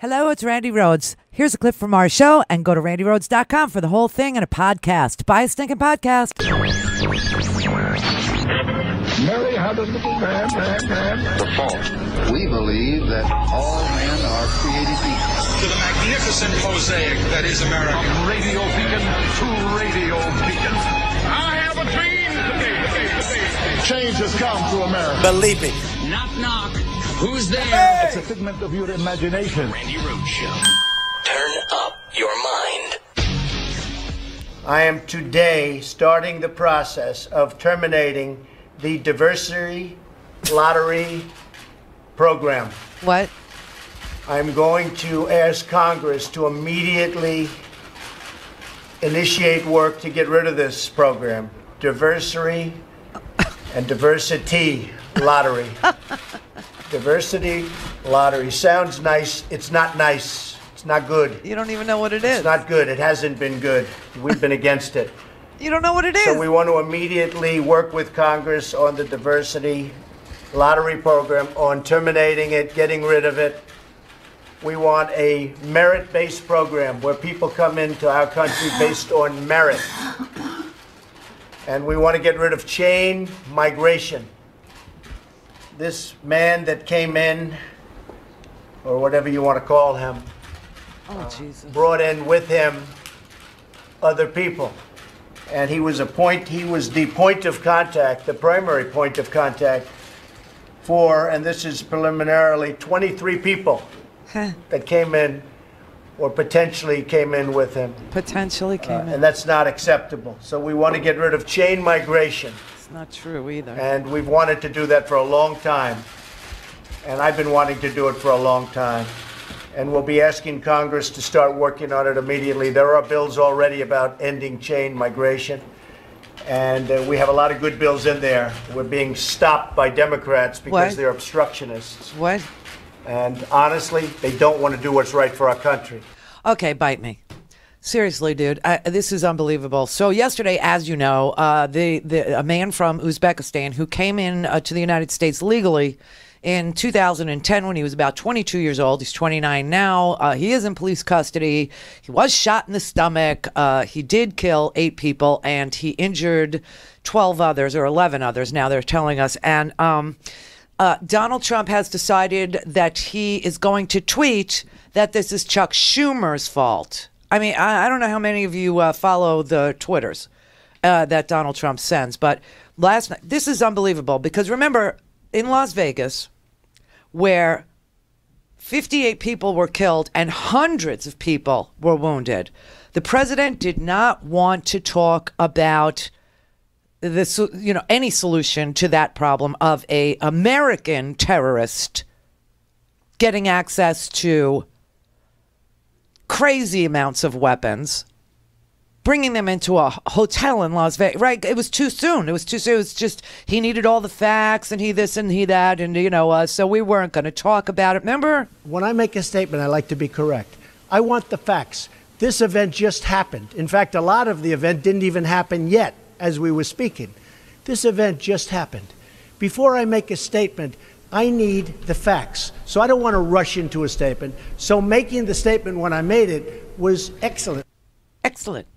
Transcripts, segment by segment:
Hello, it's Randi Rhodes. Here's a clip from our show, and go to randyrhodes.com for the whole thing and a podcast. Buy a stinking podcast. Mary had a little man. The fault. We believe that all men are created equal. To the magnificent mosaic that is America. From radio beacon to radio beacon. I have a dream today. Change has come to America. Believe it. Knock, knock. Who's there? Hey! It's a figment of your imagination. Randi Rhodes Show. Turn up your mind. I am today starting the process of terminating the diversity lottery program. What? I'm going to ask Congress to immediately initiate work to get rid of this program. Diversity and diversity lottery. Diversity lottery. Sounds nice. It's not nice. It's not good. You don't even know what it is. It's not good. It hasn't been good. We've been against it. You don't know what it is. So we want to immediately work with Congress on the diversity lottery program, on terminating it, getting rid of it. We want a merit-based program where people come into our country based on merit. And we want to get rid of chain migration. This man that came in, or whatever you want to call him, brought in with him other people. And he was the point of contact, the primary point of contact for, and this is preliminarily, 23 people that came in or potentially came in with him. Potentially came in. And that's not acceptable. So we want to get rid of chain migration. It's not true either. And we've wanted to do that for a long time. And I've been wanting to do it for a long time. And we'll be asking Congress to start working on it immediately. There are bills already about ending chain migration. And we have a lot of good bills in there. We're being stopped by Democrats because they're obstructionists. What? And honestly, they don't want to do what's right for our country. Okay, bite me. Seriously, dude, this is unbelievable. So yesterday, as you know, a man from Uzbekistan who came in to the United States legally in 2010 when he was about 22 years old. He's 29 now. He is in police custody. He was shot in the stomach. He did kill 8 people, and he injured 12 others or 11 others, now they're telling us. And Donald Trump has decided that he is going to tweet that this is Chuck Schumer's fault. I mean, I don't know how many of you follow the Twitters that Donald Trump sends, but last night, this is unbelievable because remember, in Las Vegas, where 58 people were killed and hundreds of people were wounded, the president did not want to talk about this, any solution to that problem of a American terrorist getting access to crazy amounts of weapons, bringing them into a hotel in Las Vegas. Right? It was too soon. It was just he needed all the facts and he this and he that, and so we weren't going to talk about it. Remember? When I make a statement, I like to be correct. I want the facts. This event just happened. In fact, a lot of the event didn't even happen yet as we were speaking. This event just happened. Before I make a statement, I need the facts. So I don't want to rush into a statement. So making the statement when I made it was excellent. Excellent.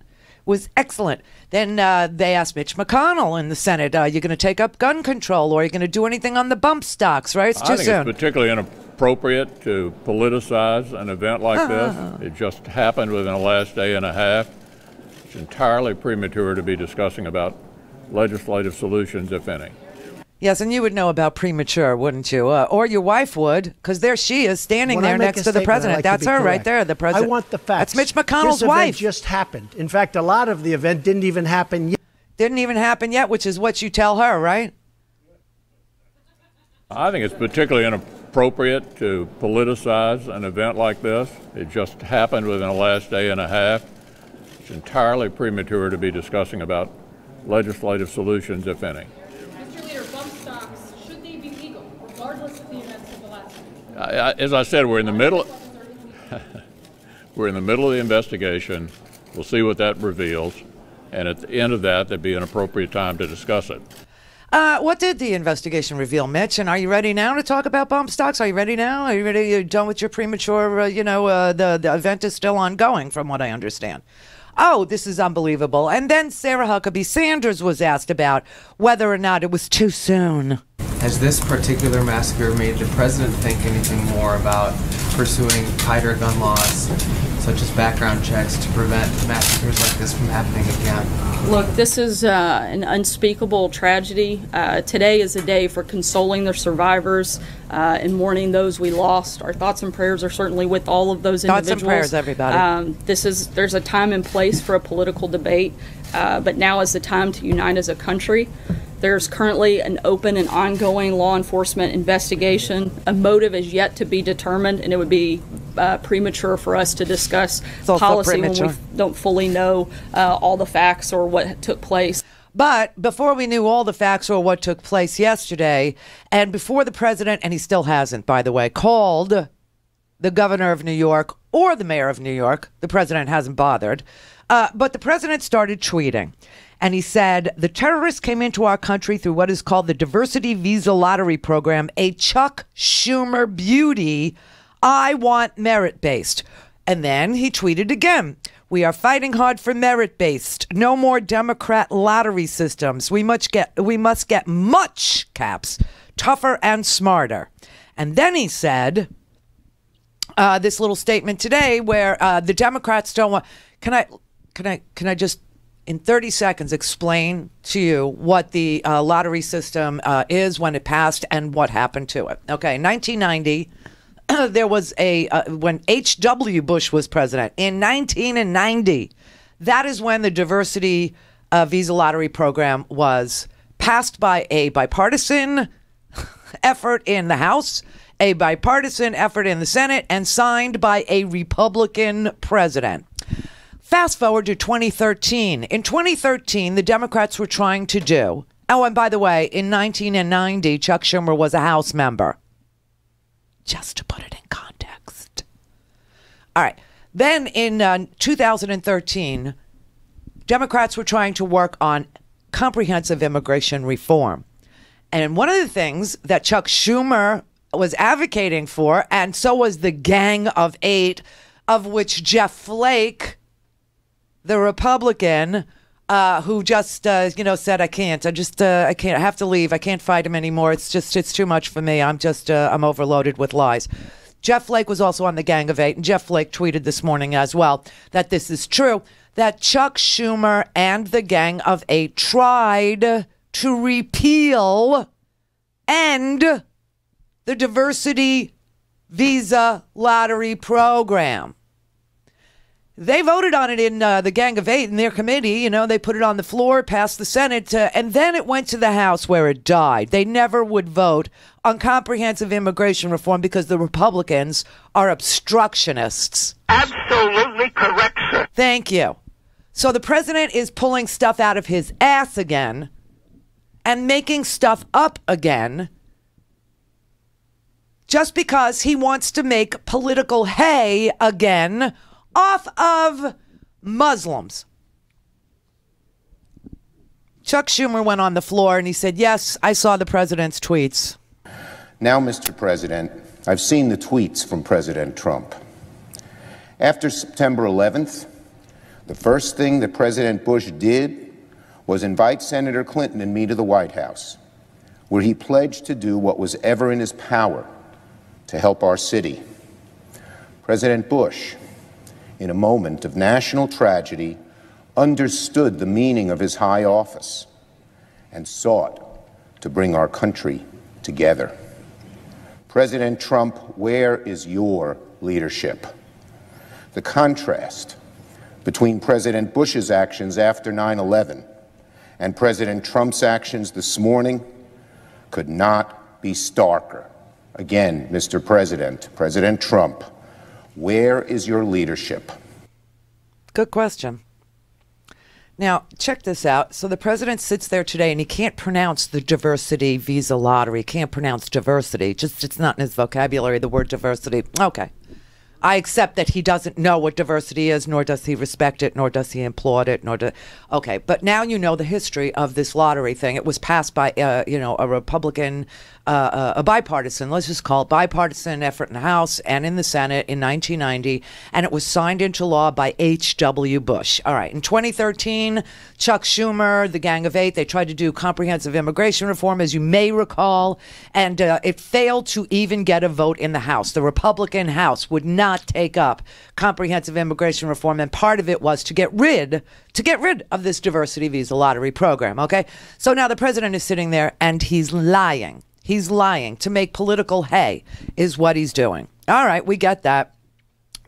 Was excellent. Then they asked Mitch McConnell in the Senate, you're going to take up gun control or are you going to do anything on the bump stocks, right? It's too soon. I think it's particularly inappropriate to politicize an event like this. It just happened within the last day and a half. It's entirely premature to be discussing about legislative solutions, if any. Yes, and you would know about premature, wouldn't you? Or your wife would, because there she is standing there next to the president. That's her right there, the president. I want the facts. That's Mitch McConnell's wife. This event just happened. In fact, a lot of the event didn't even happen yet. Didn't even happen yet, which is what you tell her, right? I think it's particularly inappropriate to politicize an event like this. It just happened within the last day and a half. It's entirely premature to be discussing about legislative solutions, if any. As I said, we're in the middle. We're in the middle of the investigation. We'll see what that reveals, and at the end of that, there'd be an appropriate time to discuss it. What did the investigation reveal, Mitch? And are you ready now to talk about bump stocks? Are you ready now? Are you ready? You're done with your premature, the event is still ongoing, from what I understand. Oh, this is unbelievable. And then Sarah Huckabee Sanders was asked about whether or not it was too soon. Has this particular massacre made the president think anything more about pursuing tighter gun laws, such as background checks, to prevent massacres like this from happening again? Look, this is an unspeakable tragedy. Today is a day for consoling the survivors and mourning those we lost. Our thoughts and prayers are certainly with all of those individuals. Thoughts and prayers, everybody. There's a time and place for a political debate, but now is the time to unite as a country. There's currently an open and ongoing law enforcement investigation. A motive is yet to be determined, and it would be premature for us to discuss policy when we don't fully know all the facts or what took place. But before we knew all the facts or what took place yesterday, and before the president, and he still hasn't, by the way, called the governor of New York or the mayor of New York, the president hasn't bothered, but the president started tweeting. And he said, the terrorists came into our country through what is called the Diversity Visa Lottery Program, a Chuck Schumer beauty. I want merit-based. And then he tweeted again, we are fighting hard for merit-based. No more Democrat lottery systems. We must get much caps, tougher and smarter. And then he said this little statement today where the Democrats don't want. Can I just in 30 seconds explain to you what the lottery system is, when it passed, and what happened to it? Okay, 1990. There was when H.W. Bush was president in 1990. That is when the diversity visa lottery program was passed by a bipartisan effort in the House, a bipartisan effort in the Senate, and signed by a Republican president. Fast forward to 2013. In 2013, the Democrats were trying to do. Oh, and by the way, in 1990, Chuck Schumer was a House member. Just to put it in context. All right. Then in 2013, Democrats were trying to work on comprehensive immigration reform. And one of the things that Chuck Schumer was advocating for, and so was the Gang of Eight, of which Jeff Flake, the Republican, who just, said, I can't, I have to leave. I can't fight him anymore. It's too much for me. I'm overloaded with lies. Jeff Flake was also on the Gang of Eight, and Jeff Flake tweeted this morning as well that this is true, that Chuck Schumer and the Gang of Eight tried to repeal and the diversity visa lottery program. They voted on it in the Gang of Eight in their committee. They put it on the floor, passed the Senate, and then it went to the House where it died. They never would vote on comprehensive immigration reform because the Republicans are obstructionists. Absolutely correct, sir. Thank you. So the president is pulling stuff out of his ass again and making stuff up again just because he wants to make political hay again off of Muslims. Chuck Schumer went on the floor and he said, yes, I saw the president's tweets. Now, Mr. President, I've seen the tweets from President Trump. After September 11th, the first thing that President Bush did was invite Senator Clinton and me to the White House, where he pledged to do what was ever in his power to help our city. President Bush, in a moment of national tragedy, understood the meaning of his high office and sought to bring our country together. President Trump, where is your leadership? The contrast between President Bush's actions after 9/11 and President Trump's actions this morning could not be starker. Again, Mr. President, President Trump, where is your leadership? Good question. Now, check this out. So the president sits there today and he can't pronounce the diversity visa lottery. Can't pronounce diversity. It's not in his vocabulary, the word diversity. Okay. I accept that he doesn't know what diversity is, nor does he respect it, nor does he applaud it, okay, but now you know the history of this lottery thing. It was passed by, a Republican, a bipartisan, let's just call it bipartisan effort in the House and in the Senate in 1990, and it was signed into law by H.W. Bush. All right, in 2013, Chuck Schumer, the Gang of Eight, they tried to do comprehensive immigration reform, as you may recall, and it failed to even get a vote in the House. The Republican House would not take up comprehensive immigration reform, and part of it was to get rid of this diversity visa lottery program, okay? So now the president is sitting there and he's lying. He's lying to make political hay is what he's doing. All right, we get that.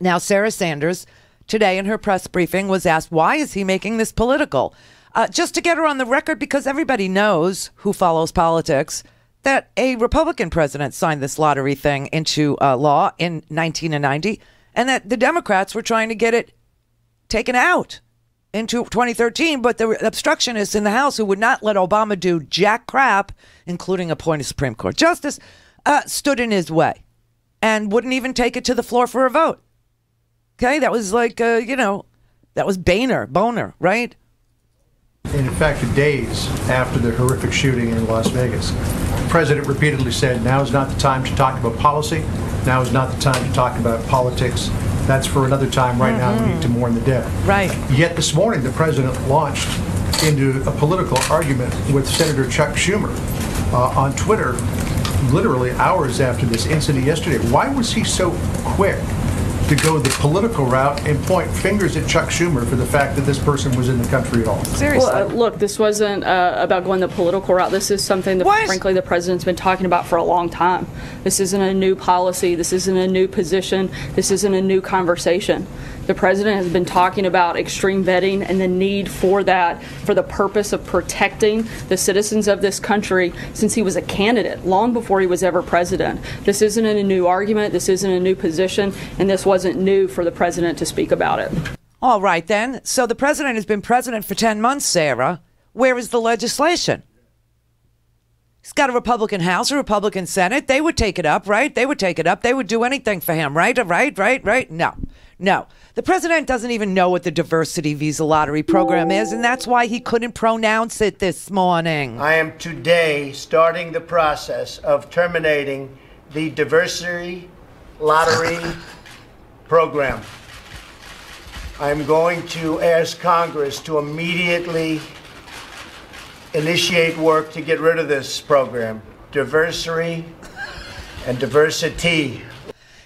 Now, Sarah Sanders, today in her press briefing, was asked, why is he making this political? Just to get her on the record, because everybody knows who follows politics, that a Republican president signed this lottery thing into law in 1990, and that the Democrats were trying to get it taken out into 2013, but the obstructionists in the House who would not let Obama do jack crap, including appoint a Supreme Court justice, stood in his way and wouldn't even take it to the floor for a vote. Okay, that was like, that was Boner, right? In fact, days after the horrific shooting in Las Vegas, the president repeatedly said, now is not the time to talk about policy. Now is not the time to talk about politics. That's for another time. Right now, we need to mourn the dead. Right. Yet this morning, the president launched into a political argument with Senator Chuck Schumer on Twitter, literally hours after this incident yesterday. Why was he so quick to go the political route and point fingers at Chuck Schumer for the fact that this person was in the country at all? Seriously. Well, look, this wasn't about going the political route. This is something that, frankly, the president's been talking about for a long time. This isn't a new policy. This isn't a new position. This isn't a new conversation. The president has been talking about extreme vetting and the need for that for the purpose of protecting the citizens of this country since he was a candidate, long before he was ever president. This isn't a new argument. This isn't a new position, and this wasn't new for the president to speak about it. All right, then. So the president has been president for 10 months, Sarah. Where is the legislation? He's got a Republican House, a Republican Senate. They would take it up, right? They would take it up. They would do anything for him, right? Right? No. The president doesn't even know what the diversity visa lottery program is, and that's why he couldn't pronounce it this morning. I am today starting the process of terminating the diversity lottery program. I'm going to ask Congress to immediately initiate work to get rid of this program. Diversity and diversity.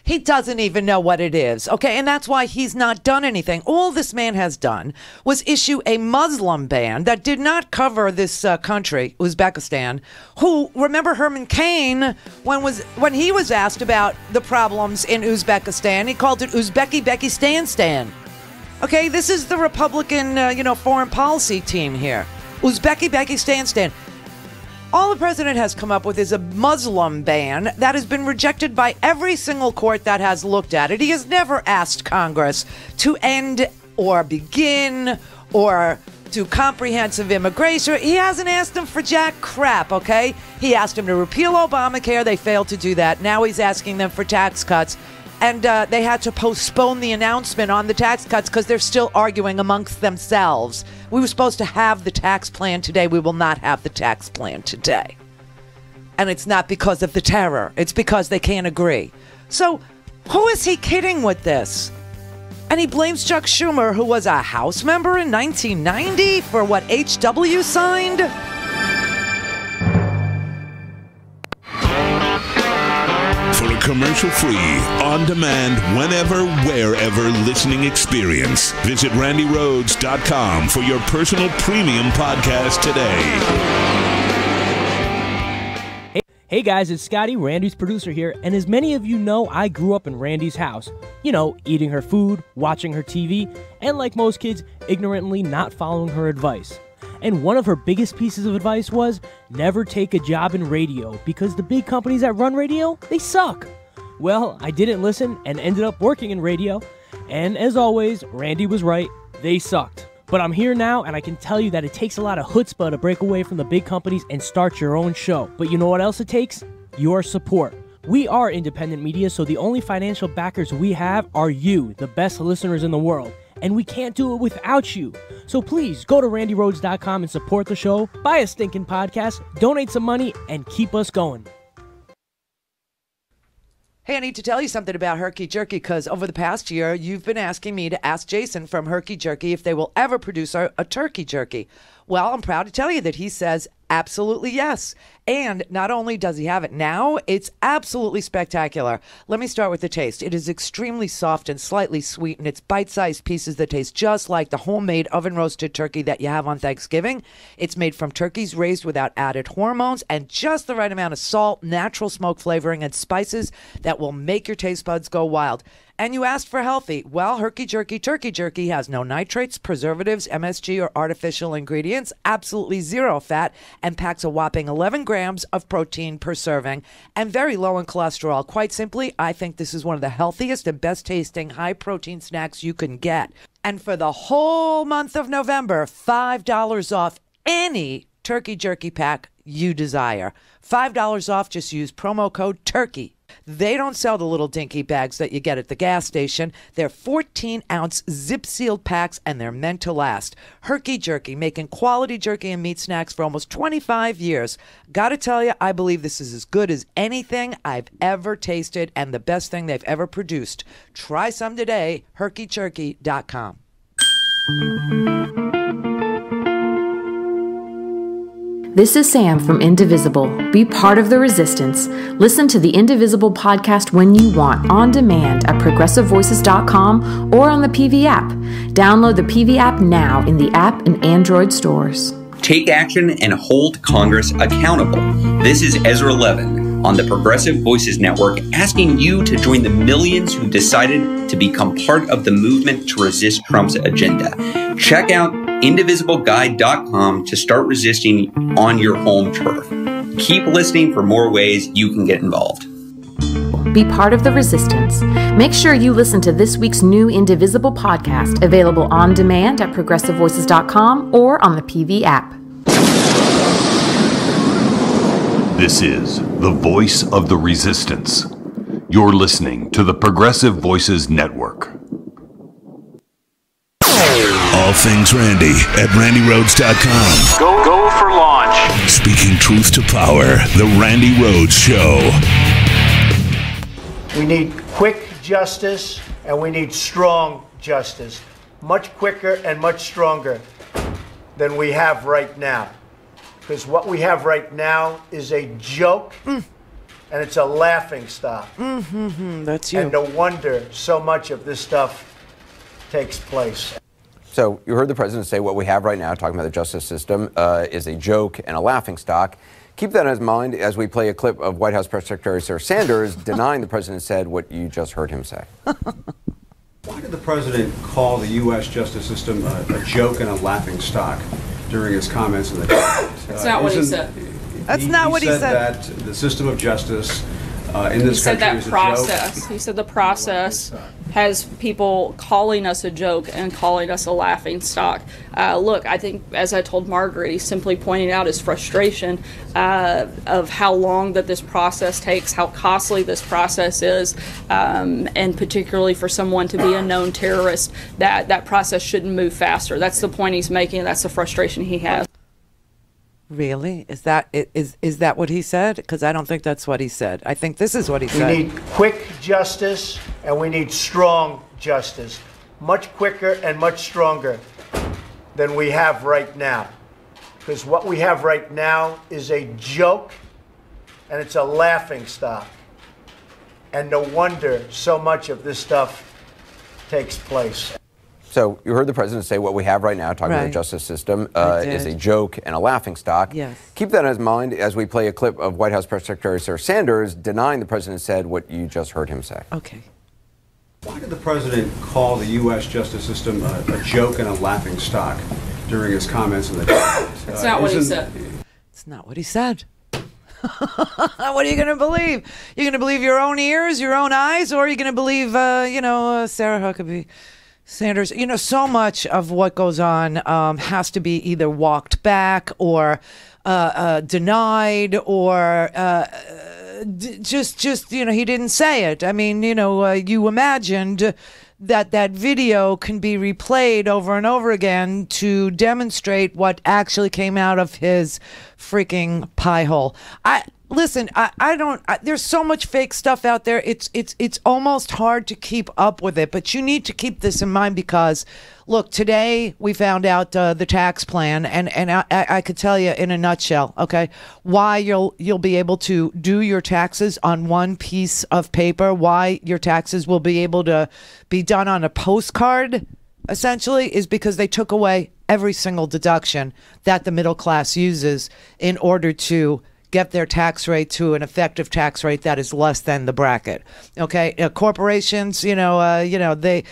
He doesn't even know what it is, okay? And that's why he's not done anything. All this man has done was issue a Muslim ban that did not cover this country, Uzbekistan, who, remember Herman Cain, when he was asked about the problems in Uzbekistan, he called it Uzbeki-Becky-Stan-Stan. Okay, this is the Republican, foreign policy team here. Uzbeki-Becky-Stan-Stan. All the president has come up with is a Muslim ban that has been rejected by every single court that has looked at it. He has never asked Congress to end or begin or do comprehensive immigration. He hasn't asked them for jack crap, okay? He asked them to repeal Obamacare. They failed to do that. Now he's asking them for tax cuts. And they had to postpone the announcement on the tax cuts because they're still arguing amongst themselves. We were supposed to have the tax plan today. We will not have the tax plan today. And it's not because of the terror. It's because they can't agree. So who is he kidding with this? And he blames Chuck Schumer, who was a House member in 1990, for what H.W. signed? For a commercial-free, on-demand, whenever, wherever listening experience, visit RandiRhodes.com for your personal premium podcast today. Hey guys, it's Scotty, Randi's producer here, and as many of you know, I grew up in Randi's house. You know, eating her food, watching her TV, and like most kids, ignorantly not following her advice. And one of her biggest pieces of advice was, never take a job in radio, because the big companies that run radio, they suck. Well, I didn't listen and ended up working in radio, and as always, Randi was right, they sucked. But I'm here now, and I can tell you that it takes a lot of chutzpah to break away from the big companies and start your own show. But you know what else it takes? Your support. We are independent media, so the only financial backers we have are you, the best listeners in the world. And we can't do it without you. So please go to randyrhodes.com and support the show, buy a stinking podcast, donate some money, and keep us going. Hey, I need to tell you something about Herky Jerky, because over the past year, you've been asking me to ask Jason from Herky Jerky if they will ever produce a turkey jerky. Well, I'm proud to tell you that he says absolutely yes. And not only does he have it now, it's absolutely spectacular. Let me start with the taste. It is extremely soft and slightly sweet, and it's bite-sized pieces that taste just like the homemade oven-roasted turkey that you have on Thanksgiving. It's made from turkeys raised without added hormones and just the right amount of salt, natural smoke flavoring, and spices that will make your taste buds go wild. And you asked for healthy. Well, Herky Jerky Turkey Jerky has no nitrates, preservatives, MSG, or artificial ingredients, absolutely zero fat, and packs a whopping 11 grams of protein per serving, and very low in cholesterol. Quite simply, I think this is one of the healthiest and best tasting high protein snacks you can get. And for the whole month of November, $5 off any turkey jerky pack you desire. $5 off, just use promo code TURKEY. They don't sell the little dinky bags that you get at the gas station. They're 14-ounce zip-sealed packs, and they're meant to last. Herky Jerky, making quality jerky and meat snacks for almost 25 years. Gotta tell you, I believe this is as good as anything I've ever tasted and the best thing they've ever produced. Try some today, herkyjerky.com. This is Sam from Indivisible. Be part of the resistance. Listen to the Indivisible podcast when you want, on demand at progressivevoices.com or on the PV app. Download the PV app now in the app and Android stores. Take action and hold Congress accountable. This is Ezra Levin on the Progressive Voices Network, asking you to join the millions who decided to become part of the movement to resist Trump's agenda. Check out indivisibleguide.com to start resisting on your home turf. Keep listening for more ways you can get involved. Be part of the resistance. Make sure you listen to this week's new Indivisible podcast, available on demand at progressivevoices.com or on the PV app. This is the voice of the resistance. You're listening to the Progressive Voices Network. All things Randy at randyrhodes.com. Go for launch. Speaking truth to power, the Randi Rhodes Show. We need quick justice, and we need strong justice. Much quicker and much stronger than we have right now. Because what we have right now is a joke, and it's a laughing stock. That's you. And no wonder so much of this stuff takes place. So you heard the president say what we have right now, talking about the justice system, is a joke and a laughing stock. Keep that in mind as we play a clip of White House Press Secretary Sir Sanders denying the president said what you just heard him say. Why did the president call the U.S. justice system a joke and a laughing stock during his comments in the debate? That's not what he said. That's not what he said. That the system of justice in this country is a joke. He said the process has people calling us a joke and calling us a laughing stock. Look, I think, as I told Margaret, he's simply pointing out his frustration of how long that this process takes, how costly this process is, and particularly for someone to be a known terrorist, that process shouldn't move faster. That's the point he's making. That's the frustration he has. Really? Is that what he said? Because I don't think that's what he said. I think this is what he said. We need quick justice, and we need strong justice. Much quicker and much stronger than we have right now. Because what we have right now is a joke, and it's a laughing stock. And no wonder so much of this stuff takes place. So you heard the president say what we have right now, talking about the justice system, is a joke and a laughing stock. Yes. Keep that in mind as we play a clip of White House Press Secretary Sir Sanders denying the president said what you just heard him say. Okay. Why did the president call the U.S. justice system a joke and a laughing stock during his comments in the debate? That's not what he said. It's not what he said. What are you going to believe? You're going to believe your own ears, your own eyes, or are you going to believe, Sarah Huckabee Sanders? You know, so much of what goes on has to be either walked back or denied or just he didn't say it. I mean, you imagined that video can be replayed over and over again to demonstrate what actually came out of his freaking pie hole. Listen, I don't. There's so much fake stuff out there. It's almost hard to keep up with it. But you need to keep this in mind because, look, today we found out the tax plan, and I could tell you in a nutshell, okay, why you'll be able to do your taxes on one piece of paper, why your taxes will be able to be done on a postcard, essentially, is because they took away every single deduction that the middle class uses in order to get their tax rate to an effective tax rate that is less than the bracket. Okay, corporations, they, the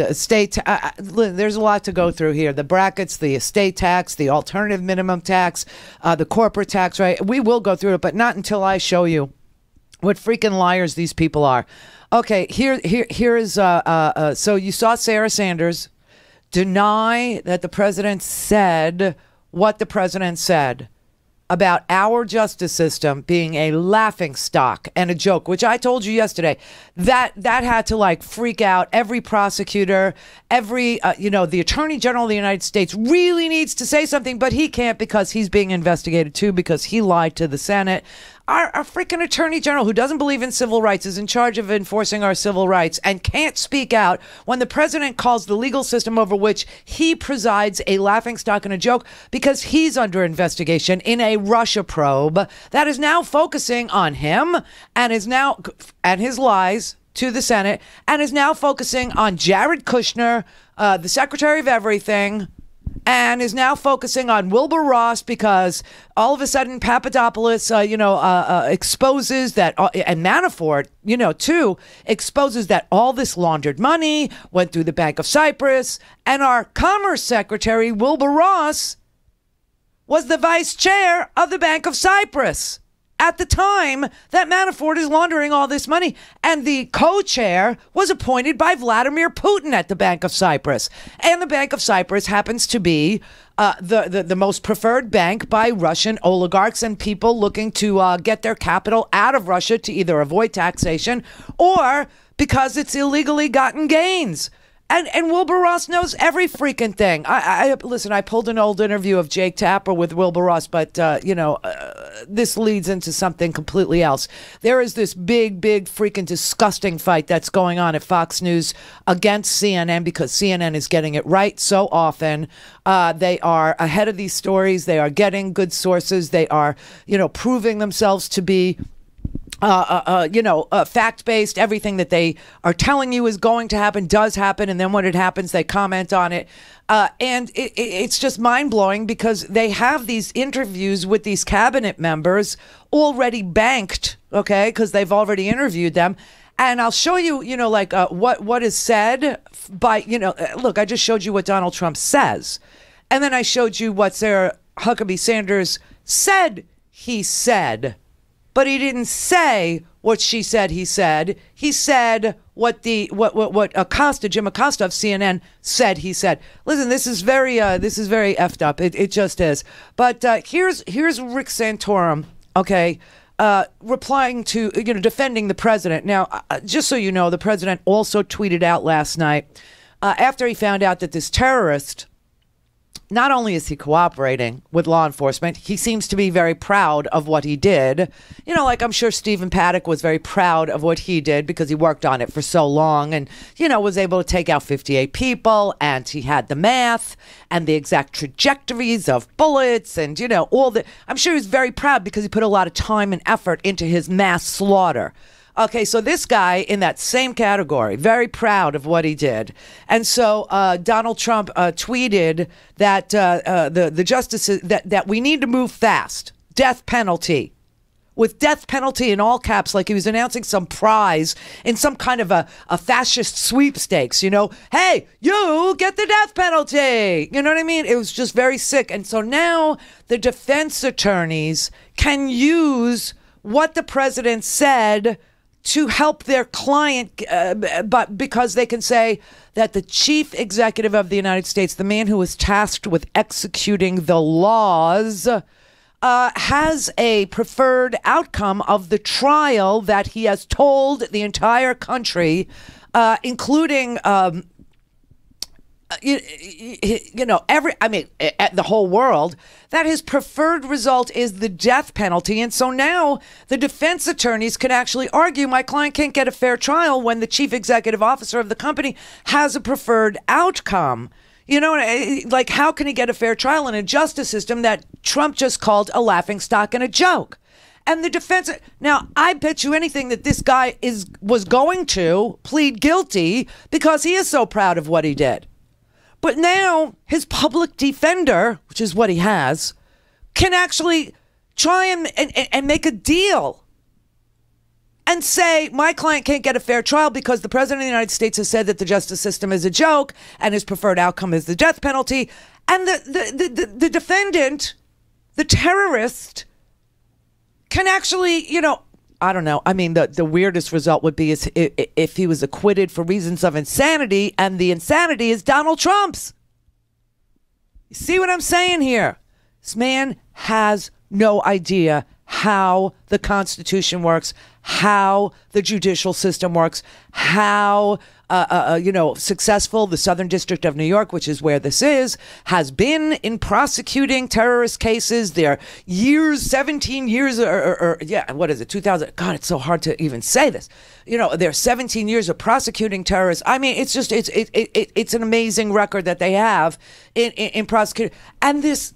estate. There's a lot to go through here. The brackets, the estate tax, the alternative minimum tax, the corporate tax rate. We will go through it, but not until I show you what freaking liars these people are. Okay, here is. So you saw Sarah Sanders deny that the president said what the president said about our justice system being a laughingstock and a joke, which I told you yesterday, that had to freak out every prosecutor, every, the Attorney General of the United States really needs to say something, but he can't because he's being investigated too because he lied to the Senate. Our freaking Attorney General, who doesn't believe in civil rights, is in charge of enforcing our civil rights and can't speak out when the president calls the legal system over which he presides a laughingstock and a joke because he's under investigation in a Russia probe that is now focusing on him and his lies to the Senate and is now focusing on Jared Kushner, the Secretary of Everything, and is now focusing on Wilbur Ross because all of a sudden Papadopoulos, exposes that, and Manafort, too, exposes that all this laundered money went through the Bank of Cyprus, and our Commerce Secretary, Wilbur Ross, was the vice chair of the Bank of Cyprus at the time that Manafort is laundering all this money. And the co-chair was appointed by Vladimir Putin at the Bank of Cyprus. And the Bank of Cyprus happens to be the most preferred bank by Russian oligarchs and people looking to get their capital out of Russia to either avoid taxation or because it's illegally gotten gains. And Wilbur Ross knows every freaking thing. Listen, I pulled an old interview of Jake Tapper with Wilbur Ross, but, this leads into something completely else. There is this big freaking disgusting fight that's going on at Fox News against CNN because CNN is getting it right so often. They are ahead of these stories. They are getting good sources. They are, proving themselves to be fact-based. Everything that they are telling you is going to happen does happen, and then when it happens, they comment on it. And it's just mind-blowing because they have these interviews with these cabinet members already banked, okay, because they've already interviewed them. And I'll show you, what is said by, look, I just showed you what Donald Trump says. And then I showed you what Sarah Huckabee Sanders said he said. But he didn't say what she said he said. He said what Acosta, Jim Acosta of CNN said he said. Listen, this is very effed up. It just is. But here's Rick Santorum, okay, replying to, defending the president. Now, just so you know, the president also tweeted out last night after he found out that this terrorist, not only is he cooperating with law enforcement, he seems to be very proud of what he did. I'm sure Stephen Paddock was very proud of what he did because he worked on it for so long and, was able to take out 58 people, and he had the math and the exact trajectories of bullets and, I'm sure he's very proud because he put a lot of time and effort into his mass slaughter. Okay, so this guy in that same category, very proud of what he did. And so Donald Trump tweeted that the justices, that we need to move fast. Death penalty. With death penalty in all caps, like he was announcing some prize in some kind of a fascist sweepstakes, Hey, you get the death penalty. You know what I mean? It was just very sick. And so now the defense attorneys can use what the president said to help their client, but because they can say that the chief executive of the United States, the man who was tasked with executing the laws, has a preferred outcome of the trial that he has told the entire country, including, the whole world, that his preferred result is the death penalty. And so now the defense attorneys can actually argue my client can't get a fair trial when the chief executive officer of the company has a preferred outcome. You know, like, how can he get a fair trial in a justice system that Trump just called a laughingstock and a joke? And the defense, now, I bet you anything that this guy was going to plead guilty because he is so proud of what he did. But now his public defender, which is what he has, can actually try and make a deal and say, my client can't get a fair trial because the president of the United States has said that the justice system is a joke and his preferred outcome is the death penalty. And the defendant, the terrorist, can actually, I don't know. I mean, the weirdest result would be if he was acquitted for reasons of insanity, and the insanity is Donald Trump's. You see what I'm saying here? This man has no idea how the Constitution works, how the judicial system works, how successful the Southern District of New York, which is where this is, has been in prosecuting terrorist cases. They're 17 years, what is it, 2000? God, it's so hard to even say this. They're 17 years of prosecuting terrorists. I mean, it's just, it's an amazing record that they have in prosecuting. And this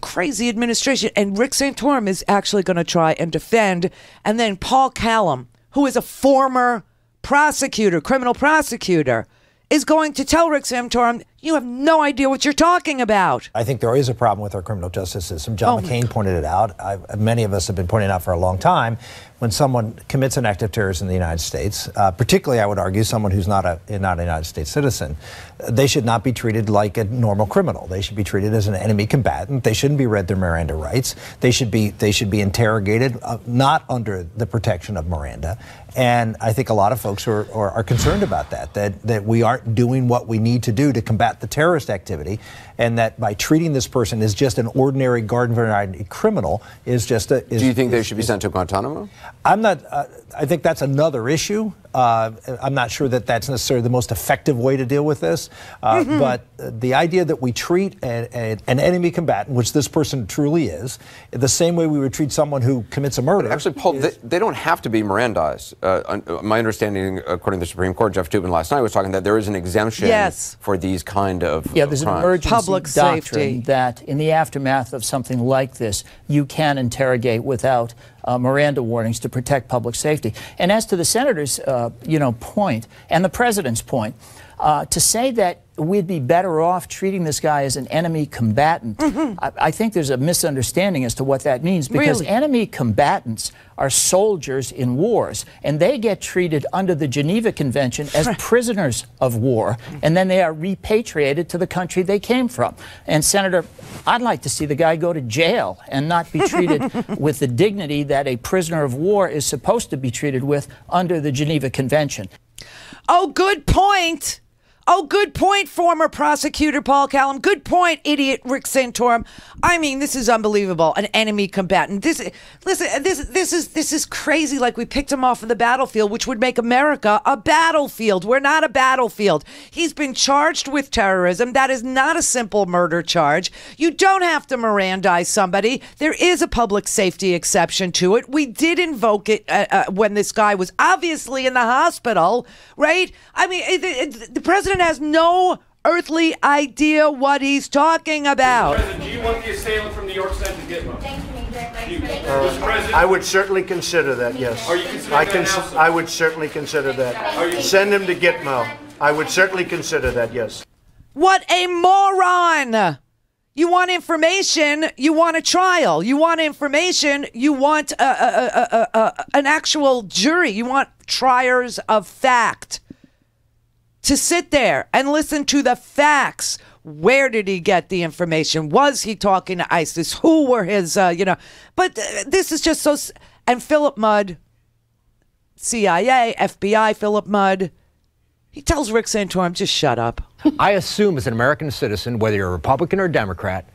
crazy administration, and Rick Santorum is actually going to try and defend, and then Paul Callum, who is a former criminal prosecutor, is going to tell Rick Santorum, you have no idea what you're talking about. I think there is a problem with our criminal justice system. John McCain pointed it out. Many of us have been pointing it out for a long time. When someone commits an act of terrorism in the United States, particularly I would argue someone who's not a United States citizen, they should not be treated like a normal criminal. They should be treated as an enemy combatant. They shouldn't be read their Miranda rights. They should be interrogated, not under the protection of Miranda. And I think a lot of folks are concerned about that we aren't doing what we need to do to combat the terrorist activity, and that by treating this person as just an ordinary garden variety criminal is just a... Do you think they should be sent to Guantanamo? I'm not... I think that's another issue. I'm not sure that that's necessarily the most effective way to deal with this. But the idea that we treat an enemy combatant, which this person truly is, the same way we would treat someone who commits a murder... Actually, Paul, they don't have to be Mirandized. My understanding, according to the Supreme Court, Jeff Toobin last night was talking that there is an exemption for these kind of there's crimes. an emergency Public doctrine safety. that in the aftermath of something like this, you can interrogate without Miranda warnings to protect public safety. And as to the senator's, point, and the president's point, to say that we'd be better off treating this guy as an enemy combatant, I think there's a misunderstanding as to what that means, because enemy combatants are soldiers in wars, and they get treated under the Geneva Convention as prisoners of war, and then they are repatriated to the country they came from. And Senator, I'd like to see the guy go to jail and not be treated with the dignity that a prisoner of war is supposed to be treated with under the Geneva Convention. Oh, good point. Oh, good point, former prosecutor Paul Callum. Good point, idiot Rick Santorum. I mean, this is unbelievable. An enemy combatant. This is crazy. Like, we picked him off of the battlefield, which would make America a battlefield. We're not a battlefield. He's been charged with terrorism. That is not a simple murder charge. You don't have to Mirandize somebody. There is a public safety exception to it. We did invoke it when this guy was obviously in the hospital, right? I mean, the president has no earthly idea what he's talking about. President, do you want the assailant from New York sent to Gitmo? I would certainly consider that, yes. Are you considering that now, I would certainly consider that. Send him to Gitmo. I would certainly consider that, yes. What a moron! You want information, you want a trial. You want information, you want an actual jury. You want triers of fact to sit there and listen to the facts. Where did he get the information? Was he talking to ISIS? Who were his, But this is just so... And Philip Mudd, CIA, FBI, Philip Mudd, he tells Rick Santorum, just shut up. I assume as an American citizen, whether you're a Republican or Democrat,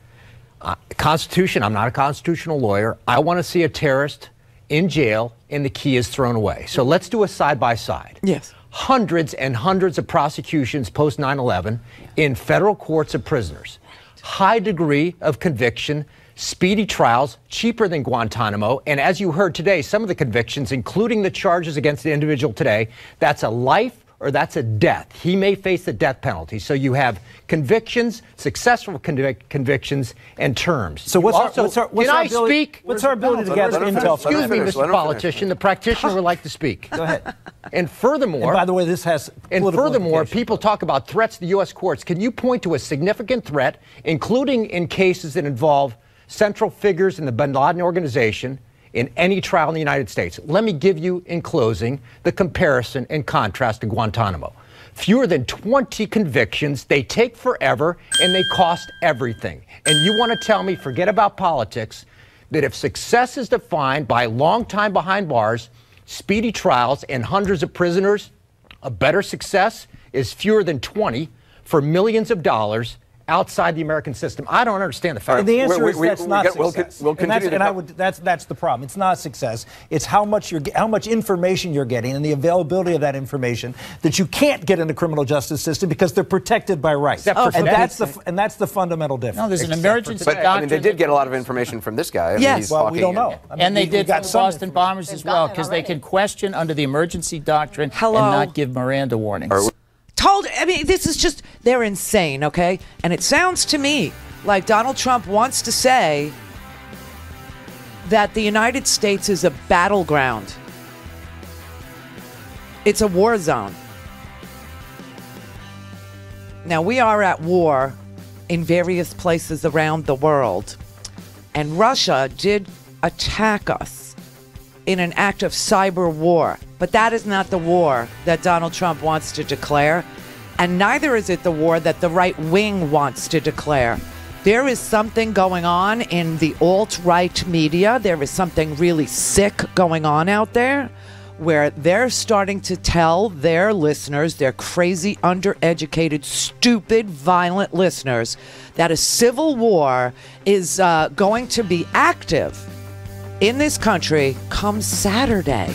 Constitution, I'm not a constitutional lawyer. I want to see a terrorist in jail and the key is thrown away. So let's do a side-by-side. Yes. Hundreds and hundreds of prosecutions post 9/11 in federal courts of prisoners. High degree of conviction, speedy trials, cheaper than Guantanamo. And as you heard today, some of the convictions, including the charges against the individual today, that's a life or that's a death. He may face the death penalty. So you have convictions, successful convictions, and terms. So what's our ability to get intel? Excuse me, Mr. Politician. The practitioner would like to speak. Go ahead. And furthermore, by the way, this has people talk about threats to the U.S. courts. Can you point to a significant threat, including in cases that involve central figures in the Bin Laden organization, in any trial in the United States? Let me give you, in closing, the comparison and contrast to Guantanamo. Fewer than 20 convictions, they take forever, and they cost everything. And you want to tell me, forget about politics, that if success is defined by long time behind bars, speedy trials, and hundreds of prisoners, a better success is fewer than 20 for millions of dollars outside the American system. I don't understand the fact. And the answer is that's not success. That's the problem. It's not success. It's how much information you're getting and the availability of that information that you can't get in the criminal justice system because they're protected by rights. And that's the fundamental difference. No, there's an emergency doctrine. But I mean, they did get a lot of information from this guy. I mean, he's well, we don't know. I mean, and they did from the Boston bombers as well, because they can question under the emergency doctrine and not give Miranda warnings. This is just, they're insane, okay? And it sounds to me like Donald Trump wants to say that the United States is a battleground. It's a war zone. Now, we are at war in various places around the world, and Russia did attack us in an act of cyber war. But that is not the war that Donald Trump wants to declare, and neither is it the war that the right wing wants to declare. There is something going on in the alt-right media. There is something really sick going on out there where they're starting to tell their listeners, their crazy, undereducated, stupid, violent listeners, that a civil war is going to be active in this country come Saturday.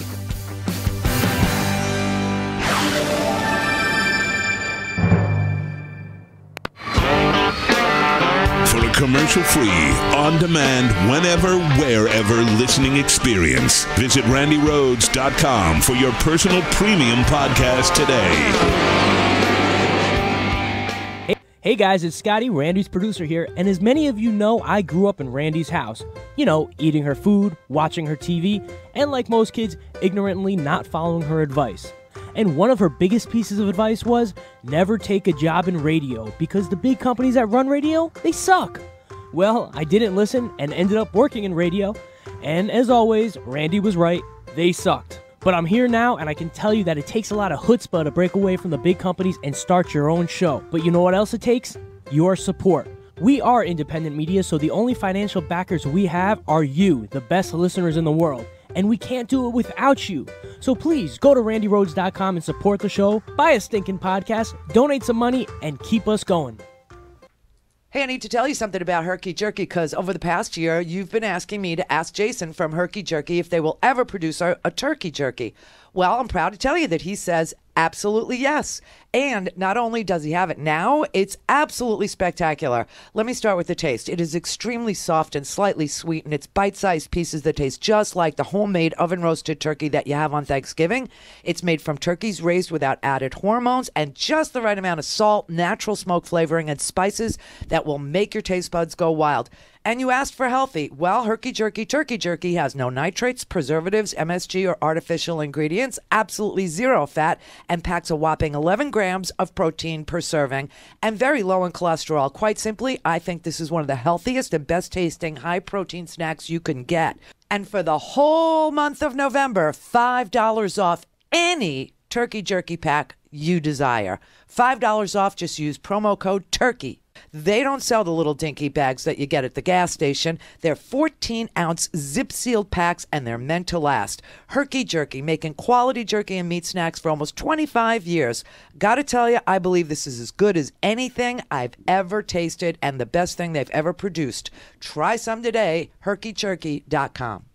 For a commercial-free, on-demand, whenever, wherever listening experience, visit RandiRhodes.com for your personal premium podcast today. Hey guys, it's Scotty, Randi's producer here, and as many of you know, I grew up in Randi's house. You know, eating her food, watching her TV, and like most kids, ignorantly not following her advice. And one of her biggest pieces of advice was, never take a job in radio, because the big companies that run radio, they suck. Well, I didn't listen and ended up working in radio, and as always, Randi was right, they sucked. But I'm here now, and I can tell you that it takes a lot of chutzpah to break away from the big companies and start your own show. But you know what else it takes? Your support. We are independent media, so the only financial backers we have are you, the best listeners in the world. And we can't do it without you. So please, go to RandiRhodes.com and support the show, buy a stinking podcast, donate some money, and keep us going. Hey, I need to tell you something about Herky Jerky, because over the past year, you've been asking me to ask Jason from Herky Jerky if they will ever produce a turkey jerky. Well, I'm proud to tell you that he says absolutely yes. And not only does he have it now, it's absolutely spectacular. Let me start with the taste. It is extremely soft and slightly sweet, and it's bite-sized pieces that taste just like the homemade oven-roasted turkey that you have on Thanksgiving. It's made from turkeys raised without added hormones and just the right amount of salt, natural smoke flavoring, and spices that will make your taste buds go wild. And you asked for healthy. Well, Herky Jerky Turkey Jerky has no nitrates, preservatives, MSG, or artificial ingredients, absolutely zero fat, and packs a whopping 11 grams of protein per serving, and very low in cholesterol. Quite simply, I think this is one of the healthiest and best tasting high protein snacks you can get. And for the whole month of November, $5 off any turkey jerky pack you desire. $5 off. Just use promo code TURKEY. They don't sell the little dinky bags that you get at the gas station. They're 14-ounce zip-sealed packs, and they're meant to last. Herky Jerky, making quality jerky and meat snacks for almost 25 years. Gotta tell you, I believe this is as good as anything I've ever tasted and the best thing they've ever produced. Try some today, herkyjerky.com.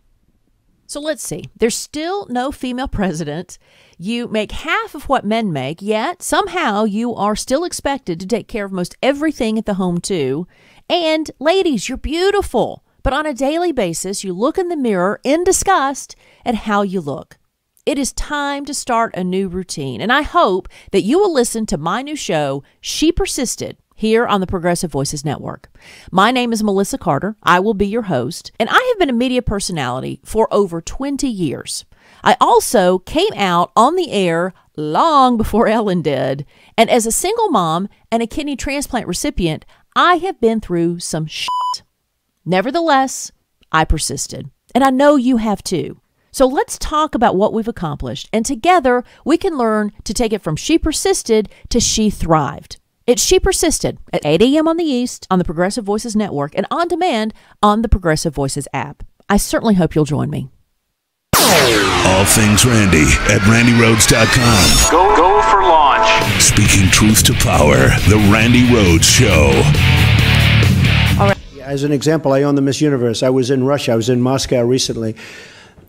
So let's see. There's still no female president. You make half of what men make, yet somehow you are still expected to take care of most everything at the home, too. And ladies, you're beautiful. But on a daily basis, you look in the mirror in disgust at how you look. It is time to start a new routine. And I hope that you will listen to my new show, She Persisted, here on the Progressive Voices Network. My name is Melissa Carter. I will be your host, and I have been a media personality for over 20 years. I also came out on the air long before Ellen did, and as a single mom and a kidney transplant recipient, I have been through some shit. Nevertheless, I persisted, and I know you have too. So let's talk about what we've accomplished, and together we can learn to take it from she persisted to she thrived. It's She Persisted at 8 a.m. on the East on the Progressive Voices Network and on demand on the Progressive Voices app. I certainly hope you'll join me. All things Randi at RandiRhodes.com. Go for launch. Speaking truth to power, the Randi Rhodes Show. As an example, I own the Miss Universe. I was in Russia. I was in Moscow recently,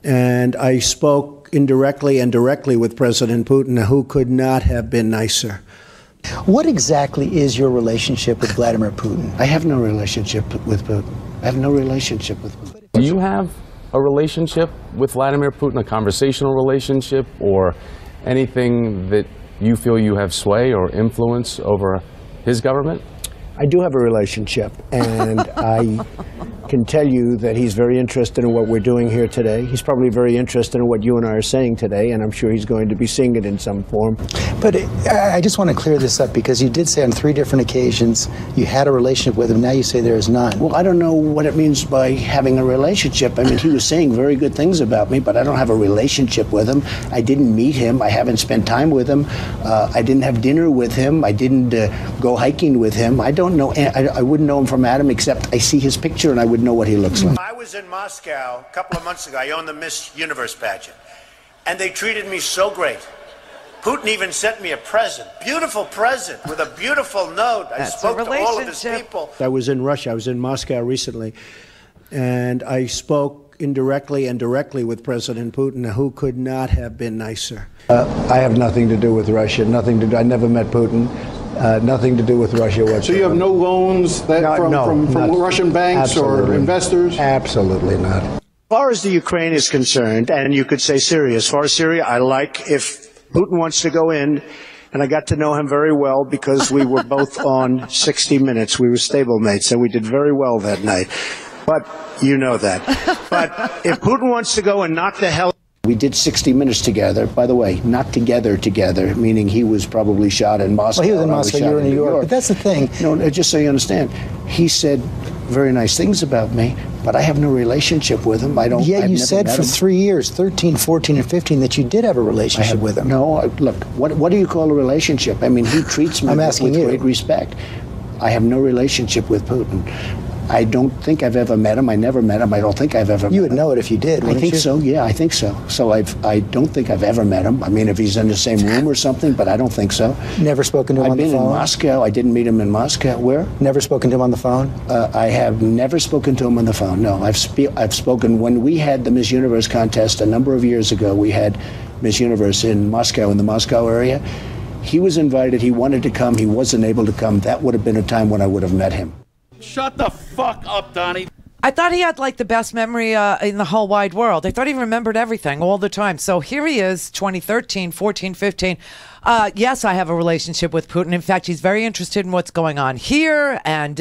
and I spoke indirectly and directly with President Putin, who could not have been nicer. What exactly is your relationship with Vladimir Putin? I have no relationship with Putin. I have no relationship with Putin. Do you have a relationship with Vladimir Putin, a conversational relationship, or anything that you feel you have sway or influence over his government? I do have a relationship, and I can tell you that he's very interested in what we're doing here today. He's probably very interested in what you and I are saying today, and I'm sure he's going to be seeing it in some form. But I just want to clear this up, because you did say on 3 different occasions you had a relationship with him. Now you say there is none. Well, I don't know what it means by having a relationship. I mean, he was saying very good things about me, but I don't have a relationship with him. I didn't meet him. I haven't spent time with him. I didn't have dinner with him. I didn't go hiking with him. I don't know. I wouldn't know him from Adam, except I see his picture and I would know what he looks like. I was in Moscow a couple of months ago. I owned the Miss Universe pageant, and they treated me so great. Putin even sent me a present, beautiful present with a beautiful note. I spoke to all of his people. I was in Russia. I was in Moscow recently, and I spoke indirectly and directly with President Putin, who could not have been nicer. I have nothing to do with Russia. Nothing to do. I never met Putin. Nothing to do with Russia whatsoever. So you have no loans from Russian banks or investors? Absolutely not. As far as the Ukraine is concerned, and you could say Syria, as far as Syria, I like if Putin wants to go in, and I got to know him very well because we were both on 60 Minutes. We were stablemates, and we did very well that night. But you know that. But if Putin wants to go and knock the hell... We did 60 Minutes together. By the way, not together, meaning he was probably shot in Moscow. Well, he was in Moscow, you were in New York. But that's the thing. No, just so you understand, he said very nice things about me, but I have no relationship with him. I don't. Yeah, you said for 3 years, 13, 14, and 15, that you did have a relationship with him. No, look, what do you call a relationship? I mean, he treats me with great respect. I have no relationship with Putin. I don't think I've ever met him. I never met him. I don't think I've ever met him. You would know it if you did, wouldn't you? I think so, yeah, I think so. So I don't think I've ever met him. I mean, if he's in the same room or something, but I don't think so. Never spoken to him on the phone? I've been in Moscow. I didn't meet him in Moscow. Where? Never spoken to him on the phone? I have never spoken to him on the phone, no. I've spoken when we had the Miss Universe contest a number of years ago. We had Miss Universe in Moscow, in the Moscow area. He was invited. He wanted to come. He wasn't able to come. That would have been a time when I would have met him. Shut the fuck up, Donnie. I thought he had like the best memory in the whole wide world. I thought he remembered everything all the time. So here he is, 2013, 14, 15. Yes, I have a relationship with Putin. In fact, he's very interested in what's going on here. And,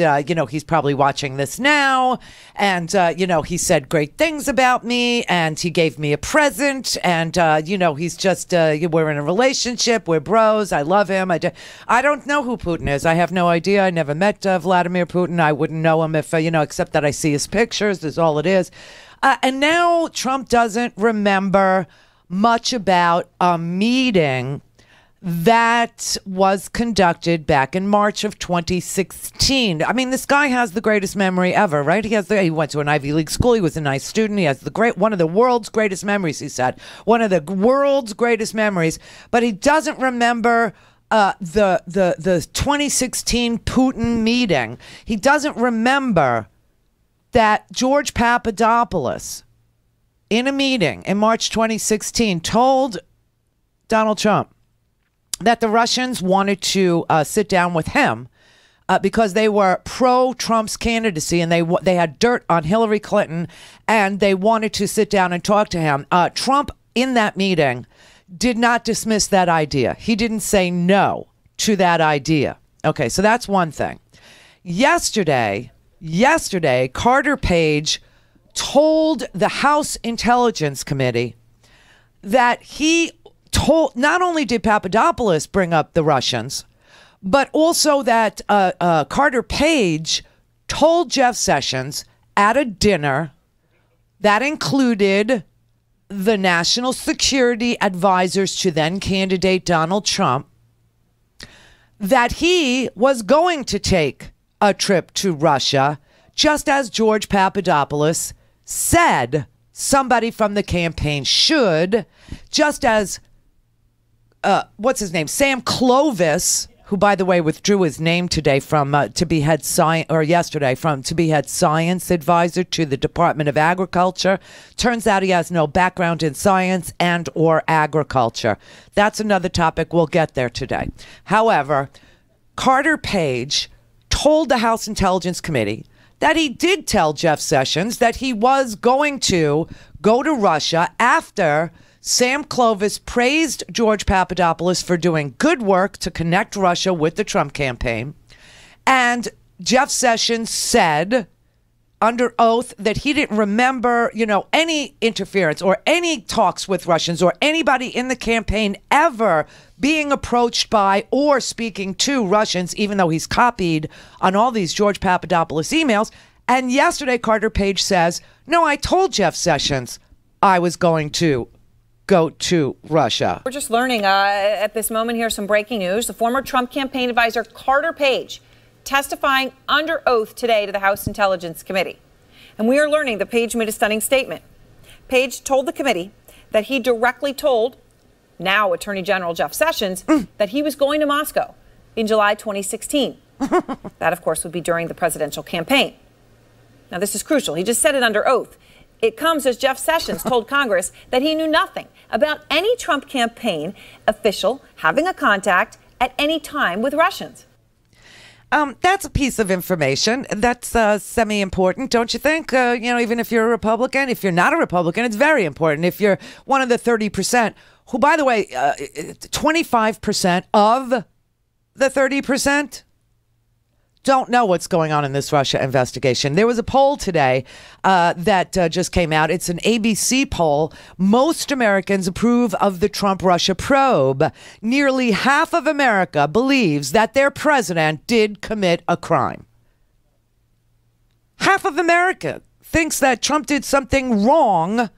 he's probably watching this now. And, he said great things about me. And he gave me a present. And, he's just, we're in a relationship. We're bros. I love him. I don't know who Putin is. I have no idea. I never met Vladimir Putin. I wouldn't know him if, except that I see his pictures. That's all it is. And now Trump doesn't remember much about a meeting that was conducted back in March of 2016. I mean, this guy has the greatest memory ever, right? He went to an Ivy League school. He was a nice student. He has one of the world's greatest memories, he said. One of the world's greatest memories. But he doesn't remember the 2016 Putin meeting. He doesn't remember that George Papadopoulos, in a meeting in March 2016, told Donald Trump that the Russians wanted to sit down with him because they were pro-Trump's candidacy and they had dirt on Hillary Clinton and they wanted to sit down and talk to him. Trump, in that meeting, did not dismiss that idea. He didn't say no to that idea. Okay, so that's one thing. Yesterday, Carter Page told the House Intelligence Committee that not only did Papadopoulos bring up the Russians, but also that Carter Page told Jeff Sessions at a dinner that included the national security advisors to then candidate Donald Trump that he was going to take a trip to Russia, just as George Papadopoulos said somebody from the campaign should, just as what's his name? Sam Clovis, who, by the way, withdrew his name today from yesterday from to be head science advisor to the Department of Agriculture. Turns out he has no background in science and or agriculture. That's another topic. We'll get there today. However, Carter Page told the House Intelligence Committee that he did tell Jeff Sessions that he was going to go to Russia after Sam Clovis praised George Papadopoulos for doing good work to connect Russia with the Trump campaign. And Jeff Sessions said under oath that he didn't remember, any interference or any talks with Russians or anybody in the campaign ever being approached by or speaking to Russians, even though he's copied on all these George Papadopoulos emails. And yesterday, Carter Page says, no, I told Jeff Sessions I was going to go to Russia. We're just learning at this moment here some breaking news. The former Trump campaign advisor Carter Page testifying under oath today to the House Intelligence Committee. And we are learning that Page made a stunning statement. Page told the committee that he directly told now Attorney General Jeff Sessions that he was going to Moscow in July 2016. That, of course, would be during the presidential campaign. Now, this is crucial. He just said it under oath. It comes as Jeff Sessions told Congress that he knew nothing about any Trump campaign official having a contact at any time with Russians. That's a piece of information that's semi-important, don't you think? Even if you're a Republican, if you're not a Republican, it's very important. If you're one of the 30%, who, by the way, 25% of the 30% don't know what's going on in this Russia investigation. There was a poll today that just came out. It's an ABC poll. Most Americans approve of the Trump-Russia probe. Nearly half of America believes that their president did commit a crime. Half of America thinks that Trump did something wrong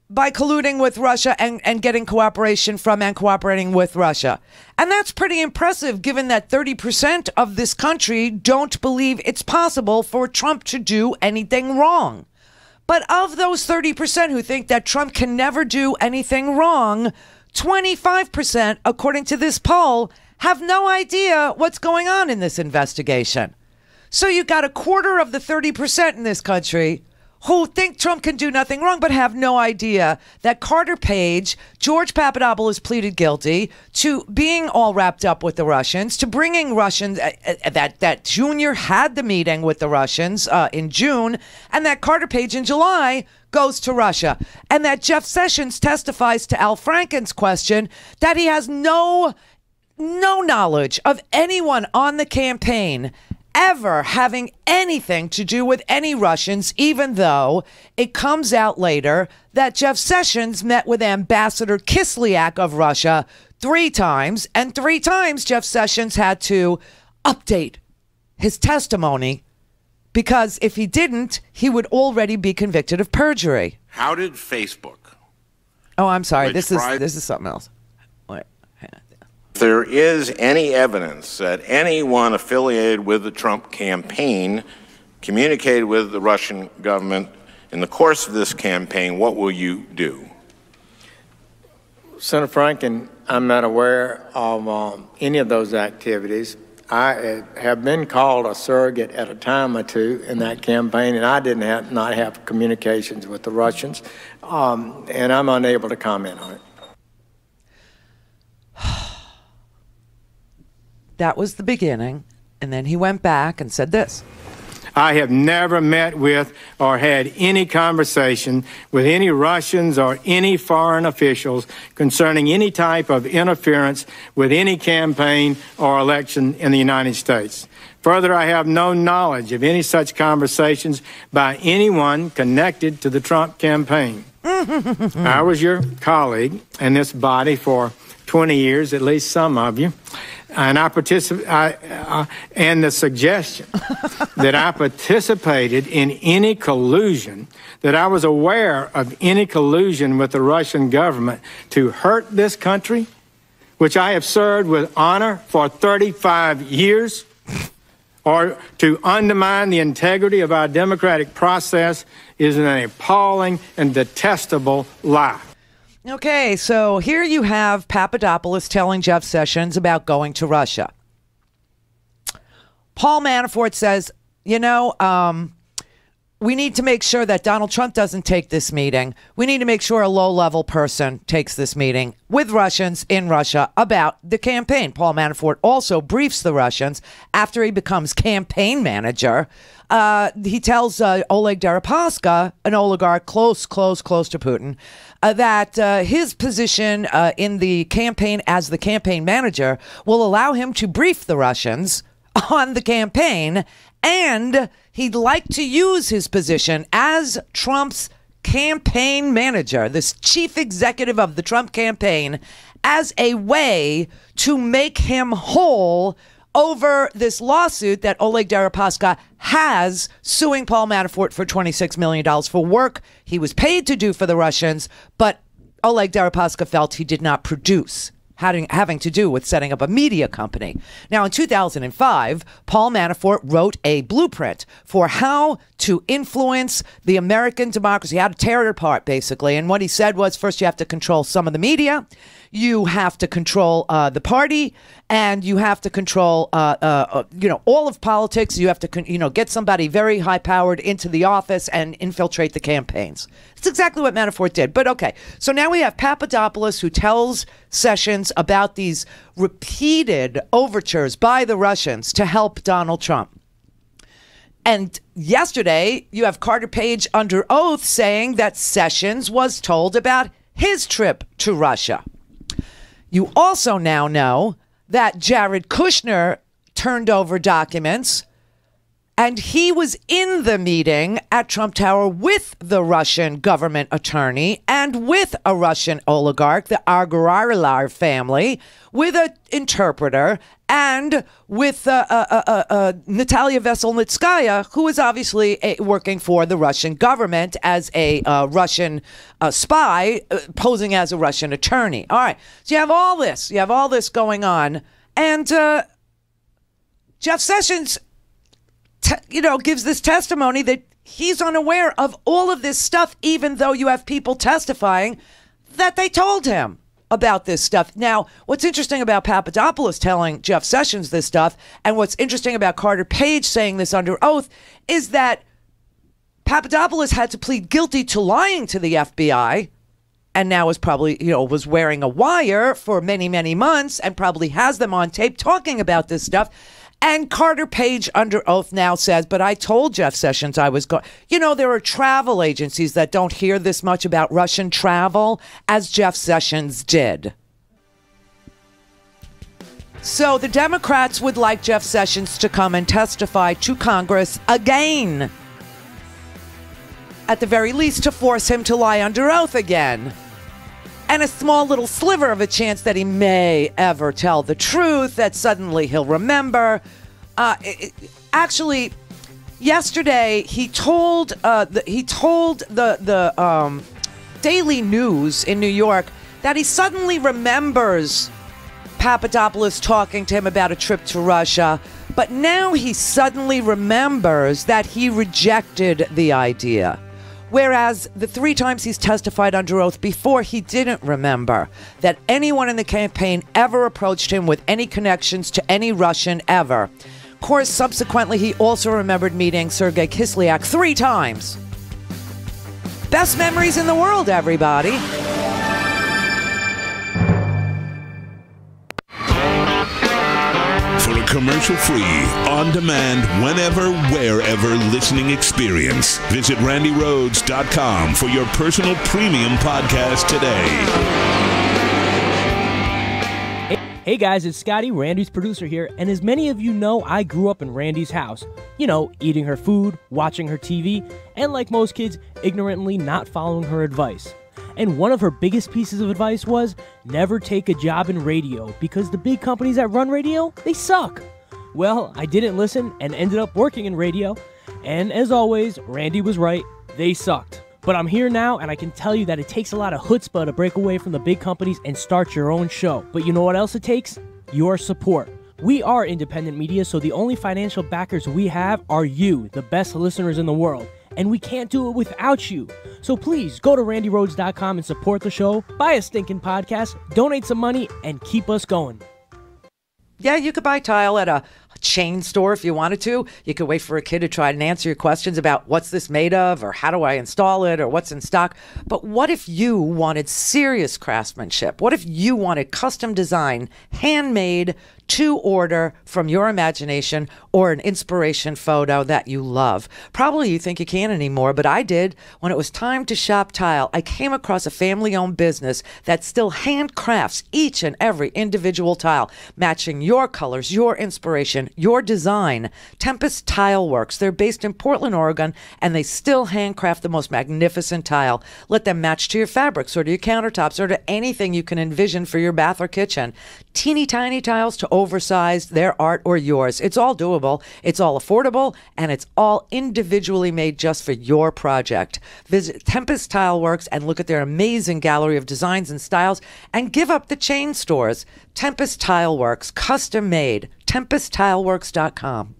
by colluding with Russia and getting cooperation from and cooperating with Russia. And that's pretty impressive given that 30% of this country don't believe it's possible for Trump to do anything wrong. But of those 30% who think that Trump can never do anything wrong, 25%, according to this poll, have no idea what's going on in this investigation. So you got a quarter of the 30% in this country who think Trump can do nothing wrong, but have no idea that Carter Page, George Papadopoulos pleaded guilty to being all wrapped up with the Russians, to bringing Russians, that Junior had the meeting with the Russians in June, and that Carter Page in July goes to Russia, and that Jeff Sessions testifies to Al Franken's question that he has no knowledge of anyone on the campaign ever having anything to do with any Russians, even though it comes out later that Jeff Sessions met with Ambassador Kislyak of Russia 3 times, and 3 times Jeff Sessions had to update his testimony because if he didn't, he would already be convicted of perjury. How did Facebook? Oh, I'm sorry. Which This is something else. Wait. If there is any evidence that anyone affiliated with the Trump campaign communicated with the Russian government in the course of this campaign, what will you do? Senator Franken, I'm not aware of any of those activities. I have been called a surrogate at a time or two in that campaign, and I not have communications with the Russians, and I'm unable to comment on it. That was the beginning, and then he went back and said this. I have never met with or had any conversation with any Russians or any foreign officials concerning any type of interference with any campaign or election in the United States. Further, I have no knowledge of any such conversations by anyone connected to the Trump campaign. I was your colleague in this body for 20 years, at least some of you. And and the suggestion that I participated in any collusion, that I was aware of any collusion with the Russian government to hurt this country, which I have served with honor for 35 years, or to undermine the integrity of our democratic process, is an appalling and detestable lie. Okay, so here you have Papadopoulos telling Jeff Sessions about going to Russia. Paul Manafort says, you know, we need to make sure that Donald Trump doesn't take this meeting. We need to make sure a low-level person takes this meeting with Russians in Russia about the campaign. Paul Manafort also briefs the Russians after he becomes campaign manager. He tells Oleg Deripaska, an oligarch close to Putin, that his position in the campaign as the campaign manager will allow him to brief the Russians on the campaign, and he'd like to use his position as Trump's campaign manager, this chief executive of the Trump campaign, as a way to make him whole over this lawsuit that Oleg Deripaska has suing Paul Manafort for $26 million for work he was paid to do for the Russians, but Oleg Deripaska felt he did not produce, having to do with setting up a media company. Now, in 2005, Paul Manafort wrote a blueprint for how to influence the American democracy, how to tear it apart, basically. And what he said was, first, you have to control some of the media, you have to control the party, and you have to control, all of politics. You have to, get somebody very high-powered into the office and infiltrate the campaigns. It's exactly what Manafort did. But okay, so now we have Papadopoulos, who tells Sessions about these repeated overtures by the Russians to help Donald Trump. And yesterday, you have Carter Page under oath saying that Sessions was told about his trip to Russia. You also now know that Jared Kushner turned over documents, and he was in the meeting at Trump Tower with the Russian government attorney and with a Russian oligarch, the Argarilar family, with an interpreter, and with Natalia Veselnitskaya, who is obviously working for the Russian government as a Russian spy, posing as a Russian attorney. All right, so you have all this. You have all this going on. And Jeff Sessions, gives this testimony that he's unaware of all of this stuff, even though you have people testifying that they told him about this stuff. Now, what's interesting about Papadopoulos telling Jeff Sessions this stuff, and what's interesting about Carter Page saying this under oath, is that Papadopoulos had to plead guilty to lying to the FBI, and now is probably, was wearing a wire for many, many months, and probably has them on tape talking about this stuff. And Carter Page under oath now says, but I told Jeff Sessions I was going. There are travel agencies that don't hear this much about Russian travel as Jeff Sessions did. So the Democrats would like Jeff Sessions to come and testify to Congress again. At the very least, to force him to lie under oath again. And a small little sliver of a chance that he may ever tell the truth, that suddenly he'll remember. Actually, yesterday he told the Daily News in New York that he suddenly remembers Papadopoulos talking to him about a trip to Russia, but now he suddenly remembers that he rejected the idea. Whereas the 3 times he's testified under oath before, he didn't remember that anyone in the campaign ever approached him with any connections to any Russian ever. Of course, subsequently, he also remembered meeting Sergei Kislyak 3 times. Best memories in the world, everybody. For a commercial-free, on-demand, whenever, wherever listening experience, visit RandiRhodes.com for your personal premium podcast today. Hey guys, it's Scotty, Randy's producer here, and as many of you know, I grew up in Randi's house. You know, eating her food, watching her TV, and like most kids, ignorantly not following her advice. And one of her biggest pieces of advice was, never take a job in radio, because the big companies that run radio, they suck. Well, I didn't listen and ended up working in radio, and as always, Randi was right, they sucked. But I'm here now, and I can tell you that it takes a lot of chutzpah to break away from the big companies and start your own show. But you know what else it takes? Your support. We are independent media, so the only financial backers we have are you, the best listeners in the world. And we can't do it without you. So please go to RandiRhodes.com and support the show, buy a stinking podcast, donate some money, and keep us going. Yeah, you could buy tile at a chain store if you wanted to. You could wait for a kid to try and answer your questions about what's this made of, or how do I install it, or what's in stock. But what if you wanted serious craftsmanship? What if you wanted custom design, handmade, to order from your imagination, or an inspiration photo that you love? Probably you think you can't anymore, but I did. When it was time to shop tile, I came across a family-owned business that still handcrafts each and every individual tile, matching your colors, your inspiration, your design. Tempest Tile Works. They're based in Portland, Oregon, and they still handcraft the most magnificent tile. Let them match to your fabrics or to your countertops or to anything you can envision for your bath or kitchen. Teeny tiny tiles to oversized, their art or yours. It's all doable, it's all affordable, and it's all individually made just for your project. Visit Tempest Tile Works and look at their amazing gallery of designs and styles, and give up the chain stores. Tempest Tile Works, custom made. TempestTileWorks.com.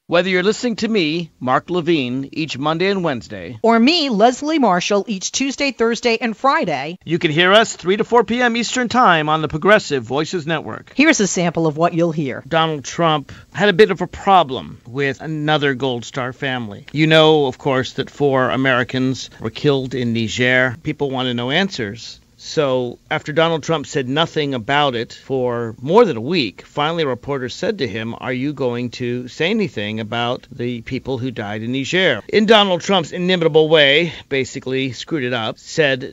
Whether you're listening to me, Mark Levine, each Monday and Wednesday, or me, Leslie Marshall, each Tuesday, Thursday, and Friday, you can hear us 3 to 4 p.m. Eastern Time on the Progressive Voices Network. Here's a sample of what you'll hear. Donald Trump had a bit of a problem with another Gold Star family. You know, of course, that 4 Americans were killed in Niger. People want to know answers. So after Donald Trump said nothing about it for more than a week, finally a reporter said to him, are you going to say anything about the people who died in Niger? In Donald Trump's inimitable way, basically screwed it up,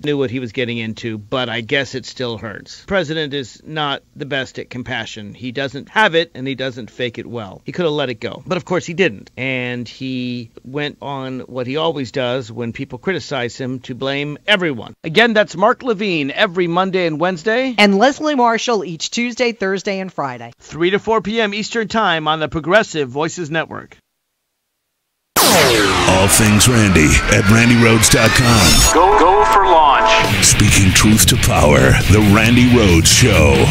knew what he was getting into, but I guess it still hurts. The president is not the best at compassion. He doesn't have it, and he doesn't fake it well. He could have let it go, but of course he didn't. And he went on what he always does when people criticize him, to blame everyone. Again, that's Mark Levine every Monday and Wednesday. And Leslie Marshall each Tuesday, Thursday, and Friday. 3 to 4 p.m. Eastern Time on the Progressive Voices Network. All things Randi at RandiRhodes.com. Go for launch. Speaking truth to power, the Randi Rhodes Show.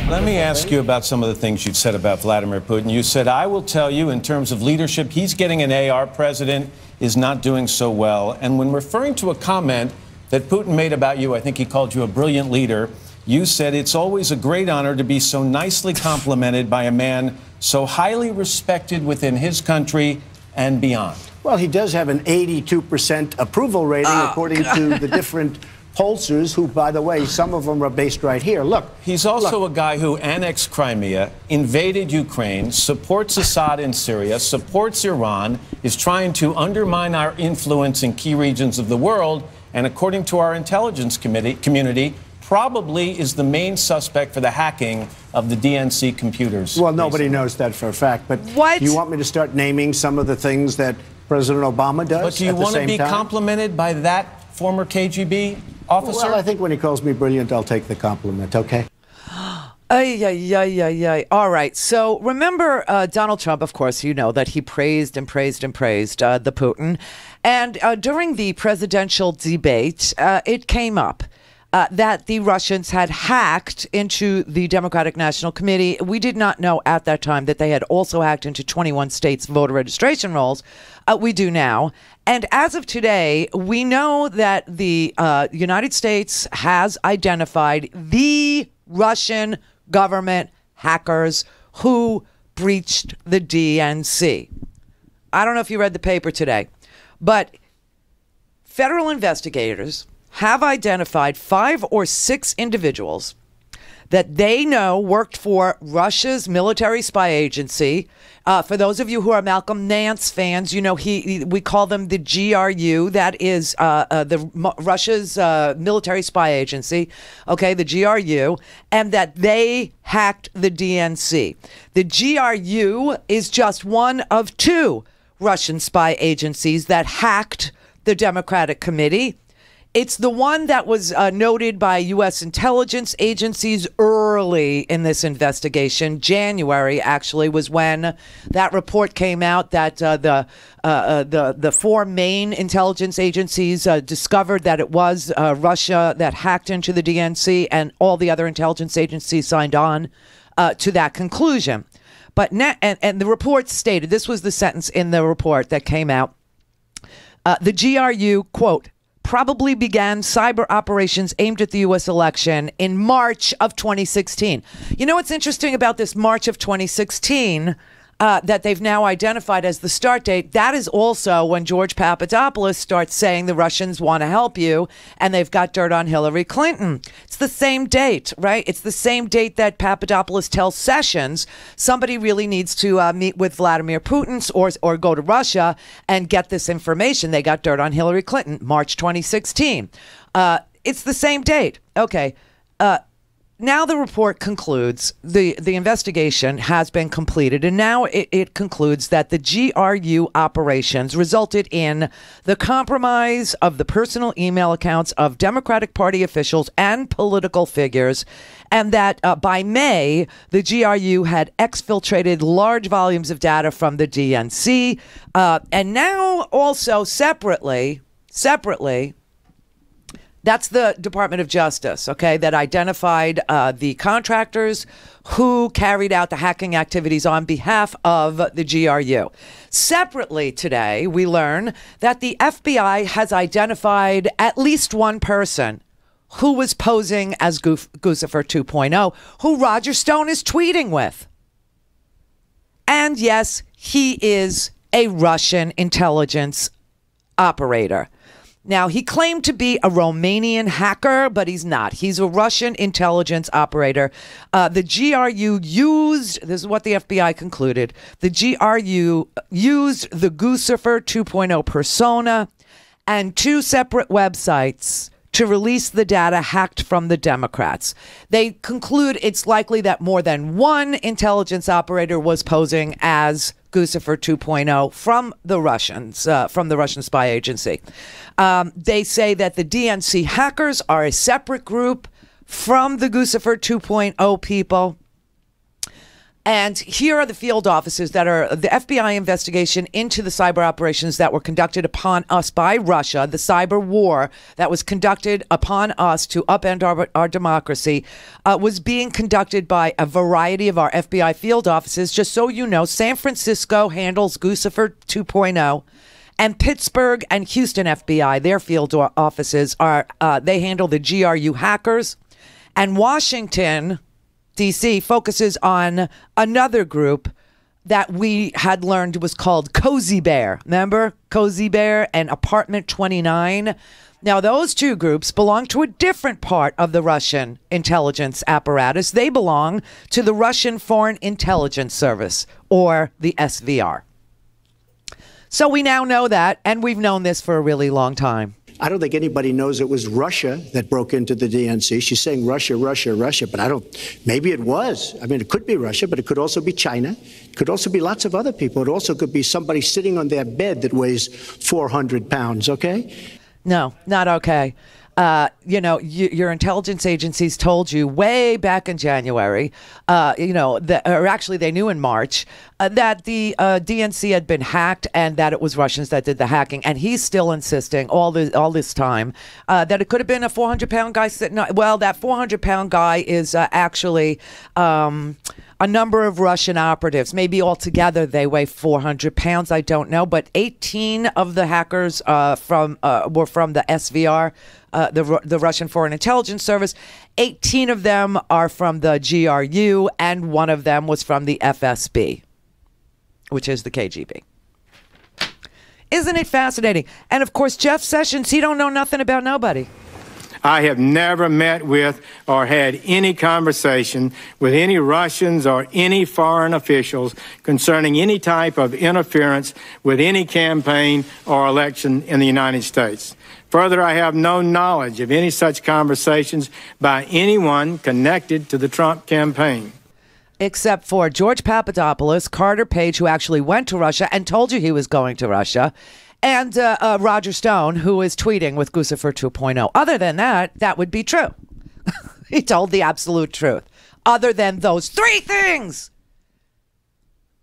Let me ask you about some of the things you've said about Vladimir Putin. You said, I will tell you, in terms of leadership, he's getting an A. Our president is not doing so well. And when referring to a comment that Putin made about you, I think he called you a brilliant leader, you said it's always a great honor to be so nicely complimented by a man so highly respected within his country and beyond. Well, he does have an 82% approval rating, according to the different pollsters, who, by the way, some of them are based right here. Look. He's also a guy who annexed Crimea, invaded Ukraine, supports Assad in Syria, supports Iran, is trying to undermine our influence in key regions of the world, and according to our intelligence community, probably is the main suspect for the hacking of the DNC computers. Well, nobody knows that for a fact, but what? You want me to start naming some of the things that President Obama does? But do you want to be complimented by that former KGB officer? Well, I think when he calls me brilliant, I'll take the compliment, okay? All right. So remember Donald Trump, of course, you know that he praised the Putin. And during the presidential debate, it came up that the Russians had hacked into the Democratic National Committee. We did not know at that time that they had also hacked into 21 states' voter registration rolls. We do now. And as of today, we know that the United States has identified the Russian government hackers who breached the DNC. I don't know if you read the paper today, but federal investigators have identified 5 or 6 individuals that they know worked for Russia's military spy agency. For those of you who are Malcolm Nance fans, you know we call them the GRU. That is Russia's military spy agency. Okay, the GRU, and that they hacked the DNC. The GRU is just one of 2 Russian spy agencies that hacked the Democratic Committee. It's the one that was noted by U.S. intelligence agencies early in this investigation. January, actually, was when that report came out that the 4 main intelligence agencies discovered that it was Russia that hacked into the DNC, and all the other intelligence agencies signed on to that conclusion. But and the report stated, this was the sentence in the report that came out, the GRU, quote, probably began cyber operations aimed at the U.S. election in March of 2016. You know what's interesting about this March of 2016 that they've now identified as the start date? That is also when George Papadopoulos starts saying the Russians want to help you and they've got dirt on Hillary Clinton. It's the same date, right? It's the same date that Papadopoulos tells Sessions somebody really needs to meet with Vladimir Putin or go to Russia and get this information. They got dirt on Hillary Clinton, March 2016. It's the same date. Okay. Now the report concludes, the investigation has been completed, and now it concludes that the GRU operations resulted in the compromise of the personal email accounts of Democratic Party officials and political figures, and that by May, the GRU had exfiltrated large volumes of data from the DNC, and now also separately, that's the Department of Justice, okay, that identified the contractors who carried out the hacking activities on behalf of the GRU. Separately today, we learn that the FBI has identified at least one person who was posing as Guccifer 2.0, who Roger Stone is tweeting with. And yes, he is a Russian intelligence operator. Now, he claimed to be a Romanian hacker, but he's not. He's a Russian intelligence operator. The GRU used, this is what the FBI concluded, the GRU used the Guccifer 2.0 persona and 2 separate websites to release the data hacked from the Democrats. They conclude it's likely that more than one intelligence operator was posing as Guccifer 2.0 from the Russians, from the Russian spy agency. They say that the DNC hackers are a separate group from the Guccifer 2.0 people. And here are the field offices that are the FBI investigation into the cyber operations that were conducted upon us by Russia, the cyber war that was conducted upon us to upend our democracy, was being conducted by a variety of our FBI field offices. Just so you know, San Francisco handles Guccifer 2.0. And Pittsburgh and Houston FBI, their field offices, they handle the GRU hackers. And Washington, D.C. focuses on another group that we had learned was called Cozy Bear. Remember? Cozy Bear and Apartment 29. Now, those 2 groups belong to a different part of the Russian intelligence apparatus. They belong to the Russian Foreign Intelligence Service, or the SVR. So we now know that, and we've known this for a really long time. I don't think anybody knows it was Russia that broke into the DNC. She's saying Russia, Russia, Russia, but maybe it was. I mean, it could be Russia, but it could also be China. It could also be lots of other people. It also could be somebody sitting on their bed that weighs 400 pounds, okay? No, not okay. your intelligence agencies told you way back in January, or actually they knew in March, that the DNC had been hacked and that it was Russians that did the hacking. And he's still insisting all this time that it could have been a 400-pound guy sitting. Well, that 400-pound guy is actually a number of Russian operatives. Maybe altogether they weigh 400 pounds. I don't know. But 18 of the hackers were from the SVR, the Russian Foreign Intelligence Service. 18 of them are from the GRU, and one of them was from the FSB, which is the KGB. Isn't it fascinating? And of course, Jeff Sessions, he don't know nothing about nobody. I have never met with or had any conversation with any Russians or any foreign officials concerning any type of interference with any campaign or election in the United States. Further, I have no knowledge of any such conversations by anyone connected to the Trump campaign. Except for George Papadopoulos, Carter Page, who actually went to Russia and told you he was going to Russia, and Roger Stone, who is tweeting with Guccifer 2.0. Other than that, that would be true. He told the absolute truth. Other than those three things.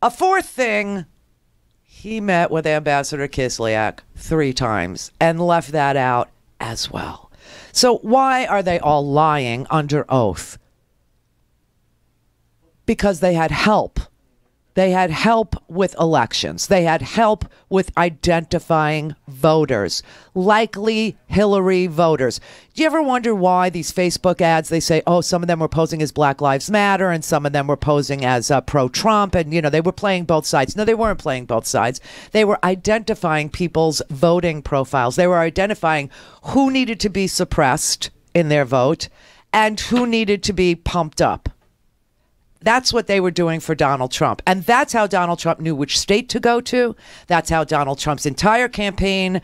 A fourth thing, he met with Ambassador Kislyak 3 times and left that out as well. So why are they all lying under oath? Because they had help. They had help with elections. They had help with identifying voters, likely Hillary voters. Do you ever wonder why these Facebook ads, they say, oh, some of them were posing as Black Lives Matter and some of them were posing as pro-Trump, and, they were playing both sides. No, they weren't playing both sides. They were identifying people's voting profiles. They were identifying who needed to be suppressed in their vote and who needed to be pumped up. That's what they were doing for Donald Trump. And that's how Donald Trump knew which state to go to. That's how Donald Trump's entire campaign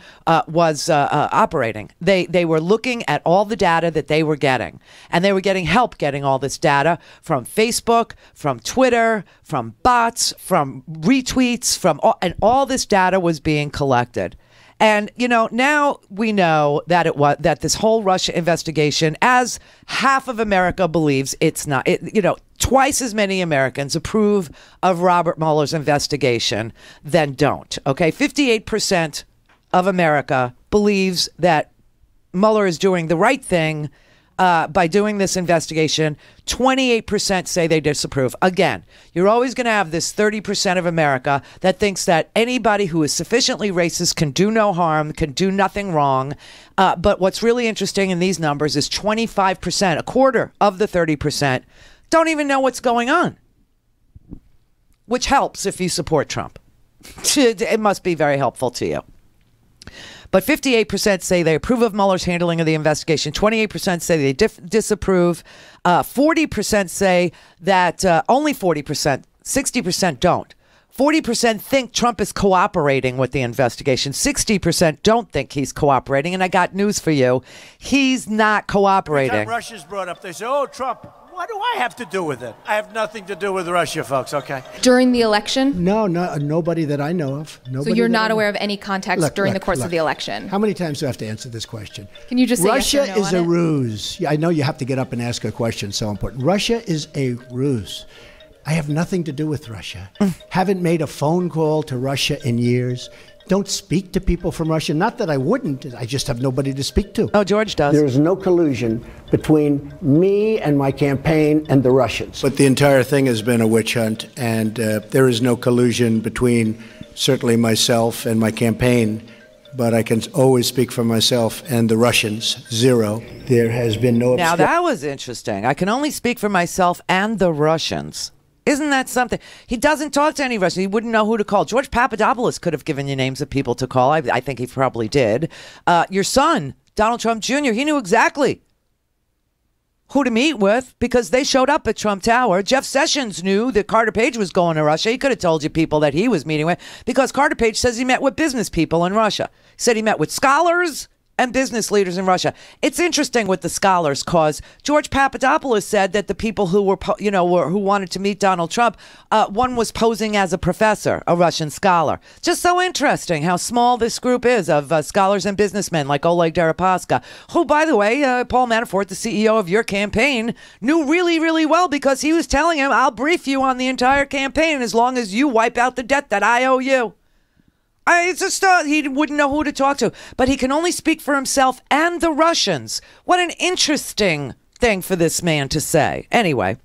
was operating. They were looking at all the data that they were getting. And they were getting help getting all this data from Facebook, from Twitter, from bots, from retweets, and all this data was being collected. And, now we know that this whole Russia investigation, as half of America believes it's not, twice as many Americans approve of Robert Mueller's investigation than don't. Okay, 58% of America believes that Mueller is doing the right thing by doing this investigation. 28% say they disapprove. Again, you're always going to have this 30% of America that thinks that anybody who is sufficiently racist can do no harm, can do nothing wrong. But what's really interesting in these numbers is 25%, a quarter of the 30%, don't even know what's going on, which helps if you support Trump. It must be very helpful to you. But 58% say they approve of Mueller's handling of the investigation. 28% say they disapprove. 40% say that only 40%, 60% don't. 40% think Trump is cooperating with the investigation. 60% don't think he's cooperating. And I got news for you. He's not cooperating. Every time Russia's brought up, they say, oh, Trump. What do I have to do with it? I have nothing to do with Russia, folks, okay? During the election? No, nobody that I know of. Nobody so you're not aware of any context during the course of the election? How many times do I have to answer this question? Can you just say Russia yes or no is a ruse. Yeah, I know you have to get up and ask a question, so important. Russia is a ruse. I have nothing to do with Russia. Haven't made a phone call to Russia in years. Don't speak to people from Russia. Not that I wouldn't. I just have nobody to speak to. Oh, George does. There is no collusion between me and my campaign and the Russians. But the entire thing has been a witch hunt, and there is no collusion between certainly myself and my campaign. But I can always speak for myself and the Russians. Zero. There has been no... Now, that was interesting. I can only speak for myself and the Russians. Isn't that something? He doesn't talk to any Russians. He wouldn't know who to call. George Papadopoulos could have given you names of people to call. I think he probably did. Your son, Donald Trump Jr., he knew exactly who to meet with because they showed up at Trump Tower. Jeff Sessions knew that Carter Page was going to Russia. He could have told you people that he was meeting with because Carter Page says he met with business people in Russia. He said he met with scholars and business leaders in Russia. It's interesting with the scholars, cause George Papadopoulos said that the people who were, who wanted to meet Donald Trump, one was posing as a professor, a Russian scholar. Just so interesting how small this group is of scholars and businessmen like Oleg Deripaska, who, by the way, Paul Manafort, the CEO of your campaign, knew really, really well because he was telling him, I'll brief you on the entire campaign as long as you wipe out the debt that I owe you. I just thought he wouldn't know who to talk to, but he can only speak for himself and the Russians. What an interesting thing for this man to say. Anyway,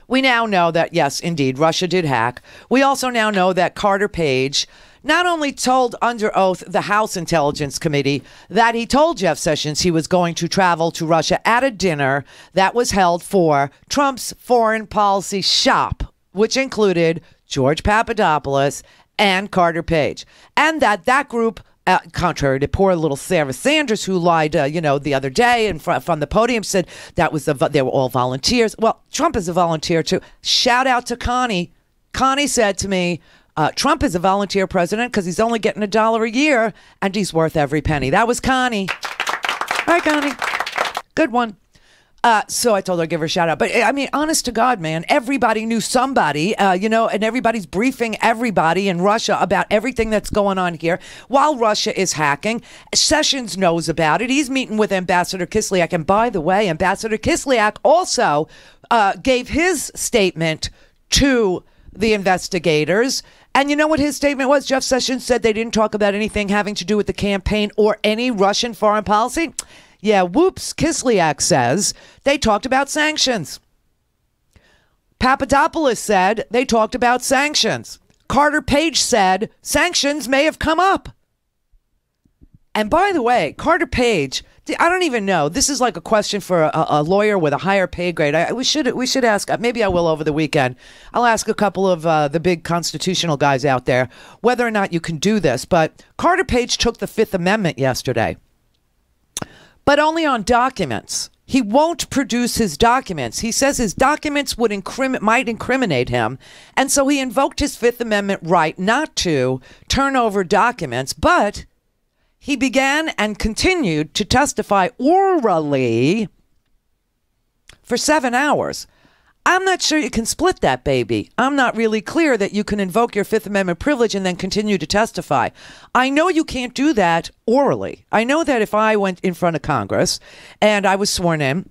we now know that, yes, indeed, Russia did hack. We also now know that Carter Page not only told under oath the House Intelligence Committee that he told Jeff Sessions he was going to travel to Russia at a dinner that was held for Trump's foreign policy shop, which included George Papadopoulos and Carter Page, and that group, contrary to poor little Sarah Sanders, who lied, the other day and from the podium, said that was they were all volunteers. Well, Trump is a volunteer too. Shout out to Connie. Connie said to me, Trump is a volunteer president because he's only getting $1 a year and he's worth every penny. That was Connie. Hi, Connie. Good one. So I told her I'd give her a shout out. But I mean, honest to God, man, everybody knew somebody, and everybody's briefing everybody in Russia about everything that's going on here while Russia is hacking. Sessions knows about it. He's meeting with Ambassador Kislyak. And by the way, Ambassador Kislyak also gave his statement to the investigators. And you know what his statement was? Jeff Sessions said they didn't talk about anything having to do with the campaign or any Russian foreign policy. Yeah, whoops, Kislyak says they talked about sanctions. Papadopoulos said they talked about sanctions. Carter Page said sanctions may have come up. And by the way, Carter Page, I don't even know. This is like a question for a lawyer with a higher pay grade. We should ask, maybe I will over the weekend. I'll ask a couple of the big constitutional guys out there whether or not you can do this. But Carter Page took the Fifth Amendment yesterday, but only on documents. He won't produce his documents. He says his documents might incriminate him. And so he invoked his Fifth Amendment right not to turn over documents, but he began and continued to testify orally for 7 hours. I'm not sure you can split that, baby. I'm not really clear that you can invoke your Fifth Amendment privilege and then continue to testify. I know you can't do that orally. I know that if I went in front of Congress and I was sworn in,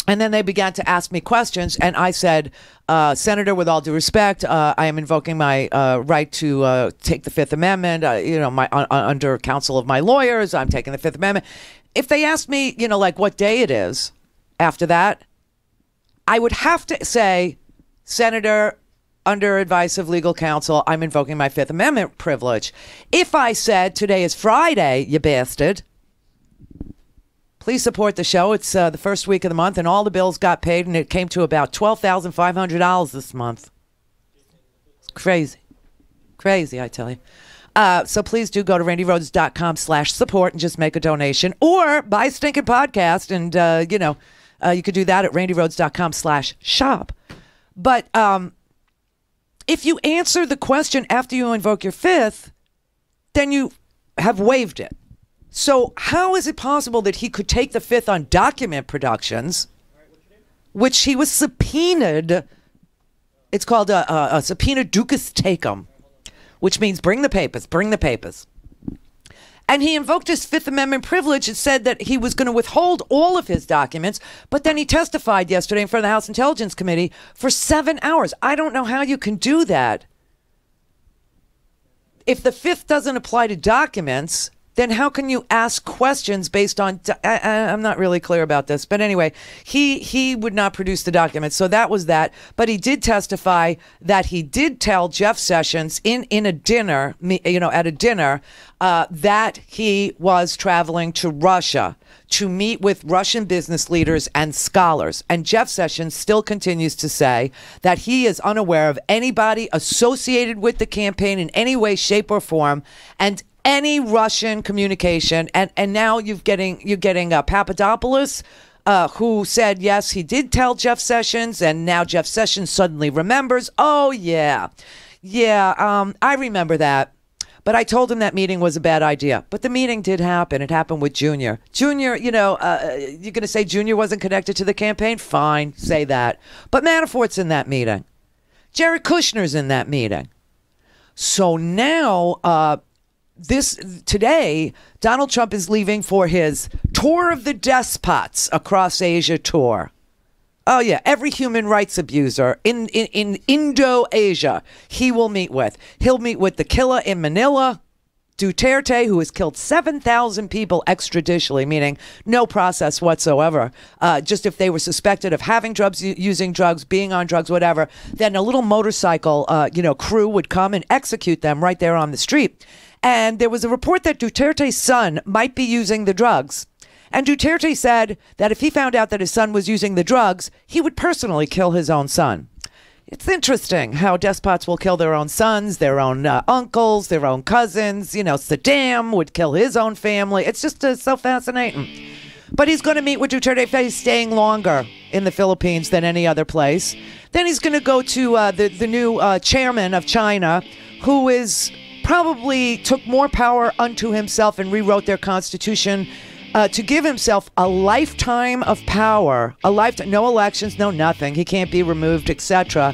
and then they began to ask me questions, and I said, Senator, with all due respect, I am invoking my right to take the Fifth Amendment, under counsel of my lawyers, I'm taking the Fifth Amendment. If they asked me, like what day it is after that, I would have to say, Senator, under advice of legal counsel, I'm invoking my Fifth Amendment privilege. If I said today is Friday, you bastard, please support the show. It's the first week of the month, and all the bills got paid, and it came to about $12,500 this month. It's crazy. Crazy, I tell you. So please do go to randyrhodes.com/support and just make a donation, or buy a stinking podcast, and, you could do that at randyrhodes.com/shop. But if you answer the question after you invoke your Fifth, then you have waived it. So how is it possible that he could take the Fifth on document productions, which he was subpoenaed? It's called a subpoena ducis tecum, which means bring the papers, bring the papers. And he invoked his Fifth Amendment privilege and said that he was going to withhold all of his documents. But then he testified yesterday in front of the House Intelligence Committee for 7 hours. I don't know how you can do that. If the Fifth doesn't apply to documents, then how can you ask questions based on... I'm not really clear about this. But anyway, he would not produce the documents. So that was that. But he did testify that he did tell Jeff Sessions in a dinner, at a dinner, that he was traveling to Russia to meet with Russian business leaders and scholars. And Jeff Sessions still continues to say that he is unaware of anybody associated with the campaign in any way, shape, or form, and any Russian communication. And now you're getting Papadopoulos, who said, yes, he did tell Jeff Sessions, and now Jeff Sessions suddenly remembers. Oh, yeah. I remember that. But I told him that meeting was a bad idea. But the meeting did happen. It happened with Junior. Junior, you're going to say Junior wasn't connected to the campaign? Fine, say that. But Manafort's in that meeting. Jared Kushner's in that meeting. So now, today, Donald Trump is leaving for his Tour of the Despots Across Asia tour. Oh, yeah. Every human rights abuser in Indo-Asia he will meet with. He'll meet with the killer in Manila, Duterte, who has killed 7,000 people extrajudicially, meaning no process whatsoever. Just if they were suspected of having drugs, using drugs, being on drugs, whatever, then a little motorcycle, crew would come and execute them right there on the street. And there was a report that Duterte's son might be using the drugs. And Duterte said that if he found out that his son was using the drugs, he would personally kill his own son. It's interesting how despots will kill their own sons, their own uncles, their own cousins. Saddam would kill his own family. It's just so fascinating. But he's going to meet with Duterte. He's staying longer in the Philippines than any other place. Then he's going to go to the new chairman of China, who is probably took more power unto himself and rewrote their constitution to give himself a lifetime of power, no elections, no nothing. He can't be removed, etc.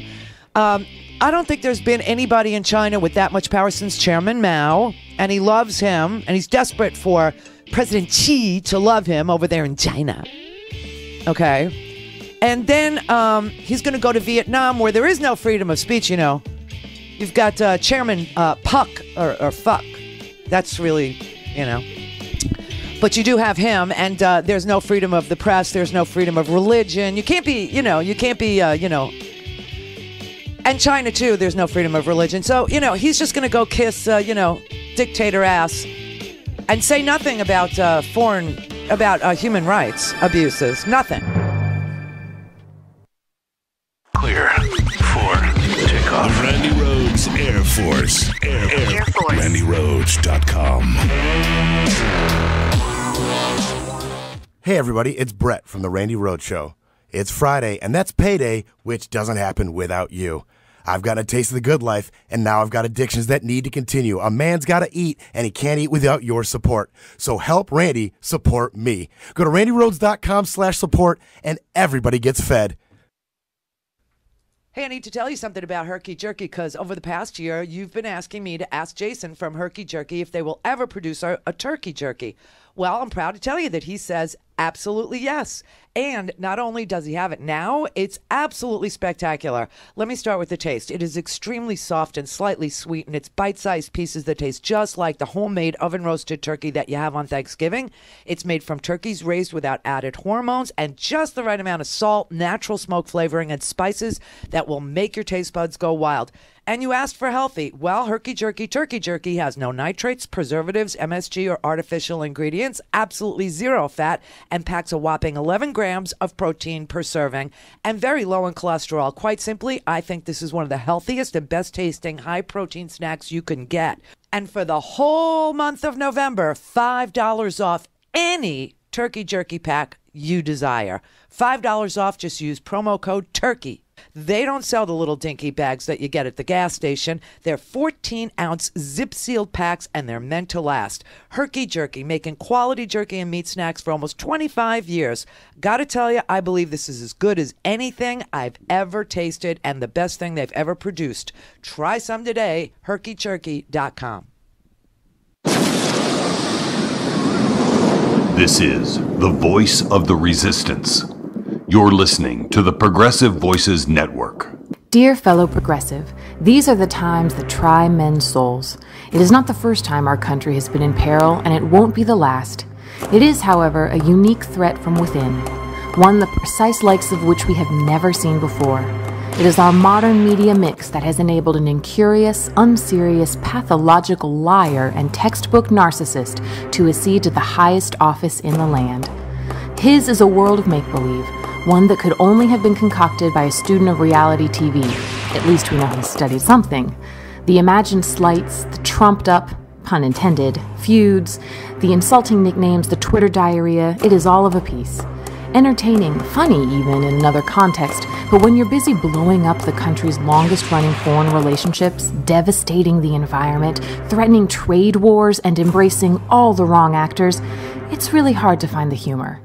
I don't think there's been anybody in China with that much power since Chairman Mao, and he loves him, and he's desperate for President Xi to love him over there in China. Okay. And then he's going to go to Vietnam, where there is no freedom of speech, You've got Chairman Puck, or Fuck. That's really, But you do have him, and there's no freedom of the press. There's no freedom of religion. You can't be, and China, too, there's no freedom of religion. So, he's just going to go kiss, dictator ass and say nothing about human rights abuses. Nothing. Clear for takeoff. The Randi Rhodes Air Force. Air Force. RandiRhodes.com. Hey everybody, it's Brett from the Randi Rhodes Show. It's Friday, and that's payday, which doesn't happen without you. I've got a taste of the good life, and now I've got addictions that need to continue. A man's got to eat, and he can't eat without your support. So help Randi support me. Go to RandiRhodes.com/support, and everybody gets fed. Hey, I need to tell you something about Herky Jerky, because over the past year, you've been asking me to ask Jason from Herky Jerky if they will ever produce a turkey jerky. Well, I'm proud to tell you that he says absolutely yes. And not only does he have it now, it's absolutely spectacular. Let me start with the taste. It is extremely soft and slightly sweet, and it's bite-sized pieces that taste just like the homemade oven-roasted turkey that you have on Thanksgiving. It's made from turkeys raised without added hormones and just the right amount of salt, natural smoke flavoring, and spices that will make your taste buds go wild. And you asked for healthy. Well, Herky Jerky Turkey Jerky has no nitrates, preservatives, MSG, or artificial ingredients, absolutely zero fat, and packs a whopping 11 grams of protein per serving, and very low in cholesterol. Quite simply, I think this is one of the healthiest and best tasting high protein snacks you can get. And for the whole month of November, $5 off any turkey jerky pack you desire. $5 off, just use promo code TURKEY. They don't sell the little dinky bags that you get at the gas station. They're 14-ounce zip-sealed packs, and they're meant to last. Herky Jerky, making quality jerky and meat snacks for almost 25 years. Gotta tell you, I believe this is as good as anything I've ever tasted and the best thing they've ever produced. Try some today, herkyjerky.com. This is the voice of the resistance. You're listening to the Progressive Voices Network. Dear fellow progressive, these are the times that try men's souls. It is not the first time our country has been in peril, and it won't be the last. It is, however, a unique threat from within, one the precise likes of which we have never seen before. It is our modern media mix that has enabled an incurious, unserious, pathological liar and textbook narcissist to accede to the highest office in the land. His is a world of make-believe, one that could only have been concocted by a student of reality TV. At least we know he studied something. The imagined slights, the trumped-up, pun intended, feuds, the insulting nicknames, the Twitter diarrhea, it is all of a piece. entertaining, funny even in another context, but when you're busy blowing up the country's longest-running foreign relationships, devastating the environment, threatening trade wars, and embracing all the wrong actors, it's really hard to find the humor.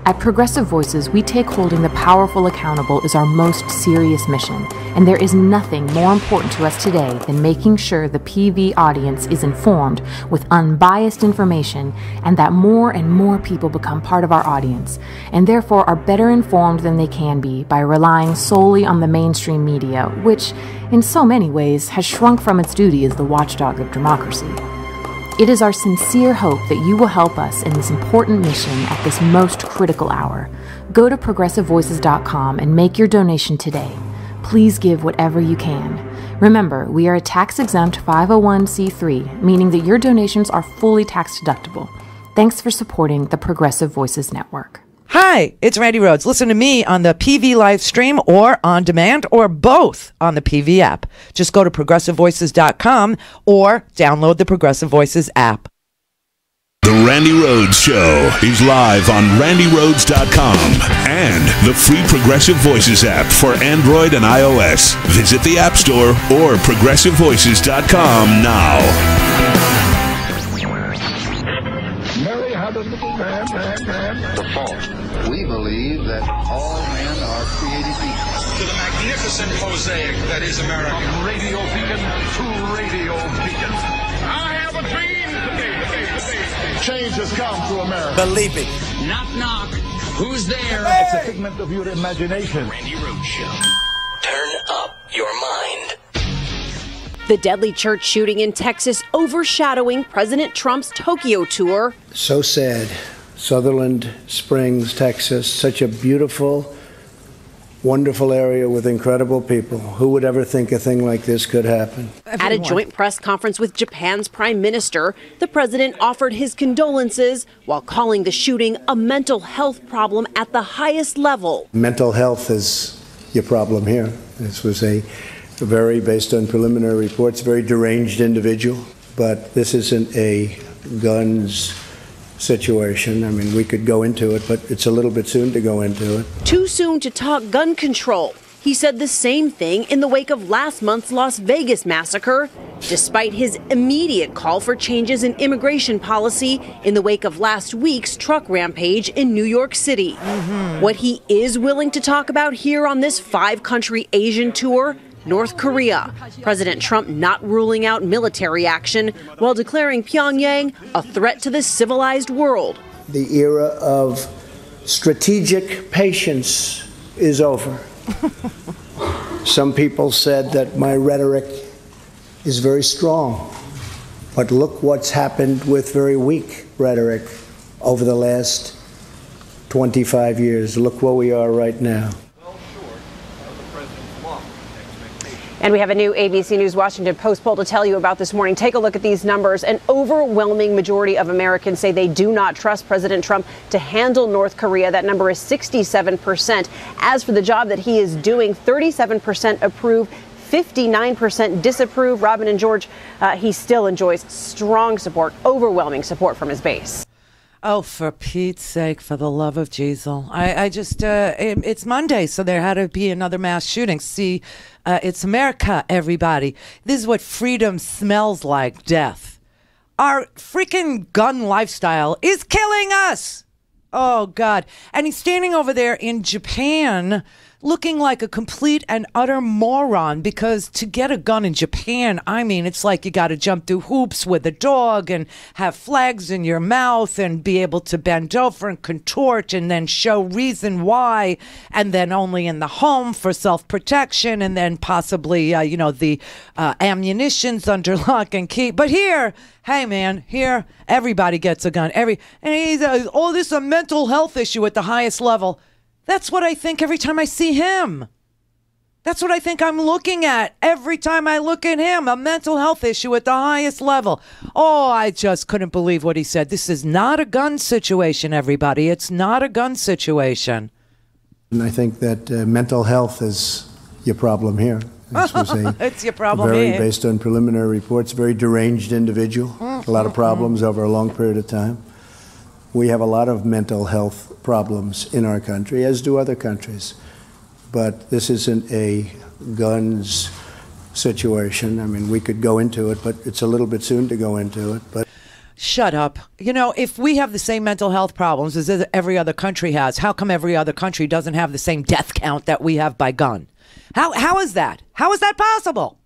At Progressive Voices, we take holding the powerful accountable as our most serious mission, and there is nothing more important to us today than making sure the PV audience is informed with unbiased information and that more and more people become part of our audience, and therefore are better informed than they can be by relying solely on the mainstream media, which, in so many ways, has shrunk from its duty as the watchdog of democracy. It is our sincere hope that you will help us in this important mission at this most critical hour. Go to progressivevoices.com and make your donation today. Please give whatever you can. Remember, we are a tax-exempt 501c3, meaning that your donations are fully tax-deductible. Thanks for supporting the Progressive Voices Network. Hi, it's Randi Rhodes. Listen to me on the PV live stream or on demand or both on the PV app. Just go to progressivevoices.com or download the Progressive Voices app. The Randi Rhodes Show is live on RandiRhodes.com and the free Progressive Voices app for Android and iOS. Visit the App Store or ProgressiveVoices.com now. Mary had a little man. The fault. We believe that all men are created equal. To the magnificent mosaic that is America. From radio beacon to radio beacon. I have a dream today. Change has come to America. Believe it. Knock, knock. Who's there? Hey. It's a figment of your imagination. Randi Rhodes Show. Turn up your mind. The deadly church shooting in Texas overshadowing President Trump's Tokyo tour. So sad. Sutherland Springs, Texas, such a beautiful, wonderful area with incredible people. Who would ever think a thing like this could happen? At a joint press conference with Japan's prime minister, the president offered his condolences while calling the shooting a mental health problem at the highest level. Mental health is your problem here. This was a very, based on preliminary reports, very deranged individual. But this isn't a guns situation. I mean, we could go into it, but it's a little bit soon to go into it. Too soon to talk gun control. He said the same thing in the wake of last month's Las Vegas massacre, despite his immediate call for changes in immigration policy in the wake of last week's truck rampage in New York City. What he is willing to talk about here on this 5-country Asian tour: North Korea. President Trump not ruling out military action while declaring Pyongyang a threat to the civilized world. The era of strategic patience is over. Some people said that my rhetoric is very strong, but look what's happened with very weak rhetoric over the last 25 years. Look where we are right now. And we have a new ABC News Washington Post poll to tell you about this morning. Take a look at these numbers. An overwhelming majority of Americans say they do not trust President Trump to handle North Korea. That number is 67%. As for the job that he is doing, 37% approve, 59% disapprove. Robin and George, he still enjoys strong support, overwhelming support from his base. Oh, for Pete's sake, for the love of Jesus. I just, it's Monday, so there had to be another mass shooting. See, it's America, everybody. This is what freedom smells like: death. Our freaking gun lifestyle is killing us. Oh, God. And he's standing over there in Japan looking like a complete and utter moron, because to get a gun in Japan, I mean, it's like you got to jump through hoops with a dog and have flags in your mouth and be able to bend over and contort and then show reason why, and then only in the home for self-protection, and then possibly, the ammunition's under lock and key. But here, hey man, here everybody gets a gun. And he's this is a mental health issue at the highest level. That's what I think every time I see him. That's what I think I'm looking at every time I look at him. A mental health issue at the highest level. Oh, I just couldn't believe what he said. This is not a gun situation, everybody. It's not a gun situation. And I think that mental health is your problem here. This was it's your problem very, here. based on preliminary reports, very deranged individual. A lot of problems over a long period of time. We have a lot of mental health problems in our country, as do other countries. But this isn't a guns situation. I mean, we could go into it, but it's a little bit soon to go into it. But shut up. You know, if we have the same mental health problems as every other country has, how come every other country doesn't have the same death count that we have by gun? How is that? How is that possible?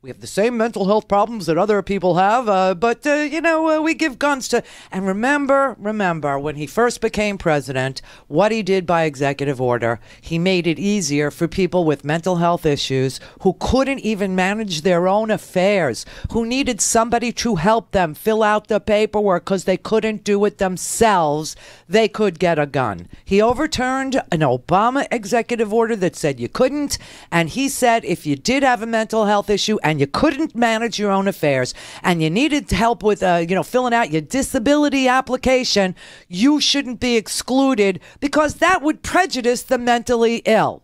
We have the same mental health problems that other people have, but we give guns to... And remember, when he first became president, what he did by executive order, he made it easier for people with mental health issues who couldn't even manage their own affairs, who needed somebody to help them fill out the paperwork because they couldn't do it themselves. They could get a gun. He overturned an Obama executive order that said you couldn't, and he said if you did have a mental health issue and you couldn't manage your own affairs and you needed help with, filling out your disability application, you shouldn't be excluded because that would prejudice the mentally ill.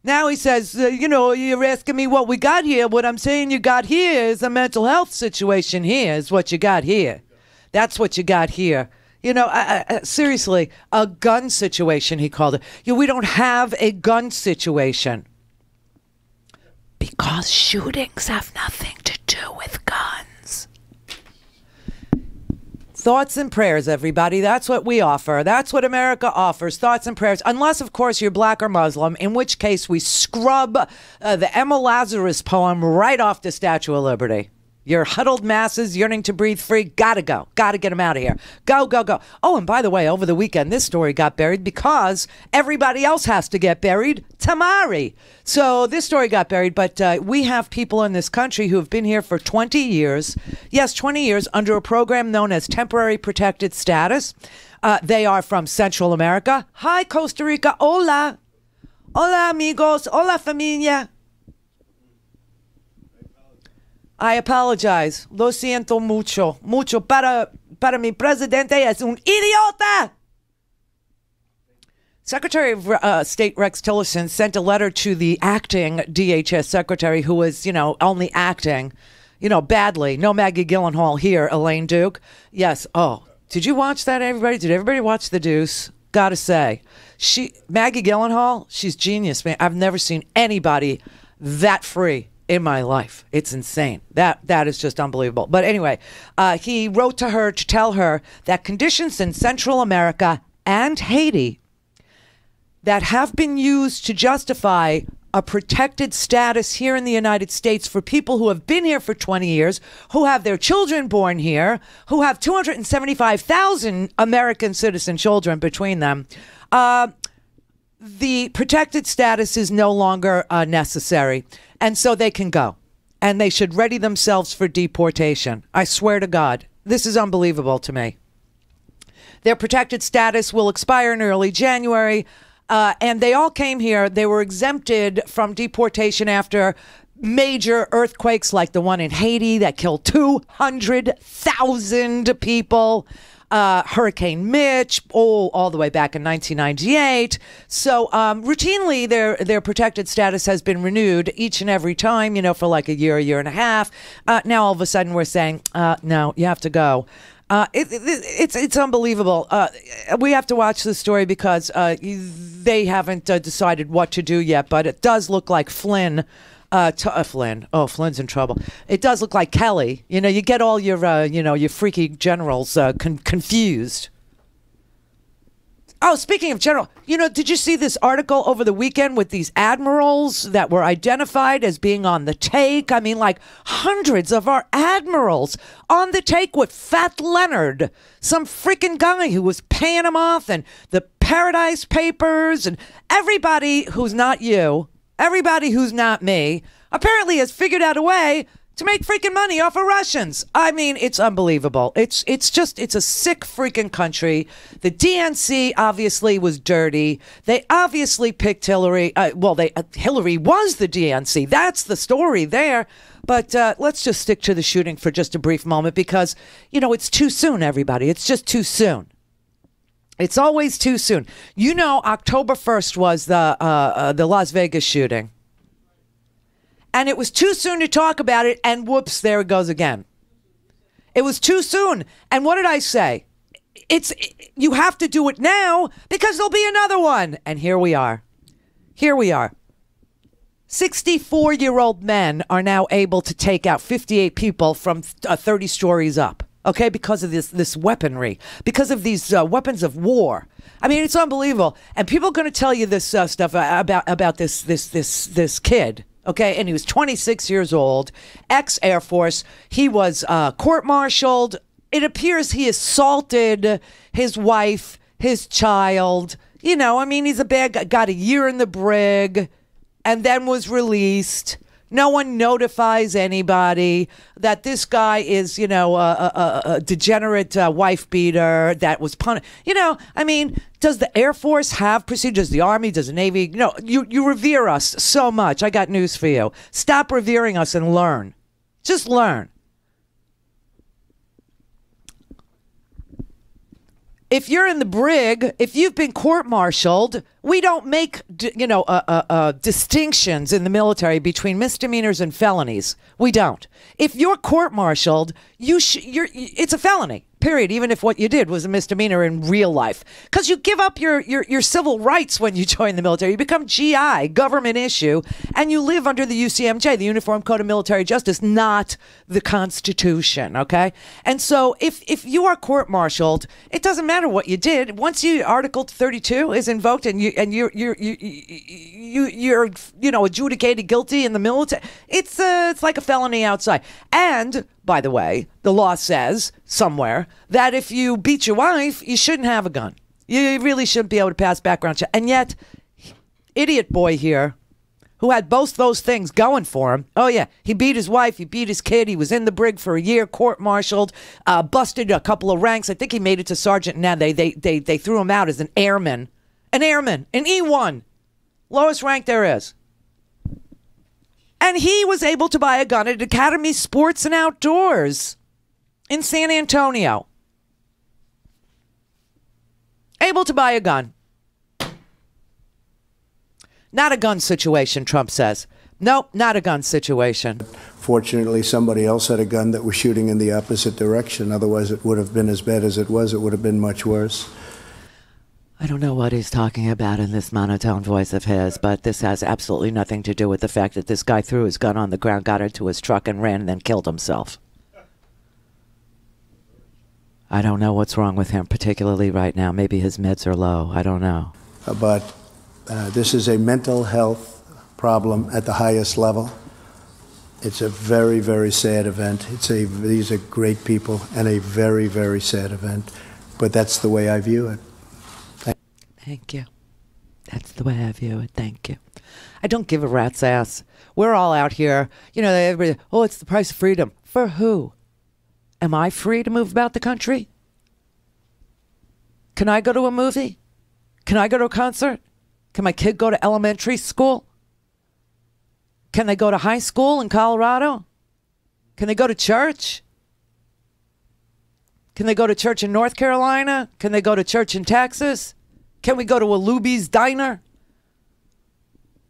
Now he says, you're asking me what we got here. What I'm saying you got here is a mental health situation. Here is what you got here. That's what you got here. Seriously, a gun situation, he called it. We don't have a gun situation. Because shootings have nothing to do with guns. Thoughts and prayers, everybody. That's what we offer. That's what America offers. Thoughts and prayers. Unless, of course, you're black or Muslim, in which case we scrub the Emma Lazarus poem right off the Statue of Liberty. Your huddled masses yearning to breathe free. Gotta go. Gotta get them out of here. Go, go, go. Oh, and by the way, over the weekend, this story got buried because everybody else has to get buried. Tamari. So this story got buried, but we have people in this country who have been here for 20 years. Yes, 20 years under a program known as Temporary Protected Status. They are from Central America. Hi, Costa Rica. Hola. Hola, amigos. Hola, familia. I apologize. Lo siento mucho. Mucho. Para mi presidente es un idiota. Secretary of State Rex Tillerson sent a letter to the acting DHS secretary who was, only acting, badly. No Maggie Gyllenhaal here, Elaine Duke. Yes. Oh, did you watch that, everybody? Did everybody watch The Deuce? Gotta say. Maggie Gyllenhaal, she's genius, man. I've never seen anybody that free in my life. It's insane. That is just unbelievable. But anyway, he wrote to her to tell her that conditions in Central America and Haiti that have been used to justify a protected status here in the United States for people who have been here for 20 years, who have their children born here, who have 275,000 American citizen children between them, the protected status is no longer necessary. And so they can go. And they should ready themselves for deportation. I swear to God, this is unbelievable to me. Their protected status will expire in early January. And they all came here. They were exempted from deportation after major earthquakes like the one in Haiti that killed 200,000 people. Hurricane Mitch, all the way back in 1998. So routinely their protected status has been renewed each and every time, for like a year and a half. Now all of a sudden we're saying, no, you have to go. It's unbelievable. We have to watch this story because they haven't decided what to do yet, but it does look like Flynn. Flynn. Oh, Flynn's in trouble. It does look like Kelly. You get all your, your freaky generals confused. Oh, speaking of general, did you see this article over the weekend with these admirals that were identified as being on the take? I mean, like hundreds of our admirals on the take with Fat Leonard, some freaking guy who was paying them off, and the Paradise Papers, and everybody who's not you. Everybody who's not me apparently has figured out a way to make freaking money off of Russians. I mean, it's unbelievable. It's a sick freaking country. The DNC obviously was dirty. They obviously picked Hillary. Hillary was the DNC. That's the story there. But let's just stick to the shooting for just a brief moment because, it's too soon, everybody. It's just too soon. It's always too soon. October 1st was the Las Vegas shooting. And it was too soon to talk about it, and whoops, there it goes again. It was too soon. And what did I say? you have to do it now because there'll be another one. And here we are. 64-year-old men are now able to take out 58 people from 30 stories up. Okay, because of this weaponry, because of these weapons of war. I mean, it's unbelievable. And people are going to tell you this stuff about this kid. Okay, and he was 26 years old, ex-Air Force. He was court-martialed. It appears he assaulted his wife, his child. You know, I mean, he's a bad guy. Got a year in the brig and then was released. No one notifies anybody that this guy is, you know, a degenerate wife beater that was punished. You know, I mean, does the Air Force have procedures? The Army? Does the Navy? No, you revere us so much. I got news for you. Stop revering us and learn. Just learn. If you're in the brig, if you've been court-martialed, we don't make, distinctions in the military between misdemeanors and felonies. We don't. If you're court-martialed, it's a felony. Period. Even if what you did was a misdemeanor in real life, because you give up your civil rights when you join the military. You become GI, government issue, and you live under the UCMJ, the Uniform Code of Military Justice, not the Constitution. Okay, and so if you are court-martialed, it doesn't matter what you did. Once Article 32 is invoked and you're adjudicated guilty in the military, it's like a felony outside. And by the way, the law says somewhere that if you beat your wife, you shouldn't have a gun. You really shouldn't be able to pass background check. And yet, idiot boy here, who had both those things going for him. Oh yeah, he beat his wife, he beat his kid, he was in the brig for a year, court-martialed, busted a couple of ranks. I think he made it to sergeant. Now they threw him out as an airman, an E1, lowest rank there is. And he was able to buy a gun at Academy Sports and Outdoors in San Antonio. Able to buy a gun. Not a gun situation, Trump says. Nope, not a gun situation. Fortunately, somebody else had a gun that was shooting in the opposite direction. Otherwise, it would have been as bad as it was. It would have been much worse. I don't know what he's talking about in this monotone voice of his, but this has absolutely nothing to do with the fact that this guy threw his gun on the ground, got into his truck, and ran and then killed himself. I don't know what's wrong with him, particularly right now. Maybe his meds are low. I don't know. But this is a mental health problem at the highest level. It's a very, very sad event. These are great people, and a very, very sad event. But that's the way I view it. Thank you. That's the way I view it. Thank you. I don't give a rat's ass. We're all out here. You know, everybody, oh, it's the price of freedom. For who? Am I free to move about the country? Can I go to a movie? Can I go to a concert? Can my kid go to elementary school? Can they go to high school in Colorado? Can they go to church? Can they go to church in North Carolina? Can they go to church in Texas? Can we go to a Luby's diner?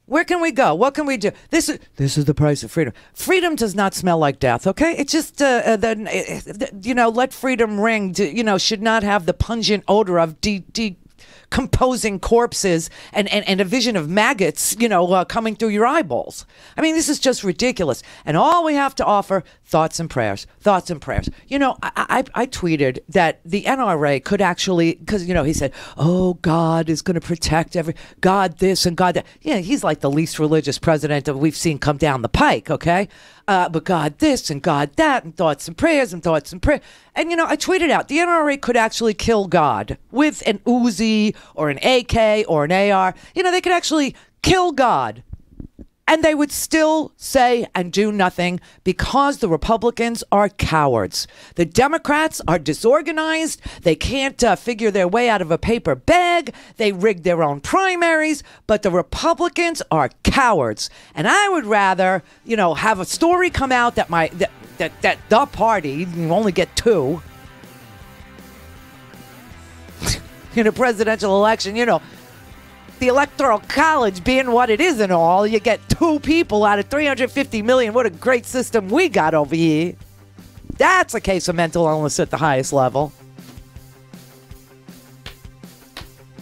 Where can we go? What can we do? This is the price of freedom. Freedom does not smell like death, okay? It's just, let freedom ring. Should not have the pungent odor of decomposing corpses and a vision of maggots, coming through your eyeballs. I mean, this is just ridiculous. And all we have to offer, thoughts and prayers. Thoughts and prayers. I tweeted that the NRA could actually, because, he said, oh, God is going to protect God this and God that. Yeah, he's like the least religious president that we've seen come down the pike, okay? But God this and God that and thoughts and prayers and thoughts and prayers. And, I tweeted out, the NRA could actually kill God with an Uzi or an AK or an AR. They could actually kill God. And they would still say and do nothing because the Republicans are cowards. The Democrats are disorganized. They can't figure their way out of a paper bag. They rigged their own primaries. But the Republicans are cowards. And I would rather, have a story come out that that the party, you only get two in a presidential election, the Electoral College being what it is and all, you get two people out of 350 million. What a great system we got over here. That's a case of mental illness at the highest level.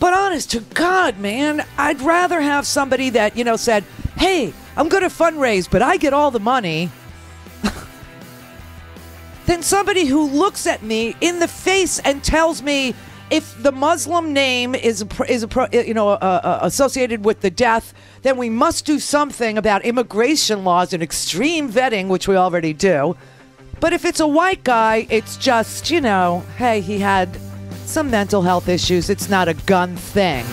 But honest to God, man, I'd rather have somebody that, said, hey, I'm going to fundraise, but I get all the money, than somebody who looks at me in the face and tells me if the Muslim name is associated with the death, then we must do something about immigration laws and extreme vetting, which we already do. But if it's a white guy, it's just, hey, he had some mental health issues. It's not a gun thing.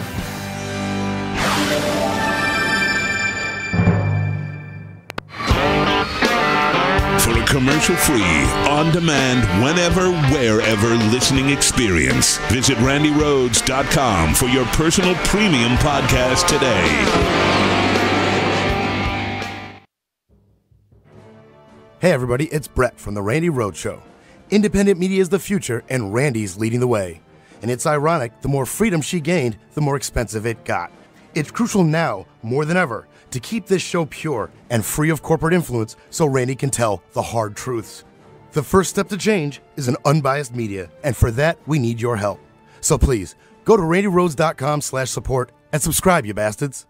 For a commercial-free, on-demand, whenever, wherever listening experience, visit RandiRhodes.com for your personal premium podcast today. Hey everybody, it's Brett from the Randi Rhodes Show. Independent media is the future, and Randi's leading the way. And it's ironic, the more freedom she gained, the more expensive it got. It's crucial now, more than ever, to keep this show pure and free of corporate influence so Randi can tell the hard truths. The first step to change is an unbiased media, and for that, we need your help. So please, go to RandiRhodes.com/support and subscribe, you bastards.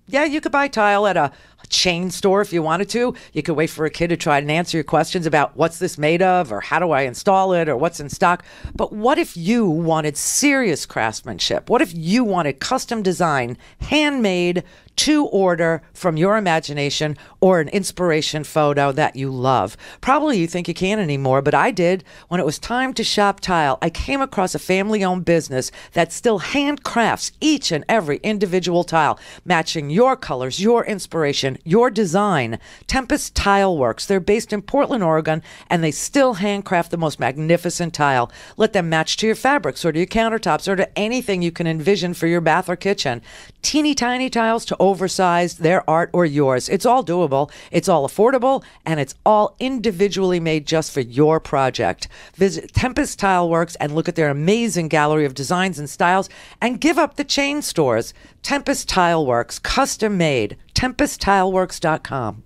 Yeah, you could buy tile at a chain store if you wanted to. You could wait for a kid to try and answer your questions about what's this made of, or how do I install it, or what's in stock. But what if you wanted serious craftsmanship? What if you wanted custom design, handmade, to order from your imagination, or an inspiration photo that you love? Probably you think you can't anymore, but I did. When it was time to shop tile, I came across a family-owned business that still handcrafts each and every individual tile, matching your colors, your inspiration, your design. Tempest Tile Works. They're based in Portland, Oregon, and they still handcraft the most magnificent tile. Let them match to your fabrics or to your countertops or to anything you can envision for your bath or kitchen. Teeny tiny tiles to oversized, their art or yours. It's all doable, it's all affordable, and it's all individually made just for your project. Visit Tempest Tile Works and look at their amazing gallery of designs and styles, and give up the chain stores. Tempest Tile Works, custom made. TempestTileWorks.com.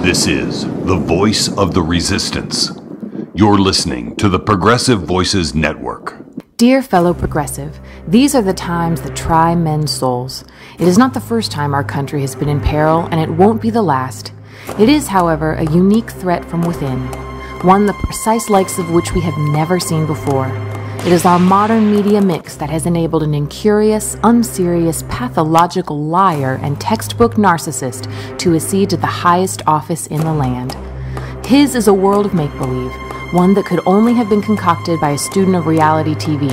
This is the voice of the resistance. You're listening to the Progressive Voices Network. Dear fellow progressive, these are the times that try men's souls. It is not the first time our country has been in peril, and it won't be the last. It is, however, a unique threat from within, one the precise likes of which we have never seen before. It is our modern media mix that has enabled an incurious, unserious, pathological liar and textbook narcissist to accede to the highest office in the land. His is a world of make-believe, one that could only have been concocted by a student of reality TV.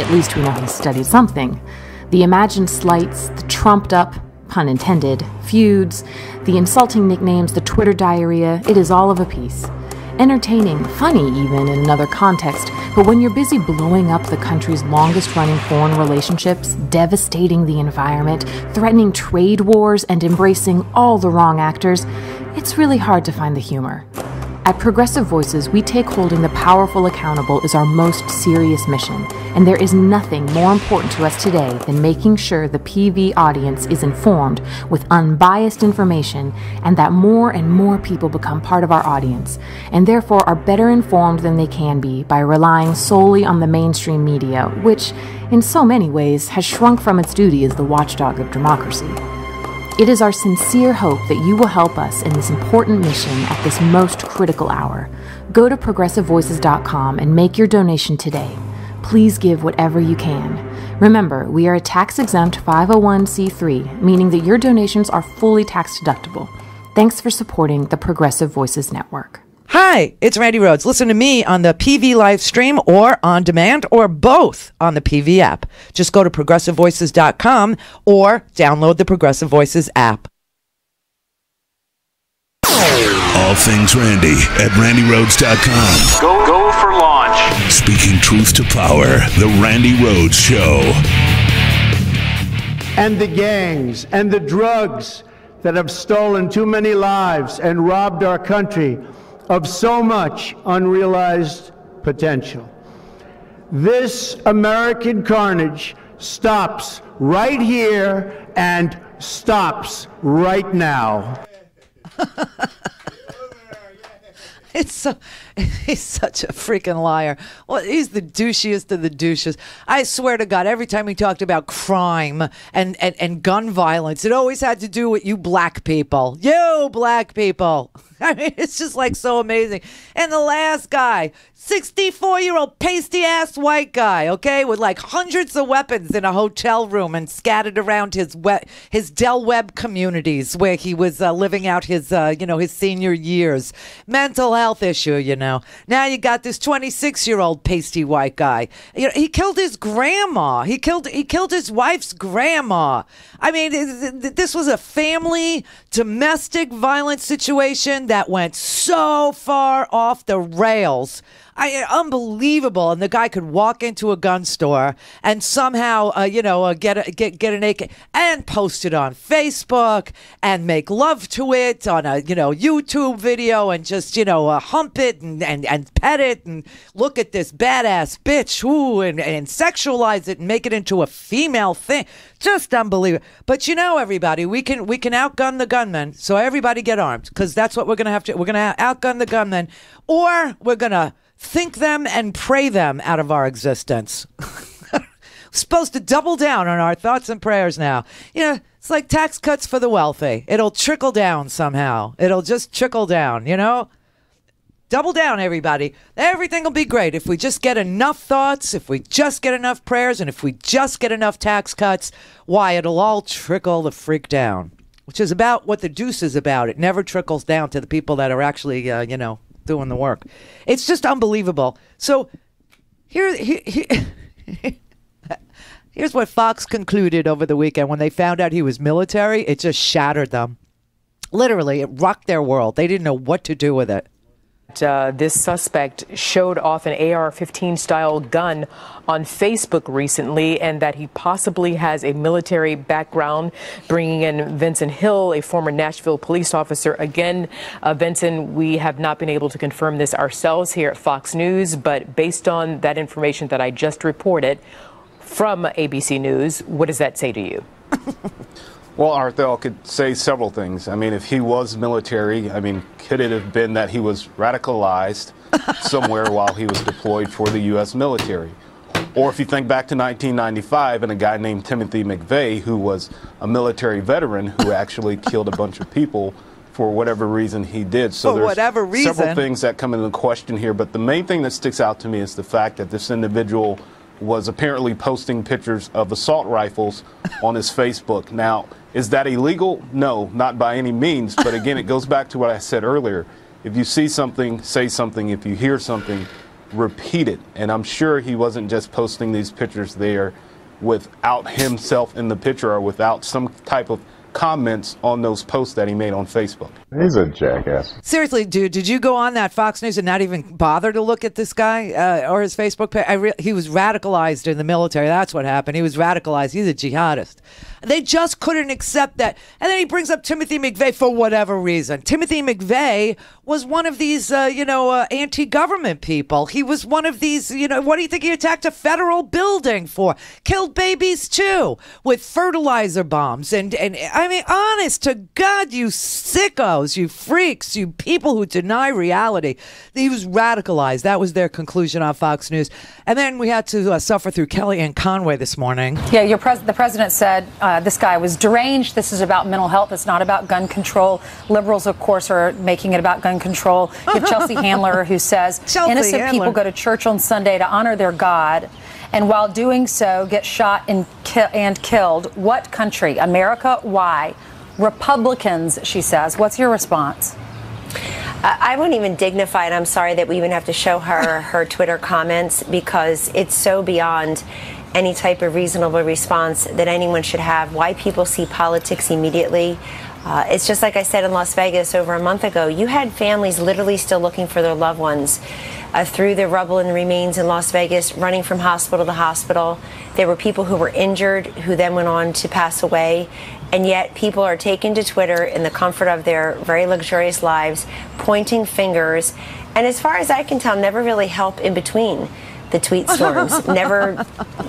At least we know he studied something. The imagined slights, the trumped-up, pun intended, feuds, the insulting nicknames, the Twitter diarrhea, it is all of a piece. Entertaining, funny even in another context, but when you're busy blowing up the country's longest-running foreign relationships, devastating the environment, threatening trade wars, and embracing all the wrong actors, it's really hard to find the humor. At Progressive Voices, we take holding the powerful accountable as our most serious mission, and there is nothing more important to us today than making sure the PV audience is informed with unbiased information, and that more and more people become part of our audience, and therefore are better informed than they can be by relying solely on the mainstream media, which, in so many ways, has shrunk from its duty as the watchdog of democracy. It is our sincere hope that you will help us in this important mission at this most critical hour. Go to progressivevoices.com and make your donation today. Please give whatever you can. Remember, we are a tax-exempt 501c3, meaning that your donations are fully tax-deductible. Thanks for supporting the Progressive Voices Network. Hi, it's Randi Rhodes. Listen to me on the PV live stream or on demand or both on the PV app. Just go to progressivevoices.com or download the Progressive Voices app. All things Randi at RandiRhodes.com. Go for launch. Speaking truth to power, the Randi Rhodes Show. And the gangs and the drugs that have stolen too many lives and robbed our country of so much unrealized potential. This American carnage stops right here and stops right now. It's He's such a freaking liar. Well, he's the douchiest of the douches. I swear to God, every time he talked about crime and gun violence, it always had to do with you black people. You black people. I mean, it's just like so amazing. And the last guy, 64-year-old pasty-ass white guy, okay, with like hundreds of weapons in a hotel room and scattered around his Del Webb communities where he was living out his, his senior years. Mental health issue, Now you got this 26-year-old pasty white guy. He killed his grandma. He killed his wife's grandma. I mean, this was a family domestic violence situation that went so far off the rails. Unbelievable. And the guy could walk into a gun store and somehow, get an AK and post it on Facebook and make love to it on a, YouTube video and just, hump it and pet it and look at this badass bitch, and sexualize it and make it into a female thing. Just unbelievable. But everybody, we can outgun the gunmen. So everybody get armed, because that's what we're going to have to. We're going to outgun the gunmen, or we're going to think them and pray them out of our existence. Supposed to double down on our thoughts and prayers now. It's like tax cuts for the wealthy. It'll trickle down somehow. It'll just trickle down, Double down, everybody. Everything will be great if we just get enough thoughts, if we just get enough prayers, and if we just get enough tax cuts. Why, it'll all trickle the freak down, which is about what the deuce is about. It never trickles down to the people that are actually, doing the work. It's just unbelievable. So here's what Fox concluded over the weekend when they found out he was military. It just shattered them. Literally, it rocked their world. They didn't know what to do with it. This suspect showed off an AR-15 style gun on Facebook recently, and that he possibly has a military background, bringing in Vincent Hill, a former Nashville police officer. Again, Vincent, we have not been able to confirm this ourselves here at Fox News, but based on that information that I just reported from ABC News, what does that say to you? Well, Arthel could say several things. I mean, if he was military, could it have been that he was radicalized somewhere while he was deployed for the U.S. military? Or if you think back to 1995 and a guy named Timothy McVeigh, who was a military veteran who actually killed a bunch of people for whatever reason he did. So there's several things that come into question here, but the main thing that sticks out to me is the fact that this individual was apparently posting pictures of assault rifles on his Facebook. Now, is that illegal? No, not by any means. But again, it goes back to what I said earlier. If you see something, say something. If you hear something, repeat it. And I'm sure he wasn't just posting these pictures there without himself in the picture or without some type of comments on those posts that he made on Facebook. He's a jackass. Seriously, dude, did you go on that Fox News and not even bother to look at this guy or his Facebook page? He was radicalized in the military. That's what happened. He was radicalized. He's a jihadist. They just couldn't accept that. And then he brings up Timothy McVeigh for whatever reason. Timothy McVeigh was one of these, anti-government people. He was one of these, what do you think he attacked a federal building for? Killed babies, too, with fertilizer bombs. And I mean, honest to God, you sickos, you freaks, you people who deny reality. He was radicalized. That was their conclusion on Fox News. And then we had to suffer through Kellyanne Conway this morning. Yeah, the president said this guy was deranged. This is about mental health. It's not about gun control. Liberals, of course, are making it about gun control. You have Chelsea Handler, who says innocent people go to church on Sunday to honor their God, and while doing so get shot and killed. What country? America? Why? Republicans, she says. What's your response? I won't even dignify it. I'm sorry that we even have to show her Twitter comments, because it's so beyond any type of reasonable response that anyone should have. Why people see politics immediately. It's just like I said in Las Vegas over a month ago. You had families literally still looking for their loved ones through the rubble and remains in Las Vegas, running from hospital to hospital. There were people who were injured who then went on to pass away. And yet people are taken to Twitter in the comfort of their very luxurious lives, pointing fingers, and as far as I can tell, never really help in between. the tweet storms. never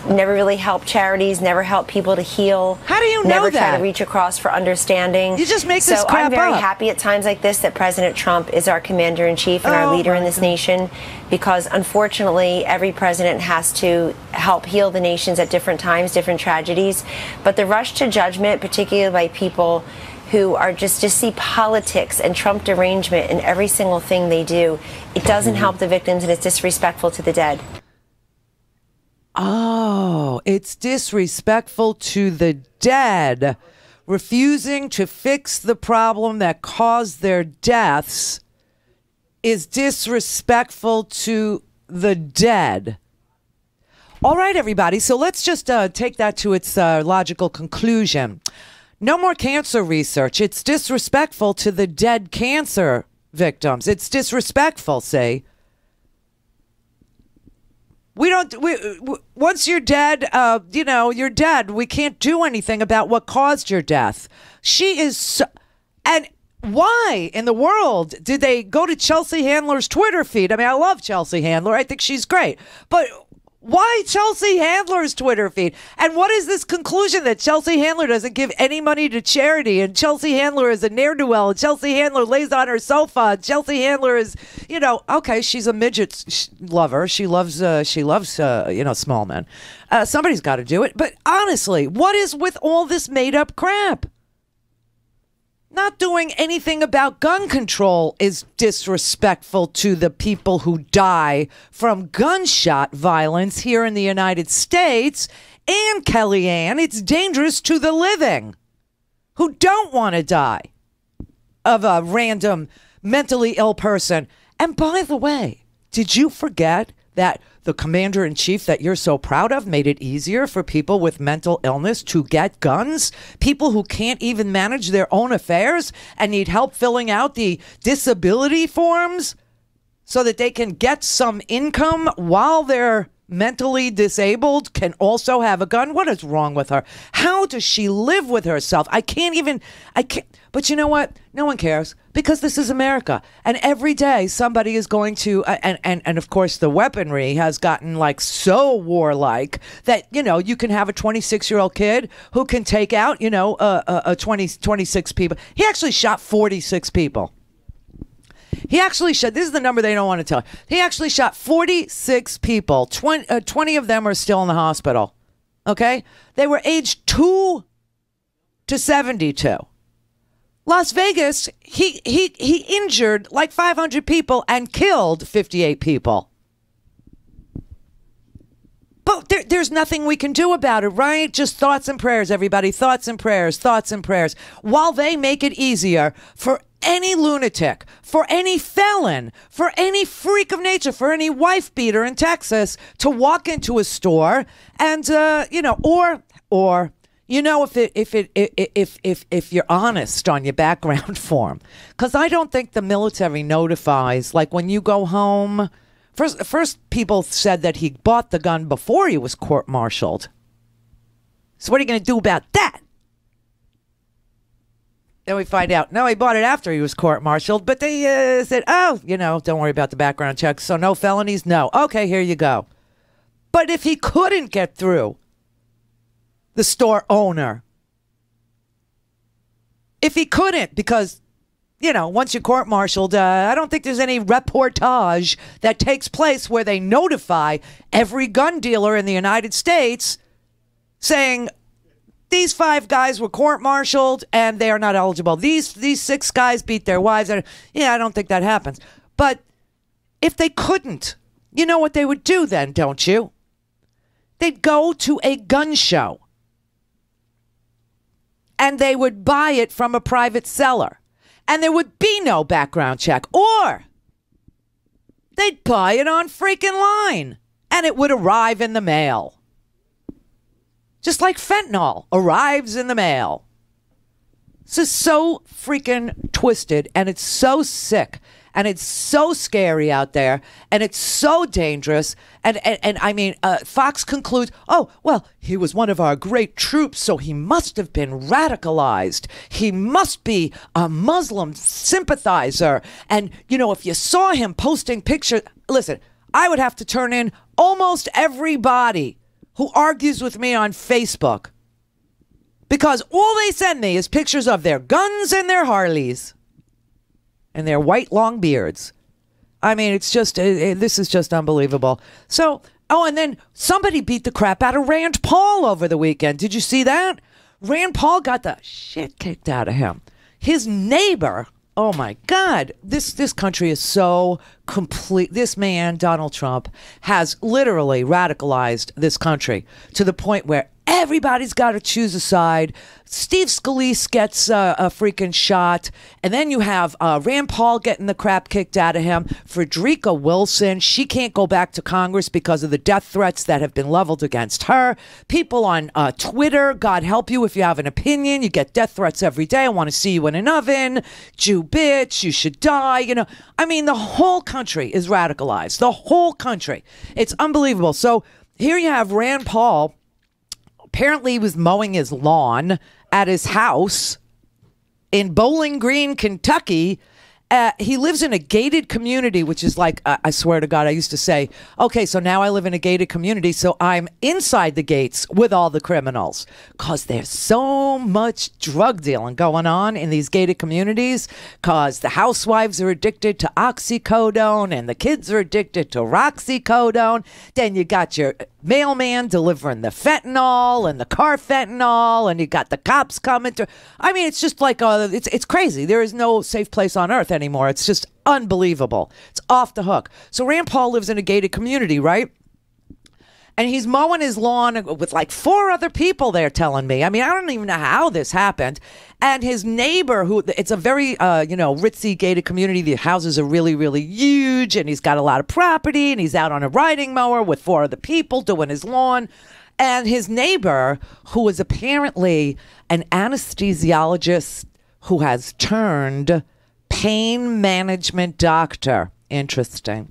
really help charities, never help people to heal. How do you know never that? Never try to reach across for understanding. You just make this crap So I'm very up. happy at times like this that President Trump is our commander-in-chief and our leader in this nation, because unfortunately every president has to help heal the nations at different times, different tragedies. But the rush to judgment, particularly by people who are just see politics and Trump derangement in every single thing they do, it doesn't help the victims, and it's disrespectful to the dead. Oh, it's disrespectful to the dead. Refusing to fix the problem that caused their deaths is disrespectful to the dead. All right, everybody. So let's just take that to its logical conclusion. No more cancer research. It's disrespectful to the dead cancer victims. It's disrespectful, say. Once you're dead, you're dead. We can't do anything about what caused your death. She is and why in the world did they go to Chelsea Handler's Twitter feed? I mean, I love Chelsea Handler. I think she's great. But why Chelsea Handler's Twitter feed? And what is this conclusion that Chelsea Handler doesn't give any money to charity, and Chelsea Handler is a ne'er-do-well, and Chelsea Handler lays on her sofa, and Chelsea Handler is, okay, she's a midget lover. She loves small men. Somebody's got to do it. But honestly, what is with all this made-up crap? Not doing anything about gun control is disrespectful to the people who die from gunshot violence here in the United States. And Kellyanne, it's dangerous to the living who don't want to die of a random mentally ill person. And by the way, did you forget that the commander-in-chief that you're so proud of made it easier for people with mental illness to get guns? People who can't even manage their own affairs and need help filling out the disability forms so that they can get some income while they're mentally disabled, can also have a gun. What is wrong with her? How does she live with herself? I can't. But you know what? No one cares, because this is America. And every day somebody is going to, and of course the weaponry has gotten like so warlike that, you can have a 26-year-old kid who can take out, 26 people. He actually shot 46 people. He actually shot, this is the number they don't want to tell. He actually shot 46 people. 20 of them are still in the hospital. Okay? They were aged 2 to 72. Las Vegas, he injured like 500 people and killed 58 people. But there's nothing we can do about it, right? Just thoughts and prayers, everybody. Thoughts and prayers, thoughts and prayers. While they make it easier for any lunatic, for any felon, for any freak of nature, for any wife beater in Texas to walk into a store and, if you're honest on your background form, because I don't think the military notifies, like when you go home. First, people said that he bought the gun before he was court-martialed. So what are you going to do about that? Then we find out, no, he bought it after he was court-martialed, but they said, don't worry about the background check, so no felonies? No. Okay, here you go. But if he couldn't get through the store owner, if he couldn't, because, once you're court-martialed, I don't think there's any reportage that takes place where they notify every gun dealer in the United States saying, these 5 guys were court-martialed and they are not eligible. These 6 guys beat their wives. I don't think that happens. But if they couldn't, you know what they would do then, don't you? They'd go to a gun show and they would buy it from a private seller. And there would be no background check. Or they'd buy it on freaking line and it would arrive in the mail. Just like fentanyl arrives in the mail. This is so freaking twisted, and it's so sick, and it's so scary out there, and it's so dangerous. And I mean, Fox concludes, he was one of our great troops, so he must have been radicalized. He must be a Muslim sympathizer. And, if you saw him posting pictures, listen, I would have to turn in almost everybody who argues with me on Facebook, because all they send me is pictures of their guns and their Harleys and their white long beards. I mean, it's just, this is just unbelievable. So, oh, and then somebody beat the crap out of Rand Paul over the weekend. Did you see that? Rand Paul got the shit kicked out of him. His neighbor, oh my God, this country is so complete. This man, Donald Trump, has literally radicalized this country to the point where everybody's got to choose a side. Steve Scalise gets a freaking shot. And then you have Rand Paul getting the crap kicked out of him. Frederica Wilson, she can't go back to Congress because of the death threats that have been leveled against her. People on Twitter, God help you if you have an opinion. You get death threats every day. I want to see you in an oven. Jew bitch, you should die. You know, I mean, the whole country is radicalized. The whole country. It's unbelievable. So here you have Rand Paul. Apparently he was mowing his lawn at his house in Bowling Green, Kentucky. He lives in a gated community, which is like, I swear to God, I used to say, okay, so now I live in a gated community, so I'm inside the gates with all the criminals. Because there's so much drug dealing going on in these gated communities, because the housewives are addicted to oxycodone and the kids are addicted to roxycodone. Then you got your mailman delivering the fentanyl and the carfentanil, and you got the cops coming to. I mean, it's just like it's crazy. There is no safe place on earth anymore. It's just unbelievable. It's off the hook. So Rand Paul lives in a gated community, right? And he's mowing his lawn with like 4 other people, they're telling me. I mean, I don't even know how this happened. And his neighbor, who, it's a very, ritzy gated community. The houses are really, really huge. And he's got a lot of property. And he's out on a riding mower with 4 other people doing his lawn. And his neighbor, who is apparently an anesthesiologist who has turned pain management doctor. Interesting.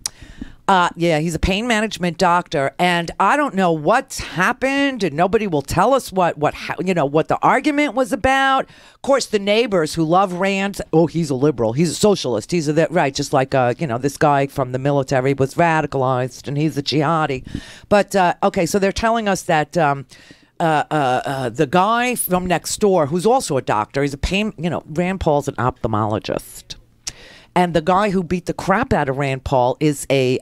Yeah, he's a pain management doctor, and I don't know what's happened, and nobody will tell us what the argument was about. Of course, the neighbors who love Rand, oh, he's a liberal, he's a socialist, he's a right, just like this guy from the military was radicalized, and he's a jihadi. But okay, so they're telling us that the guy from next door, who's also a doctor, he's a pain, Rand Paul's an ophthalmologist. And the guy who beat the crap out of Rand Paul is a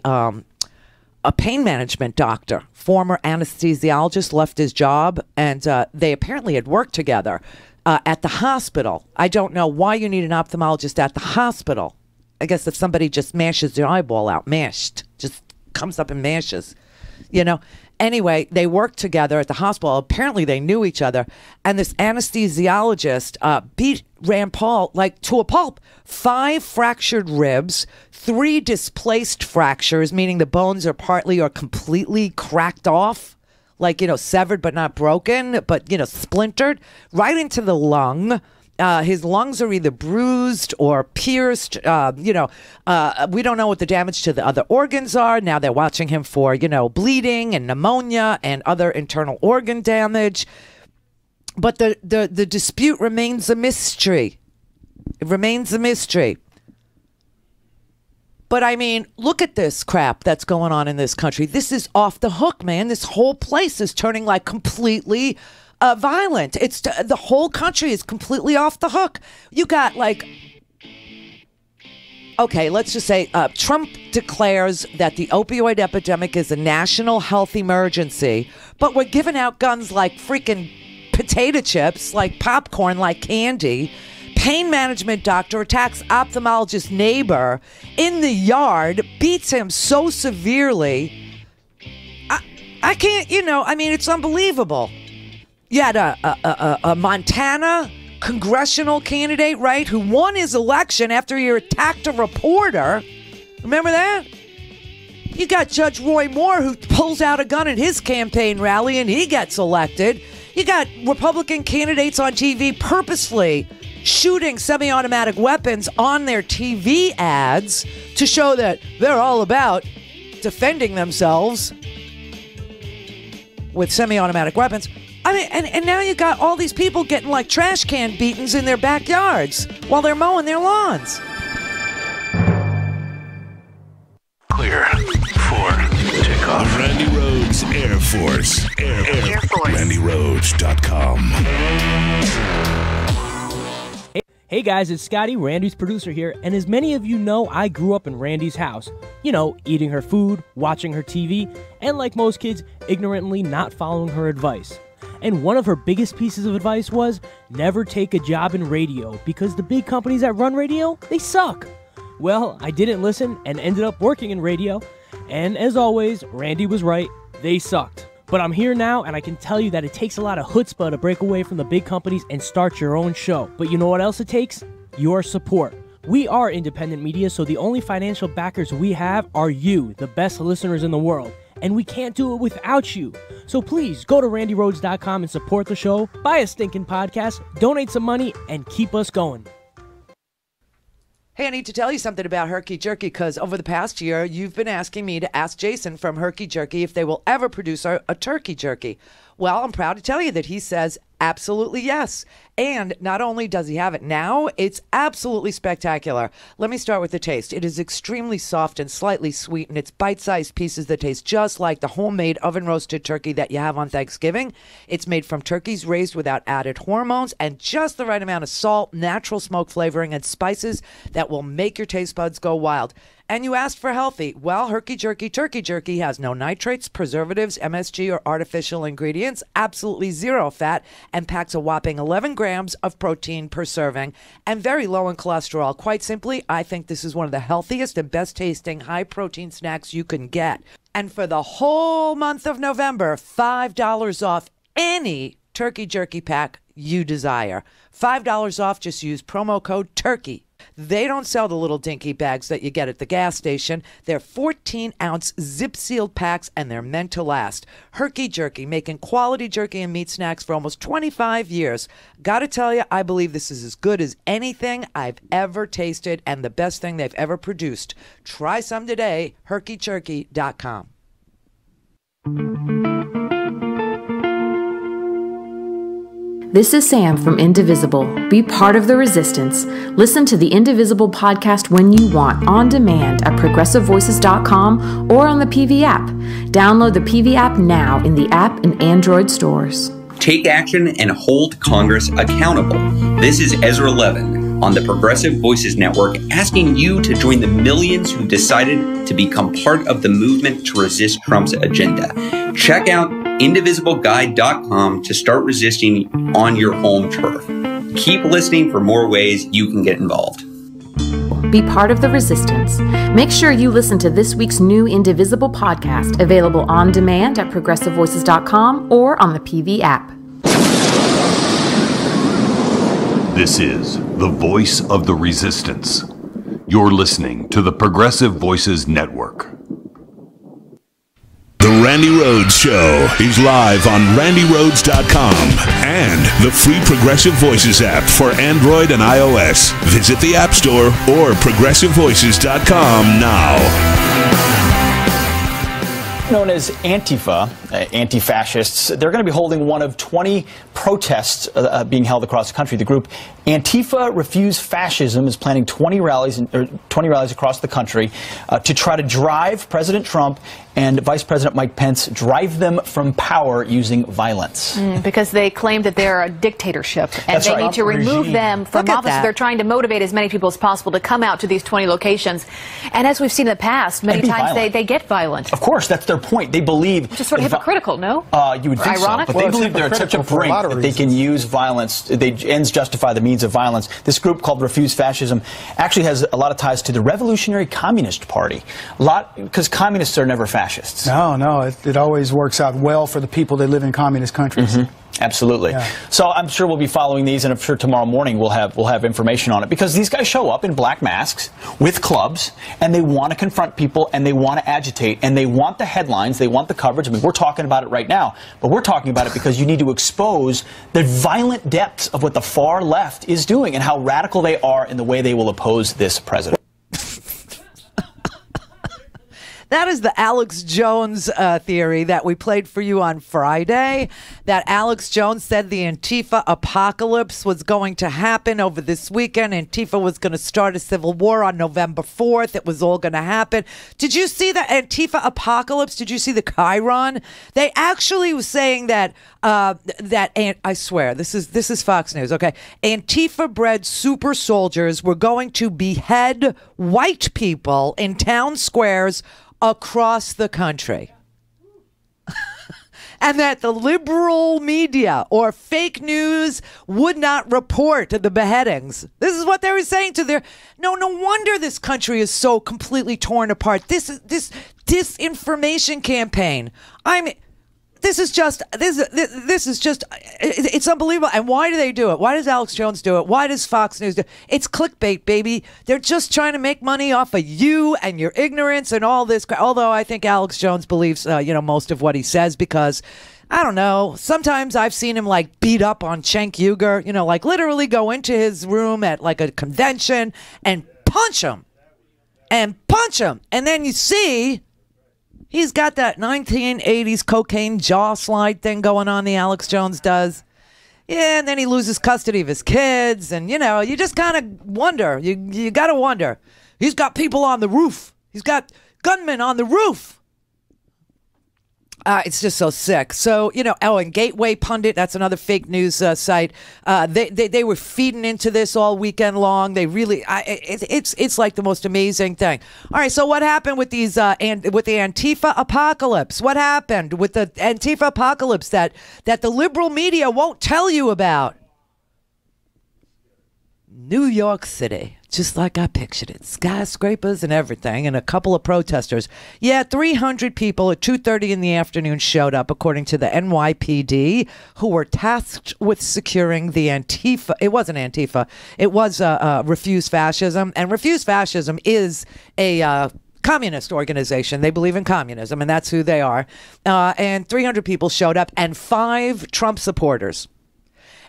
pain management doctor, former anesthesiologist, left his job, and they apparently had worked together at the hospital. I don't know why you need an ophthalmologist at the hospital. I guess if somebody just mashes their eyeball out, mashed, just comes up and mashes, Anyway, they worked together at the hospital. Apparently, they knew each other. And this anesthesiologist beat Rand Paul like to a pulp. 5 fractured ribs, 3 displaced fractures, meaning the bones are partly or completely cracked off, like, severed but not broken, but, splintered, right into the lung. His lungs are either bruised or pierced. We don't know what the damage to the other organs are. Now they're watching him for, bleeding and pneumonia and other internal organ damage. But the dispute remains a mystery. It remains a mystery. But I mean, look at this crap that's going on in this country. This is off the hook, man. This whole place is turning like completely violent. It's the whole country is completely off the hook. You got like, okay, let's just say Trump declares that the opioid epidemic is a national health emergency, but we're giving out guns like freaking potato chips, like popcorn, like candy. Pain management doctor attacks ophthalmologist neighbor in the yard, beats him so severely. I can't, it's unbelievable. You had a Montana congressional candidate, right, who won his election after he attacked a reporter. Remember that? You got Judge Roy Moore, who pulls out a gun at his campaign rally and he gets elected. You got Republican candidates on TV purposely shooting semi-automatic weapons on their TV ads to show that they're all about defending themselves with semi-automatic weapons. I mean, and now you got all these people getting like trash can beatings in their backyards while they're mowing their lawns. Clear for takeoff. Air Force. RandiRhodes.com. Hey guys, it's Scotty, Randy's producer here, and as many of you know, I grew up in Randy's house. You know, eating her food, watching her TV, and like most kids, ignorantly not following her advice. And one of her biggest pieces of advice was, never take a job in radio, because the big companies that run radio, they suck. Well, I didn't listen and ended up working in radio, and as always, Randy was right, they sucked. But I'm here now, and I can tell you that it takes a lot of chutzpah to break away from the big companies and start your own show. But you know what else it takes? Your support. We are independent media, so the only financial backers we have are you, the best listeners in the world. And we can't do it without you. So please, go to RandiRhodes.com and support the show, buy a stinking podcast, donate some money, and keep us going. Hey, I need to tell you something about Herky Jerky, because over the past year, you've been asking me to ask Jason from Herky Jerky if they will ever produce a turkey jerky. Well, I'm proud to tell you that he says absolutely yes. And not only does he have it now, it's absolutely spectacular. Let me start with the taste. It is extremely soft and slightly sweet, and it's bite-sized pieces that taste just like the homemade oven-roasted turkey that you have on Thanksgiving. It's made from turkeys raised without added hormones and just the right amount of salt, natural smoke flavoring, and spices that will make your taste buds go wild. And you asked for healthy. Well, Herky Jerky Turkey Jerky has no nitrates, preservatives, MSG, or artificial ingredients, absolutely zero fat, and packs a whopping 11 grams of protein per serving, and very low in cholesterol. Quite simply, I think this is one of the healthiest and best tasting high protein snacks you can get. And for the whole month of November, $5 off any turkey jerky pack you desire. $5 off, just use promo code TURKEY. They don't sell the little dinky bags that you get at the gas station. They're 14-ounce zip-sealed packs, and they're meant to last. Herky Jerky, making quality jerky and meat snacks for almost 25 years. Gotta tell you, I believe this is as good as anything I've ever tasted and the best thing they've ever produced. Try some today, herkyjerky.com. This is Sam from Indivisible. Be part of the resistance. Listen to the Indivisible podcast when you want, on demand at progressivevoices.com or on the PV app. Download the PV app now in the app and Android stores. Take action and hold Congress accountable. This is Ezra Levin on the Progressive Voices Network, asking you to join the millions who decided to become part of the movement to resist Trump's agenda. Check out indivisibleguide.com to start resisting on your home turf. Keep listening for more ways you can get involved. Be part of the resistance. Make sure you listen to this week's new Indivisible podcast, available on demand at progressivevoices.com or on the PV app. This is the voice of the resistance. You're listening to the Progressive Voices Network. The Randi Rhodes Show is live on RandiRhodes.com and the free Progressive Voices app for Android and iOS. Visit the App Store or ProgressiveVoices.com now. Known as Antifa, anti-fascists, they're going to be holding one of 20 protests being held across the country. The group Antifa Refuse Fascism is planning 20 rallies across the country to try to drive President Trump and Vice President Mike Pence, drive them from power using violence. Because they claim that they're a dictatorship and That's they right. need to remove them from office. They're trying to motivate as many people as possible to come out to these 20 locations. And as we've seen in the past, many times they get violent. Of course, that's their point. They believe... Which is sort of hypocritical, no? You would think ironic? so. But they believe they're at such a brink that they can use violence. Ends justify the means of violence. This group called Refuse Fascism actually has a lot of ties to the Revolutionary Communist Party. Because communists are never fascists. No, it always works out well for the people that live in communist countries. Absolutely. Yeah. So I'm sure we'll be following these, and I'm sure tomorrow morning we'll have information on it, because these guys show up in black masks with clubs, and they want to confront people, and they want to agitate, and they want the headlines, they want the coverage. I mean, we're talking about it right now, but we're talking about it because you need to expose the violent depths of what the far left is doing and how radical they are in the way they will oppose this president. That is the Alex Jones theory that we played for you on Friday. That Alex Jones said the Antifa apocalypse was going to happen over this weekend. Antifa was going to start a civil war on November 4th. It was all going to happen. Did you see the Antifa apocalypse? Did you see the Chiron? They actually were saying that I swear this is Fox News. Okay, Antifa-bred super soldiers were going to behead white people in town squares across the country. And that the liberal media or fake news would not report the beheadings. This is what they were saying to their... No wonder this country is so completely torn apart. This disinformation campaign. This is just, it's unbelievable. And why do they do it? Why does Alex Jones do it? Why does Fox News do it? It's clickbait, baby. They're just trying to make money off of you and your ignorance and all this. Although I think Alex Jones believes, most of what he says because, I don't know, sometimes I've seen him like beat up on Cenk Uygur, like literally go into his room at like a convention and punch him. And then you see... He's got that 1980s cocaine jaw slide thing going on, the Alex Jones does. Yeah, and then he loses custody of his kids. And, you just kind of wonder. You got to wonder. He's got people on the roof. He's got gunmen on the roof. It's just so sick. So, and Gateway Pundit, that's another fake news site. They were feeding into this all weekend long. They really, it's like the most amazing thing. All right, so what happened with these, with the Antifa apocalypse? What happened with the Antifa apocalypse that the liberal media won't tell you about? New York City, just like I pictured it. Skyscrapers and everything, and a couple of protesters. Yeah, 300 people at 2:30 in the afternoon showed up, according to the NYPD, who were tasked with securing the Antifa. It wasn't Antifa. It was Refuse Fascism. And Refuse Fascism is a... communist organization. They believe in communism, and that's who they are. And 300 people showed up, and 5 Trump supporters.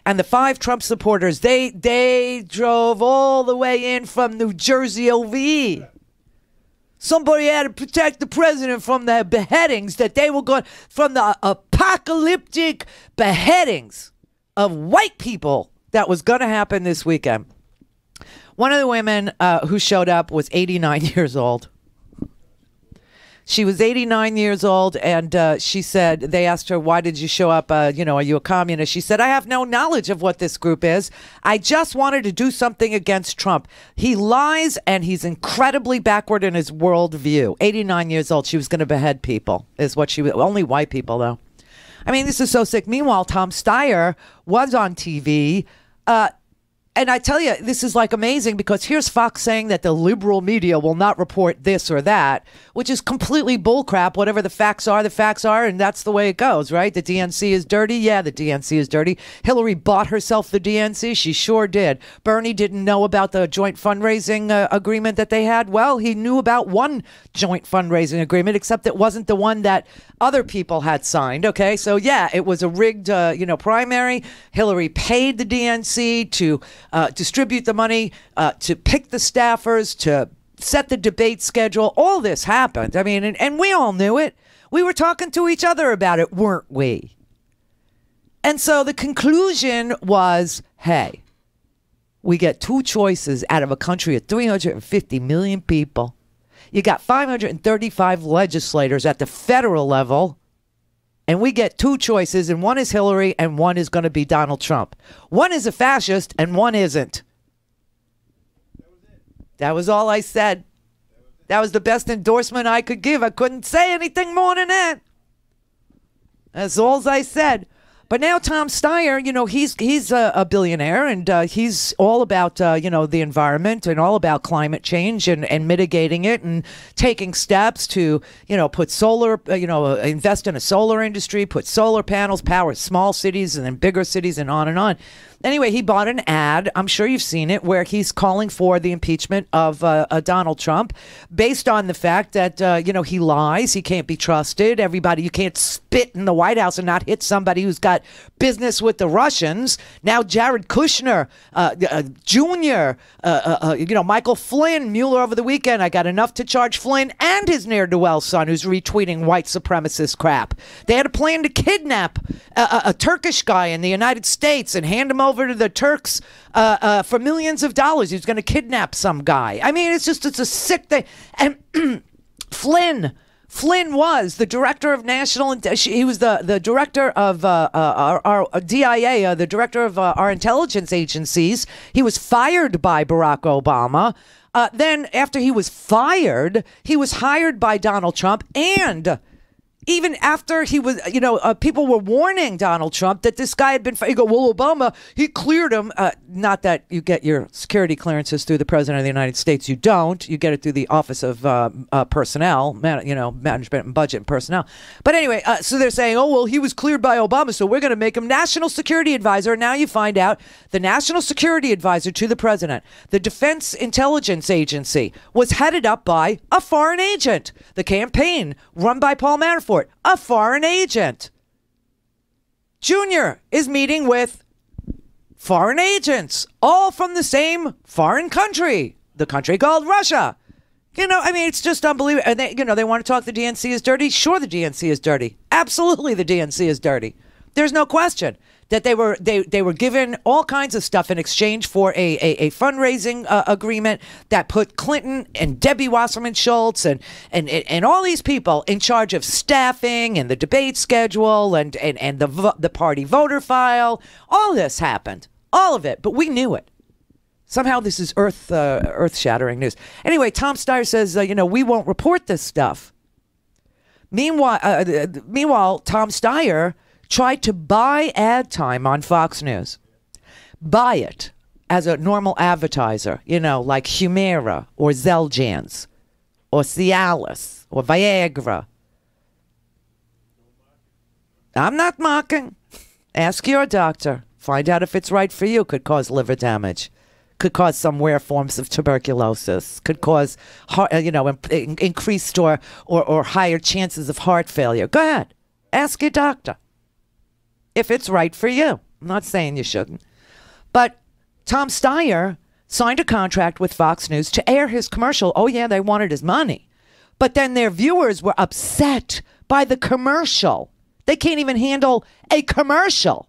And the 5 Trump supporters, they drove all the way in from New Jersey OVE. Somebody had to protect the president from the beheadings that they were going, from the apocalyptic beheadings of white people that was going to happen this weekend. One of the women who showed up was 89 years old. She was 89 years old, and she said, they asked her, why did you show up? Are you a communist? She said, I have no knowledge of what this group is. I just wanted to do something against Trump. He lies, and he's incredibly backward in his worldview. 89 years old. She was going to behead people, is what she was. Only white people, though. I mean, this is so sick. Meanwhile, Tom Steyer was on TV. And I tell you, this is like amazing because here's Fox saying that the liberal media will not report this or that, which is completely bullcrap. Whatever the facts are, and that's the way it goes, right? The DNC is dirty. Yeah, the DNC is dirty. Hillary bought herself the DNC. She sure did. Bernie didn't know about the joint fundraising agreement that they had. Well, he knew about one joint fundraising agreement, except it wasn't the one that other people had signed. Okay, so yeah, it was a rigged, primary. Hillary paid the DNC to distribute the money, to pick the staffers, to set the debate schedule. All this happened. I mean, and we all knew it. We were talking to each other about it, weren't we? And so the conclusion was, hey, we get 2 choices out of a country of 350 million people. You got 535 legislators at the federal level. And we get 2 choices, and one is Hillary, and one is going to be Donald Trump. One is a fascist, and one isn't. That was all I said. That was the best endorsement I could give. I couldn't say anything more than that. That's all I said. But now Tom Steyer, he's a billionaire, and he's all about, the environment and all about climate change and mitigating it and taking steps to, put solar, invest in a solar industry, put solar panels, power small cities and then bigger cities and on and on. Anyway, he bought an ad, I'm sure you've seen it, where he's calling for the impeachment of Donald Trump based on the fact that, he lies, he can't be trusted. Everybody, you can't spit in the White House and not hit somebody who's got business with the Russians. Now Jared Kushner, Jr., Michael Flynn, Mueller over the weekend, I got enough to charge Flynn and his ne'er-do-well son who's retweeting white supremacist crap. They had a plan to kidnap a Turkish guy in the United States and hand him over to the Turks for millions of dollars. He was going to kidnap some guy. I mean, it's a sick thing. And Flynn was the director of he was the director of our DIA, the director of our intelligence agencies. He was fired by Barack Obama. Then after he was fired, he was hired by Donald Trump, and even after he was, people were warning Donald Trump that this guy had been fired. You go, well, Obama, he cleared him. Not that you get your security clearances through the President of the United States. You don't. You get it through the Office of Personnel, Management and Budget and Personnel. But anyway, so they're saying, oh, well, he was cleared by Obama, so we're going to make him National Security Advisor. Now you find out the National Security Advisor to the President, the Defense Intelligence Agency, was headed up by a foreign agent. The campaign run by Paul Manafort, a foreign agent. Junior is meeting with foreign agents, all from the same foreign country, the country called Russia. It's just unbelievable. And they want to talk the DNC is dirty. Sure, the DNC is dirty. Absolutely, the DNC is dirty. There's no question that they were given all kinds of stuff in exchange for a fundraising agreement that put Clinton and Debbie Wasserman Schultz and all these people in charge of staffing and the debate schedule and the party voter file. All this happened, all of it, but we knew it. Somehow this is earth-shattering news. Anyway, Tom Steyer says, we won't report this stuff. Meanwhile, Tom Steyer tried to buy ad time on Fox News. Buy it as a normal advertiser, like Humira or Xeljanz or Cialis or Viagra. I'm not mocking. Ask your doctor. Find out if it's right for you. Could cause liver damage. Could cause some rare forms of tuberculosis. Could cause, increased or higher chances of heart failure. Go ahead. Ask your doctor if it's right for you. I'm not saying you shouldn't. But Tom Steyer signed a contract with Fox News to air his commercial. Oh, yeah, they wanted his money. But then their viewers were upset by the commercial. They can't even handle a commercial.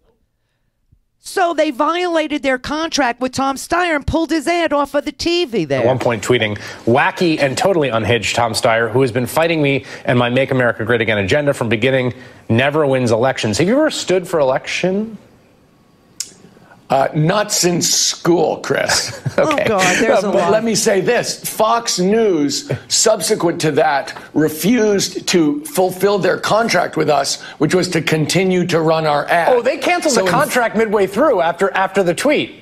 So they violated their contract with Tom Steyer and pulled his ad off of the TV there. At one point tweeting, wacky and totally unhinged Tom Steyer, who has been fighting me and my Make America Great Again agenda from beginning, never wins elections. Have you ever stood for election? Not since school, Chris. Okay. Oh, God, there's a but lot. let me say this. Fox News, subsequent to that, refused to fulfill their contract with us, which was to continue to run our ad. Oh, they canceled the contract midway through after the tweet.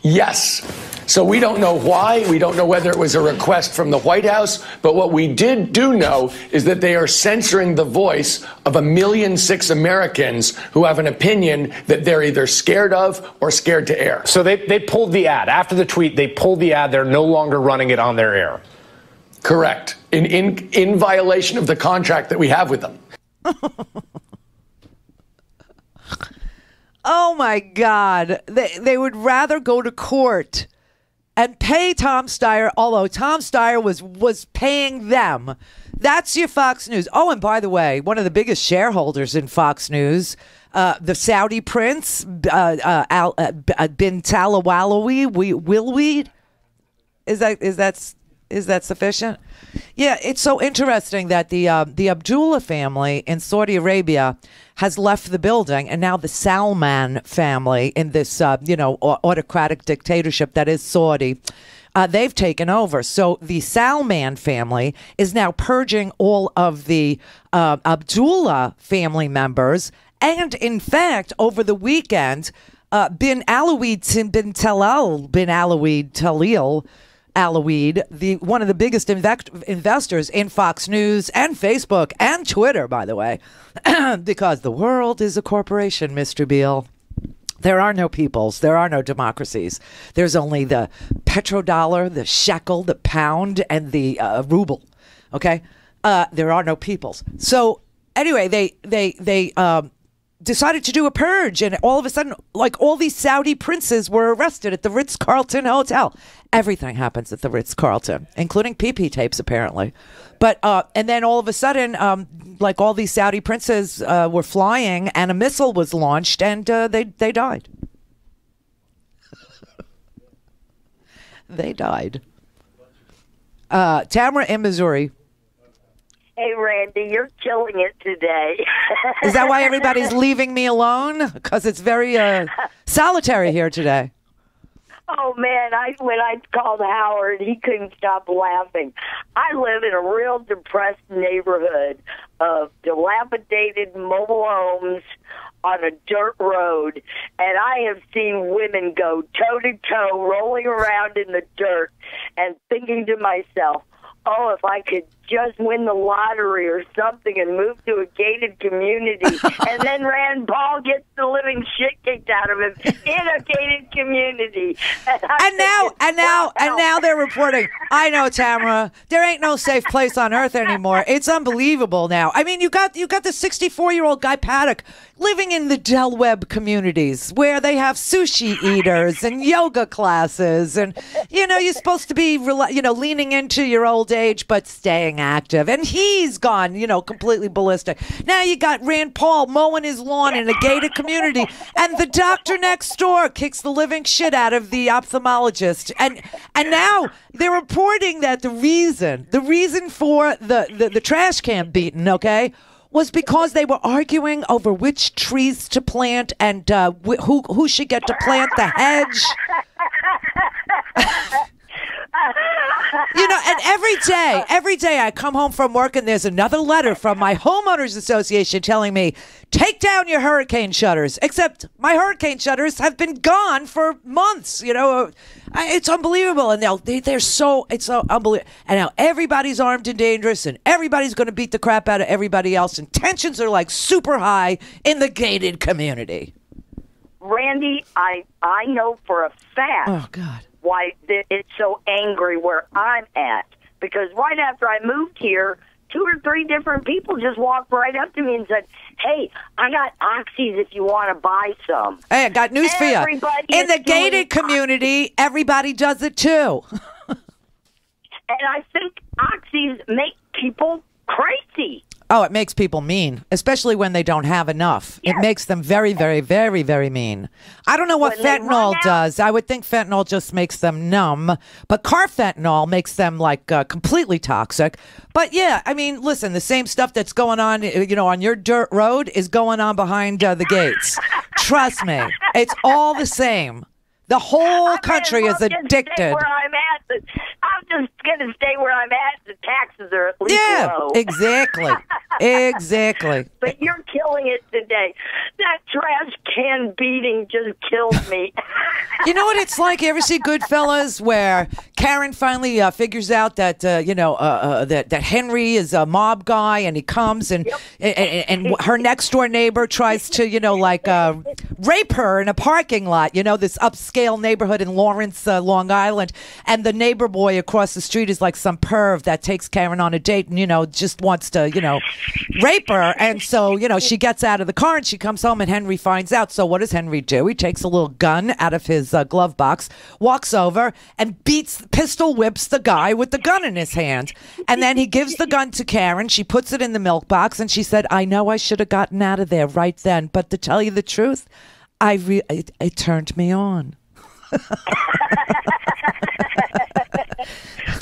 Yes. So we don't know why. We don't know whether it was a request from the White House. But what we do know is that they are censoring the voice of 1.6 million Americans who have an opinion that they're either scared of or scared to air. So they pulled the ad. After the tweet, they pulled the ad. They're no longer running it on their air. Correct. In violation of the contract that we have with them. Oh, my God. They would rather go to court and pay Tom Steyer, although Tom Steyer was paying them. That's your Fox News. Oh, and by the way, one of the biggest shareholders in Fox News, the Saudi prince, bin Talawalawi, Willweed. Is that sufficient? Yeah, it's so interesting that the Abdullah family in Saudi Arabia has left the building, and now the Salman family in this autocratic dictatorship that is Saudi, they've taken over. So the Salman family is now purging all of the Abdullah family members, and in fact, over the weekend, bin Alawid bin Talil. Alawid, one of the biggest investors in Fox News and Facebook and Twitter, by the way, because the world is a corporation, Mr. Beale. There are no peoples. There are no democracies. There's only the petrodollar, the shekel, the pound, and the ruble. Okay? There are no peoples. So anyway, they decided to do a purge, and all of a sudden, like, all these Saudi princes were arrested at the Ritz-Carlton Hotel. Everything happens at the Ritz-Carlton, including pee-pee tapes, apparently. But and then all of a sudden, like, all these Saudi princes were flying, and a missile was launched, and they died. They died. Tamara in Missouri. Hey, Randy, you're killing it today. Is that why everybody's leaving me alone? Because it's very solitary here today. Oh, man, when I called Howard, he couldn't stop laughing. I live in a real depressed neighborhood of dilapidated mobile homes on a dirt road, and I have seen women go toe-to-toe, rolling around in the dirt, and thinking to myself, oh, if I could just win the lottery or something and move to a gated community. And then Rand Paul gets the living shit kicked out of him in a gated community. And now they're reporting, I know, Tamara, there ain't no safe place on earth anymore. It's unbelievable now. I mean, you got the 64-year-old Guy Paddock living in the Del Webb communities where they have sushi eaters and yoga classes. And, you're supposed to be, leaning into your old age, but staying active. And he's gone, completely ballistic. Now you got Rand Paul mowing his lawn in a gated community, and the doctor next door kicks the living shit out of the ophthalmologist. And now they're reporting that the reason for the trash can beating, okay, was because they were arguing over which trees to plant and who should get to plant the hedge. And every day I come home from work and there's another letter from my homeowners association telling me, take down your hurricane shutters. Except my hurricane shutters have been gone for months. It's unbelievable. And it's so unbelievable. And now everybody's armed and dangerous, and everybody's going to beat the crap out of everybody else. And tensions are like super high in the gated community. Randy, I know for a fact. Oh, God. Why it's so angry where I'm at. Because right after I moved here, 2 or 3 different people just walked right up to me and said, hey, I got oxys if you want to buy some. Hey, I got news for you. In the gated community, everybody does it too. And I think oxys make people crazy. Oh, it makes people mean, especially when they don't have enough. Yes. It makes them very, very, very, very mean. I don't know what fentanyl does. I would think fentanyl just makes them numb, but carfentanil makes them completely toxic. But yeah, I mean, listen, the same stuff that's going on, on your dirt road is going on behind the gates. Trust me, it's all the same. The whole country is addicted. I'm just going to stay where I'm at. The taxes are at least low. Exactly. Exactly. But you're killing it today. That trash can beating just killed me. You know what it's like? You ever see Goodfellas, where Karen finally figures out that that Henry is a mob guy, and he comes and her next door neighbor tries to rape her in a parking lot. This upscale neighborhood in Lawrence, Long Island, and the neighbor boy across the street is like some perv that takes Karen on a date and just wants to rape her. And so she gets out of the car and she comes home, and Henry finds out. So what does Henry do? He takes a little gun out of his glove box, walks over and pistol whips the guy with the gun in his hand. And then he gives the gun to Karen. She puts it in the milk box, and she said, I know I should have gotten out of there right then, but to tell you the truth, it turned me on.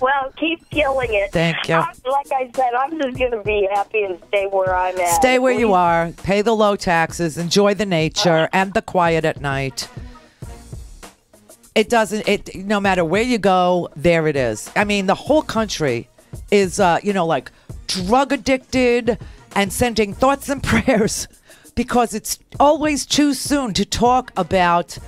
Well, keep killing it. Thank you. Like I said, I'm just going to be happy and stay where I'm at. Stay where you are. Pay the low taxes. Enjoy the nature and the quiet at night. No matter where you go, there it is. I mean, the whole country is, drug addicted and sending thoughts and prayers because it's always too soon to talk about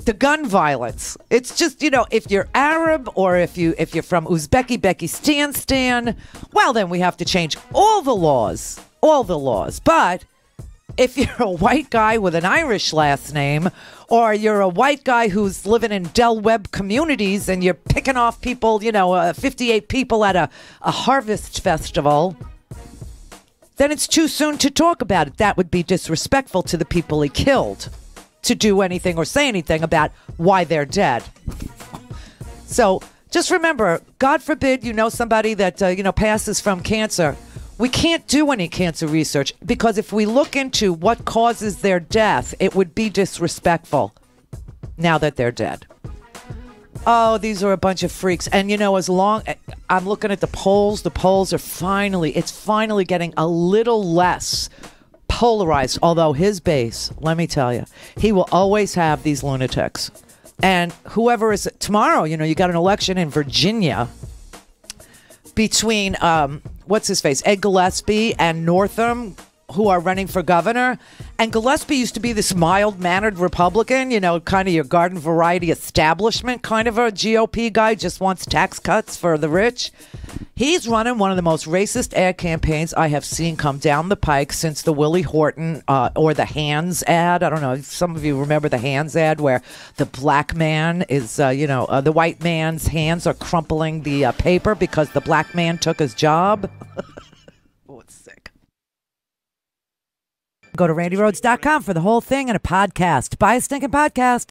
the gun violence. It's just, if you're Arab or if you're from Uzbekistan, well, then we have to change all the laws. But if you're a white guy with an Irish last name, or you're a white guy who's living in Del Webb communities and you're picking off people, 58 people at a harvest festival, then it's too soon to talk about it. That would be disrespectful to the people he killed to do anything or say anything about why they're dead. So just remember, God forbid you know somebody that, passes from cancer. We can't do any cancer research because if we look into what causes their death, it would be disrespectful now that they're dead. Oh, these are a bunch of freaks. And, as long I'm looking at the polls are it's finally getting a little less polarized. Although his base, let me tell you, he will always have these lunatics. And whoever is tomorrow, you got an election in Virginia between, what's his face, Ed Gillespie and Northam, who are running for governor. And Gillespie used to be this mild-mannered Republican, kind of your garden variety establishment kind of a GOP guy, just wants tax cuts for the rich. He's running one of the most racist ad campaigns I have seen come down the pike since the Willie Horton or the Hands ad. I don't know if some of you remember the Hands ad where the black man is, the white man's hands are crumpling the paper because the black man took his job. Oh, it's sick. Go to RandiRhodes.com for the whole thing and a podcast. Buy a stinking podcast.